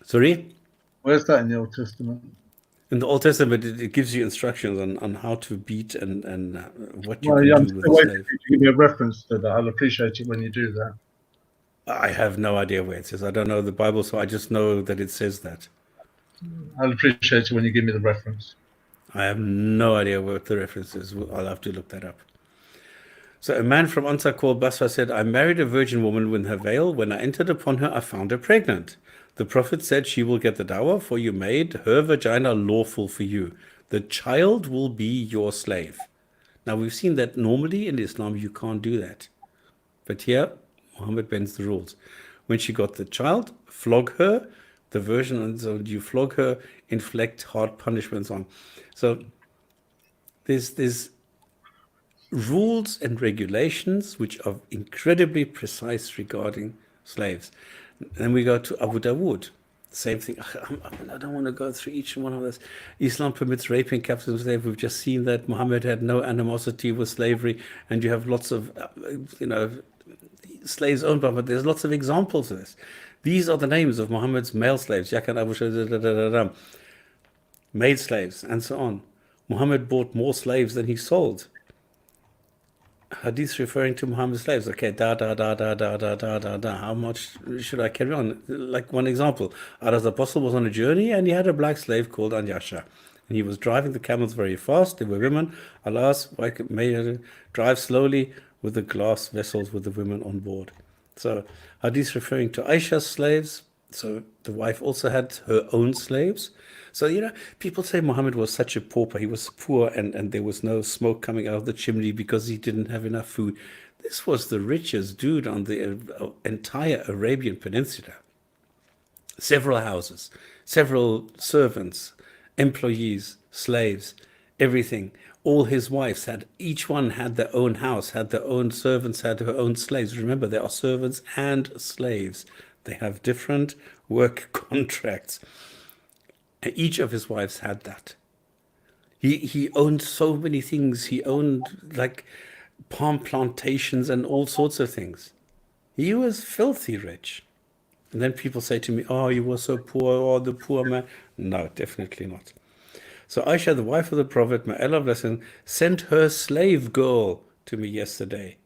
Sorry? Where's that in the Old Testament? In the Old Testament, it gives you instructions on how to beat and what you can do with a slave. To give me a reference to that. I'll appreciate it when you do that. I have no idea where it says. I don't know the Bible, so I just know that it says that. I'll appreciate it when you give me the reference. I have no idea what the reference is. I'll have to look that up. So a man from Ansar called Basra said, I married a virgin woman with her veil. When I entered upon her, I found her pregnant. The Prophet said, she will get the dawah, for you made her vagina lawful for you. The child will be your slave. Now, we've seen that normally in Islam, you can't do that. But here, Muhammad bends the rules. When she got the child, flog her. The version, and so you flog her, inflict hard punishments on. So there's rules and regulations which are incredibly precise regarding slaves. Then we go to Abu Dawood. Same thing. I don't want to go through each one of those. Islam permits raping captives slaves. We've just seen that Muhammad had no animosity with slavery, and you have lots of, slaves owned by Muhammad. There's lots of examples of this. These are the names of Muhammad's male slaves, Yakan Abu maid slaves, and so on. Muhammad bought more slaves than he sold. Hadith referring to Muhammad's slaves. Okay, How much should I carry on? Like one example. Allah's apostle was on a journey and he had a black slave called Anyasha. And he was driving the camels very fast. They were women. Allah's made her drive slowly with the glass vessels with the women on board. So, Hadith referring to Aisha's slaves, So the wife also had her own slaves. So, people say Muhammad was such a pauper. He was poor and there was no smoke coming out of the chimney because he didn't have enough food. This was the richest dude on the entire Arabian Peninsula. Several houses, several servants, employees, slaves, everything. All his wives had, each one had their own house, had their own servants, had their own slaves. Remember, there are servants and slaves. They have different work contracts. And each of his wives had that. He owned so many things. He owned like palm plantations and all sorts of things. He was filthy rich. And then people say to me, oh, you were so poor, oh, the poor man. No, definitely not. So Aisha, the wife of the Prophet, may Allah bless him, sent her slave girl to me yesterday.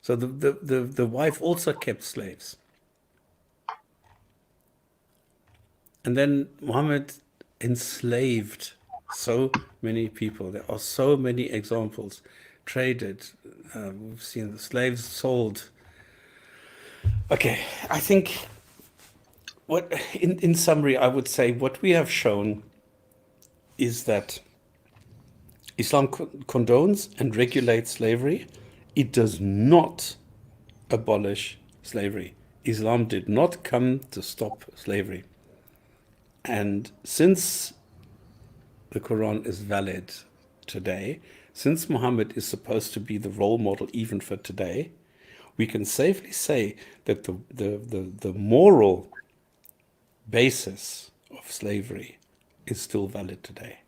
So the wife also kept slaves. And then Muhammad enslaved so many people. There are so many examples. Traded. We've seen the slaves sold. Okay, I think in summary, I would say what we have shown is that Islam condones and regulates slavery. It does not abolish slavery. Islam did not come to stop slavery. And since the Quran is valid today, since Muhammad is supposed to be the role model even for today, we can safely say that the moral basis of slavery is still valid today.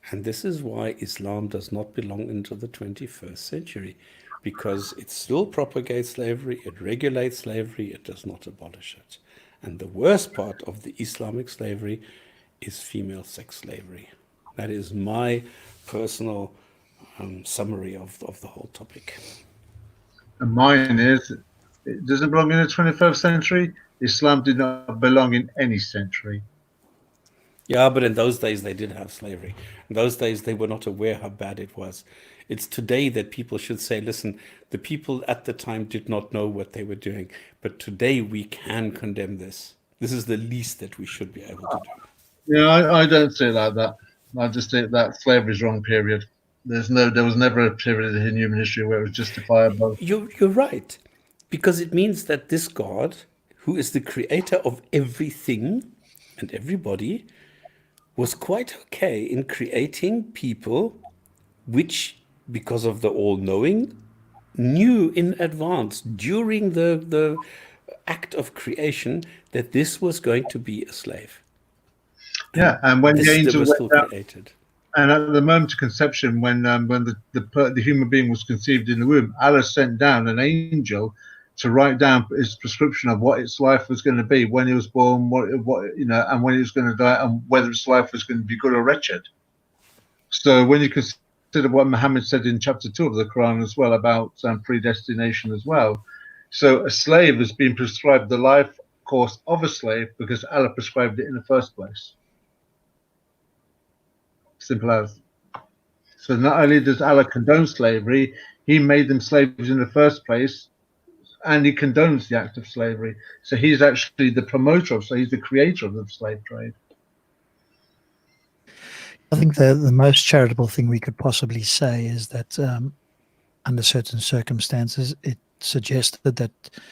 And this is why Islam does not belong into the 21st century, because it still propagates slavery, it regulates slavery, it does not abolish it. And the worst part of the Islamic slavery is female sex slavery. That is my personal summary of the whole topic. And mine is, it doesn't belong in the 21st century. Islam did not belong in any century. Yeah, but in those days they did have slavery. In those days they were not aware how bad it was. It's today that people should say, listen, the people at the time did not know what they were doing, but today we can condemn this. This is the least that we should be able to do. Yeah, I don't say it like that. I just think that slavery is wrong, period. There was never a period in human history where it was justifiable. You're right, because it means that this God, who is the creator of everything and everybody, was quite okay in creating people which, because of the all-knowing, knew in advance during the act of creation that this was going to be a slave. Yeah, and when the angel was still created. And at the moment of conception, when the human being was conceived in the womb, Allah sent down an angel to write down his prescription of what its life was going to be when he was born, what and when he was going to die, and whether its life was going to be good or wretched. So when you consider what Muhammad said in chapter 2 of the Quran as well about predestination as well, so a slave has been prescribed the life course of a slave because Allah prescribed it in the first place. Simple as. So not only does Allah condone slavery, he made them slaves in the first place, and he condones the act of slavery. So he's actually the promoter of, so he's the creator of the slave trade. I think the most charitable thing we could possibly say is that under certain circumstances, it suggested that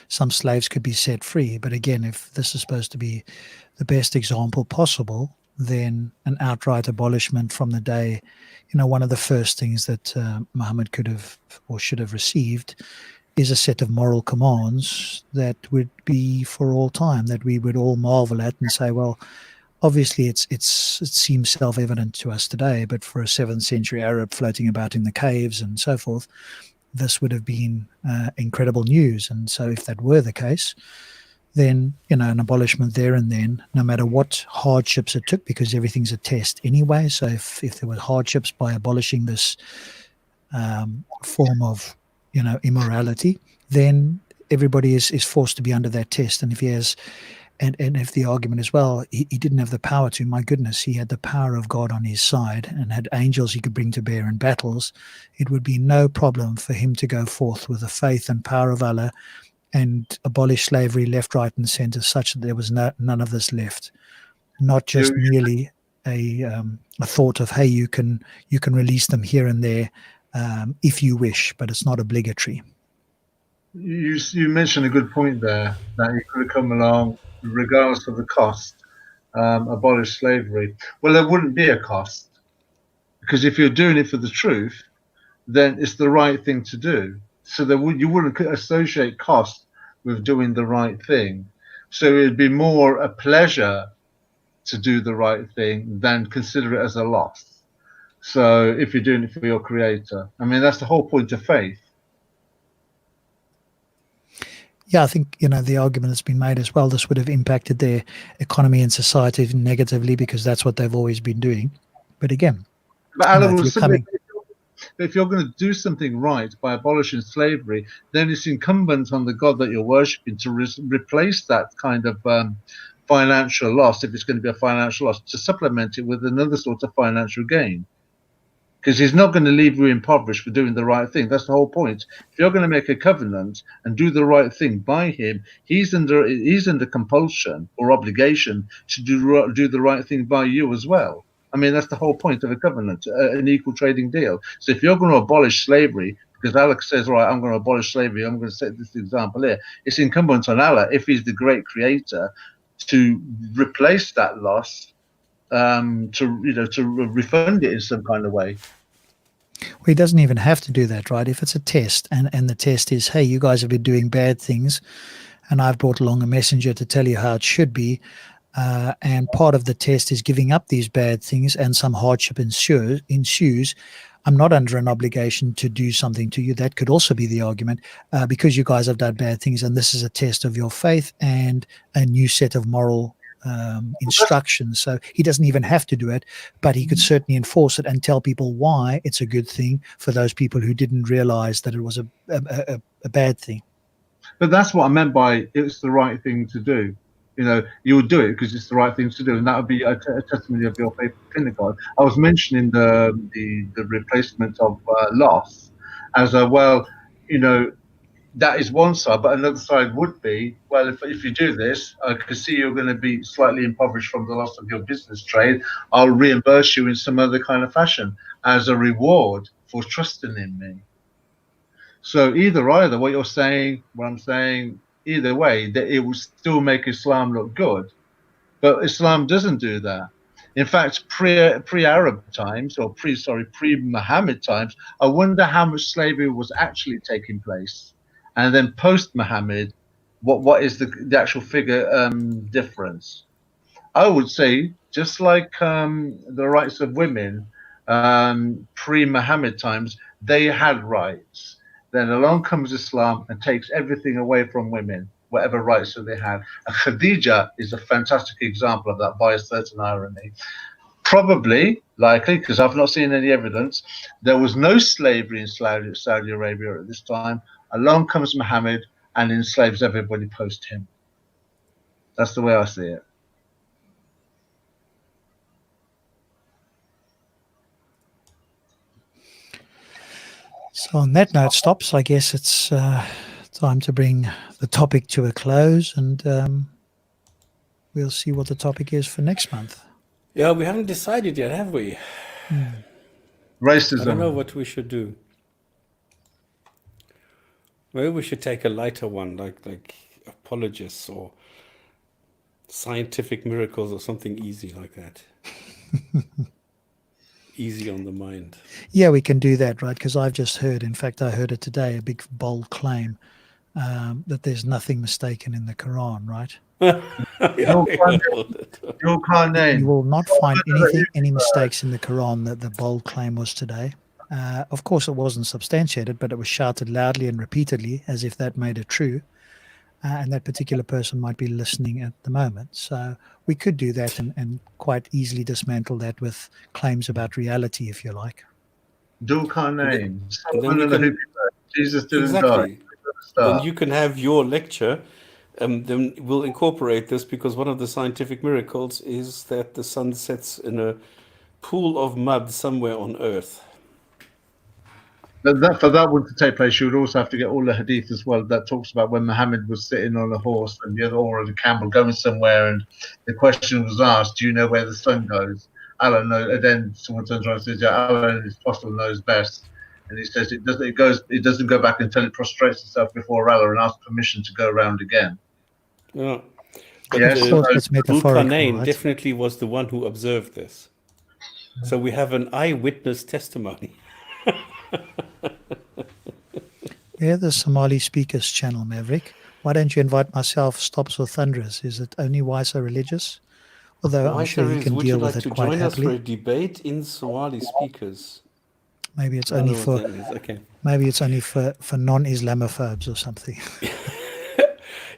some slaves could be set free. But again, if this is supposed to be the best example possible, then an outright abolishment from the day, one of the first things that Muhammad could have or should have received is a set of moral commands that would be for all time, that we would all marvel at and say, well, obviously it seems self-evident to us today, but for a 7th century Arab floating about in the caves and so forth, this would have been incredible news. And so if that were the case, then, an abolishment there and then, no matter what hardships it took, because everything's a test anyway. So if there were hardships by abolishing this form of, immorality, then everybody is forced to be under that test. And if he has, and if the argument is, well, he didn't have the power to, my goodness, he had the power of God on his side and had angels he could bring to bear in battles, it would be no problem for him to go forth with the faith and power of Allah and abolish slavery left, right, and center, such that there was none of this left. Not just merely a thought of, hey, you can release them here and there if you wish, but it's not obligatory. You mentioned a good point there, that you could have come along regardless of the cost, abolish slavery. Well, there wouldn't be a cost, because if you're doing it for the truth, then it's the right thing to do. So you wouldn't associate cost with doing the right thing. So it'd be more a pleasure to do the right thing than consider it as a loss. So if you're doing it for your creator, I mean, that's the whole point of faith. Yeah, I think, the argument that's been made as well, this would have impacted their economy and society negatively, because that's what they've always been doing. But again, if you're going to do something right by abolishing slavery, then it's incumbent on the God that you're worshipping to replace that kind of financial loss, if it's going to be a financial loss, to supplement it with another sort of financial gain. Because he's not going to leave you impoverished for doing the right thing. That's the whole point. If you're going to make a covenant and do the right thing by him, he's under compulsion or obligation to do the right thing by you as well. I mean, that's the whole point of a covenant, an equal trading deal. So if you're going to abolish slavery, because Allah says, right, I'm going to abolish slavery, I'm going to set this example here, it's incumbent on Allah, if he's the great creator, to replace that loss, to refund it in some kind of way. Well, he doesn't even have to do that, right? If it's a test, and the test is, hey, you guys have been doing bad things, and I've brought along a messenger to tell you how it should be, and part of the test is giving up these bad things, and some hardship ensues, I'm not under an obligation to do something to you. That could also be the argument, because you guys have done bad things, and this is a test of your faith and a new set of moral instructions. So he doesn't even have to do it, but he could certainly enforce it and tell people why it's a good thing for those people who didn't realize that it was a bad thing. But that's what I meant by it's the right thing to do. You would do it because it's the right thing to do, and that would be a testimony of your faith in God. I was mentioning the replacement of loss as that is one side, but another side would be, well, if you do this, I can see you're going to be slightly impoverished from the loss of your business trade. I'll reimburse you in some other kind of fashion as a reward for trusting in me. So either what you're saying, what I'm saying, either way, that it will still make Islam look good. But Islam doesn't do that. In fact, pre-Arab times, or pre-Muhammad times, I wonder how much slavery was actually taking place. And then post-Muhammad, what is the actual figure difference? I would say, just like the rights of women pre-Muhammad times, they had rights. Then along comes Islam and takes everything away from women, whatever rights that they had. And Khadija is a fantastic example of that, by a certain irony. Probably, likely, because I've not seen any evidence, there was no slavery in Saudi Arabia at this time. Along comes Muhammad and enslaves everybody post him. That's the way I see it. So on that note, Stops, I guess it's time to bring the topic to a close, and we'll see what the topic is for next month. Yeah, we haven't decided yet, have we? Racism. I don't know what we should do. Maybe we should take a lighter one, like apologists or scientific miracles or something easy like that. Easy on the mind. Yeah, we can do that, right? Because I've just heard, in fact, I heard it today, a big bold claim that there's nothing mistaken in the Quran, right? You will not find any mistakes in the Quran. That the bold claim was today. Of course, it wasn't substantiated, but it was shouted loudly and repeatedly as if that made it true. And that particular person might be listening at the moment. So we could do that and quite easily dismantle that with claims about reality, if you like. Jesus didn't exactly. die. Then you can have your lecture. Then we'll incorporate this, because one of the scientific miracles is that the sun sets in a pool of mud somewhere on Earth. For that one to take place, you would also have to get all the hadith as well that talks about when Muhammad was sitting on a horse and the other or the camel going somewhere, and the question was asked, "Do you know where the sun goes?" Allah knows. And then someone turns around and says, "Yeah, Allah and His Apostle knows best." And he says, "It doesn't. It doesn't go back until it prostrates itself before Allah and asks permission to go around again." Yeah. But Yes, Of course, it's metaphorical, Zulkarnain right? definitely was the one who observed this. So we have an eyewitness testimony. Yeah, the Somali Speakers channel, Maverick. Why don't you invite myself, Stops or Thunderers? Is it only why so religious? Although I'm sure you can would deal you with like it to quite join us for a happily. debate in Somali speakers? Maybe it's I don't only know what for that means. Okay. maybe it's only for non-Islamophobes or something.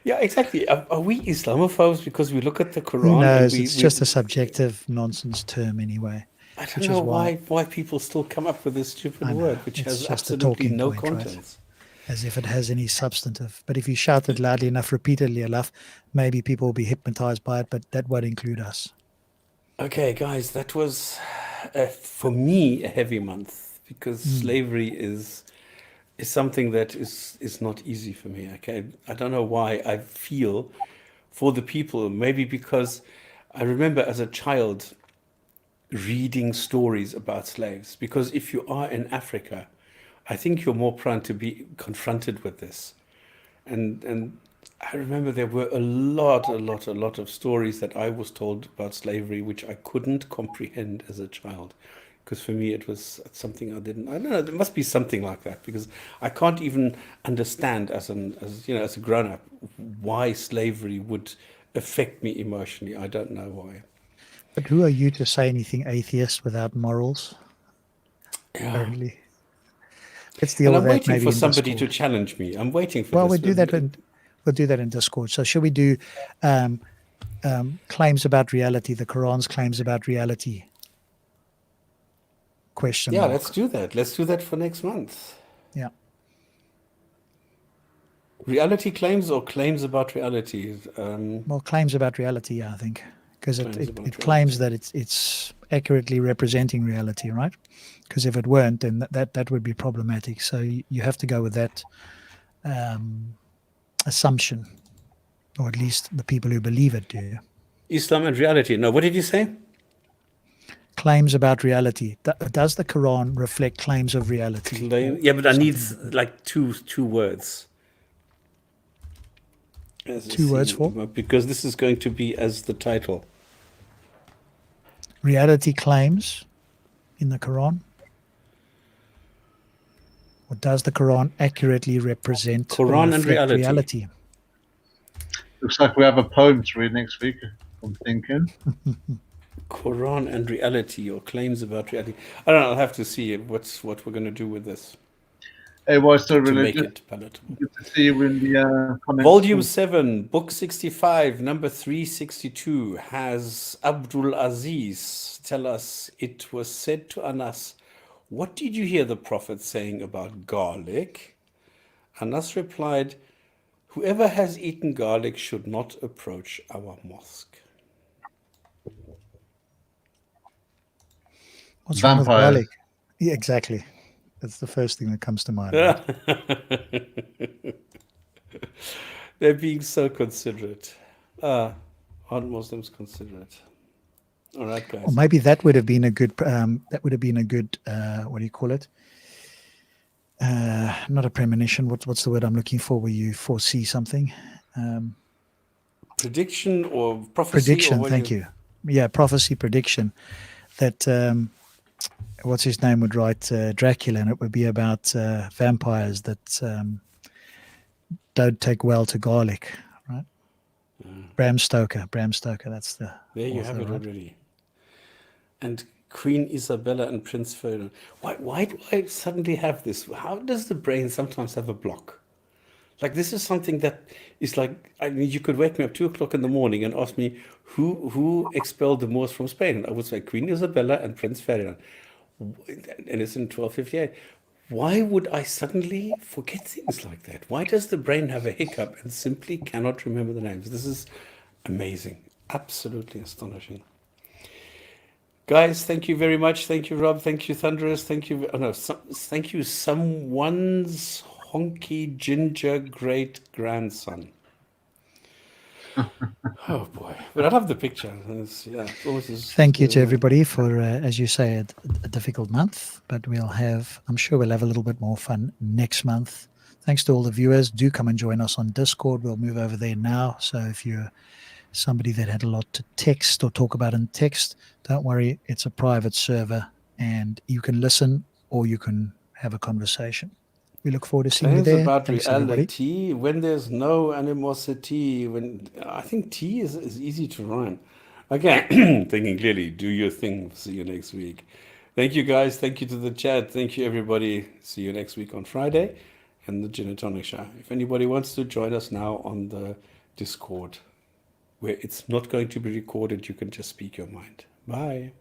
Yeah, exactly. Are we Islamophobes because we look at the Quran Who and knows? we It's just a subjective nonsense term anyway. I don't which know is why why people still come up with this stupid I know, word which it's has just a absolutely talking no point, right? contents. As if it has any substantive. But if you shout it loudly enough, repeatedly enough, maybe people will be hypnotized by it, but that won't include us. Okay, guys, that was for me a heavy month because slavery is something that is not easy for me. Okay, I don't know why I feel for the people. Maybe because I remember as a child reading stories about slaves. Because if you are in Africa, I think you're more prone to be confronted with this. And I remember there were a lot of stories that I was told about slavery, which I couldn't comprehend as a child. Because for me, it was something I don't know, there must be something like that because I can't even understand as a grown up why slavery would affect me emotionally. I don't know why. But who are you to say anything atheist without morals? Yeah. Apparently. Let's deal And with I'm that waiting maybe for in somebody Discord. to challenge me. I'm waiting for Well, this. we'll do that in Discord. So should we do claims about reality, the Quran's claims about reality? Question Yeah, mark. let's do that. Let's do that for next month. Yeah. Reality claims or claims about reality? Well, claims about reality, yeah, I think, because Claims it about claims that it's accurately representing reality, right? Because if it weren't, then that would be problematic. So you have to go with that assumption, or at least the people who believe it do. Islam and reality. No, what did you say? Claims about reality. Does the Quran reflect claims of reality? Yeah, but I need Something like that. like two words. As Two words for because this is going to be as the title. reality claims in the Quran. Or does the Quran accurately represent Quran or and reflect reality. looks like we have a poem to read next week. I'm thinking. Quran and reality or claims about reality. I don't know. I'll have to see what we're going to do with this Hey, why so to make religious? it palatable. Good to see you in the comments. Volume 7, Book 65, number 362 has Abdul Aziz tell us, it was said to Anas, what did you hear the Prophet saying about garlic? Anas replied, whoever has eaten garlic should not approach our mosque. What's wrong with Vampires. garlic? Yeah, exactly. That's the first thing that comes to mind. Right? They're being so considerate. Aren't Muslims considerate? All right, guys. Or maybe that would have been a good. That would have been a good. What do you call it? Not a premonition. What's the word I'm looking for? Where you foresee something. Prediction or prophecy? Prediction. Or Thank you. Yeah, prophecy, prediction. That what's his name would write Dracula, and it would be about vampires that don't take well to garlic, right? Bram Stoker. That's the. There you author, have it right? already. And Queen Isabella and Prince Ferdinand. Why do I suddenly have this? How does the brain sometimes have a block? Like this is something that is like, I mean, you could wake me up 2 o'clock in the morning and ask me who expelled the Moors from Spain. And I would say Queen Isabella and Prince Ferdinand. And it's in 1258. Why would I suddenly forget things like that? Why does the brain have a hiccup and simply cannot remember the names? This is amazing. Absolutely astonishing. Guys, thank you very much. Thank you, Rob. Thank you, Thunderous. Thank you. Oh, no, thank you, someone's honky ginger great grandson. Oh boy, but I love the picture. Yeah, it's almost as, Thank you to everybody for, as you say, a difficult month, but I'm sure we'll have a little bit more fun next month. Thanks to all the viewers. Do come and join us on Discord. We'll move over there now. So if you're somebody that had a lot to text or talk about in text, don't worry. It's a private server and you can listen or you can have a conversation. We look forward to seeing you there. About Thanks, reality, everybody. when there's no animosity, when I think tea is easy to rhyme. Okay, thinking clearly, do your thing. See you next week. Thank you, guys. Thank you to the chat. Thank you, everybody. See you next week on Friday and the Gin and Tonic Show. If anybody wants to join us now on the Discord, where it's not going to be recorded, you can just speak your mind. Bye.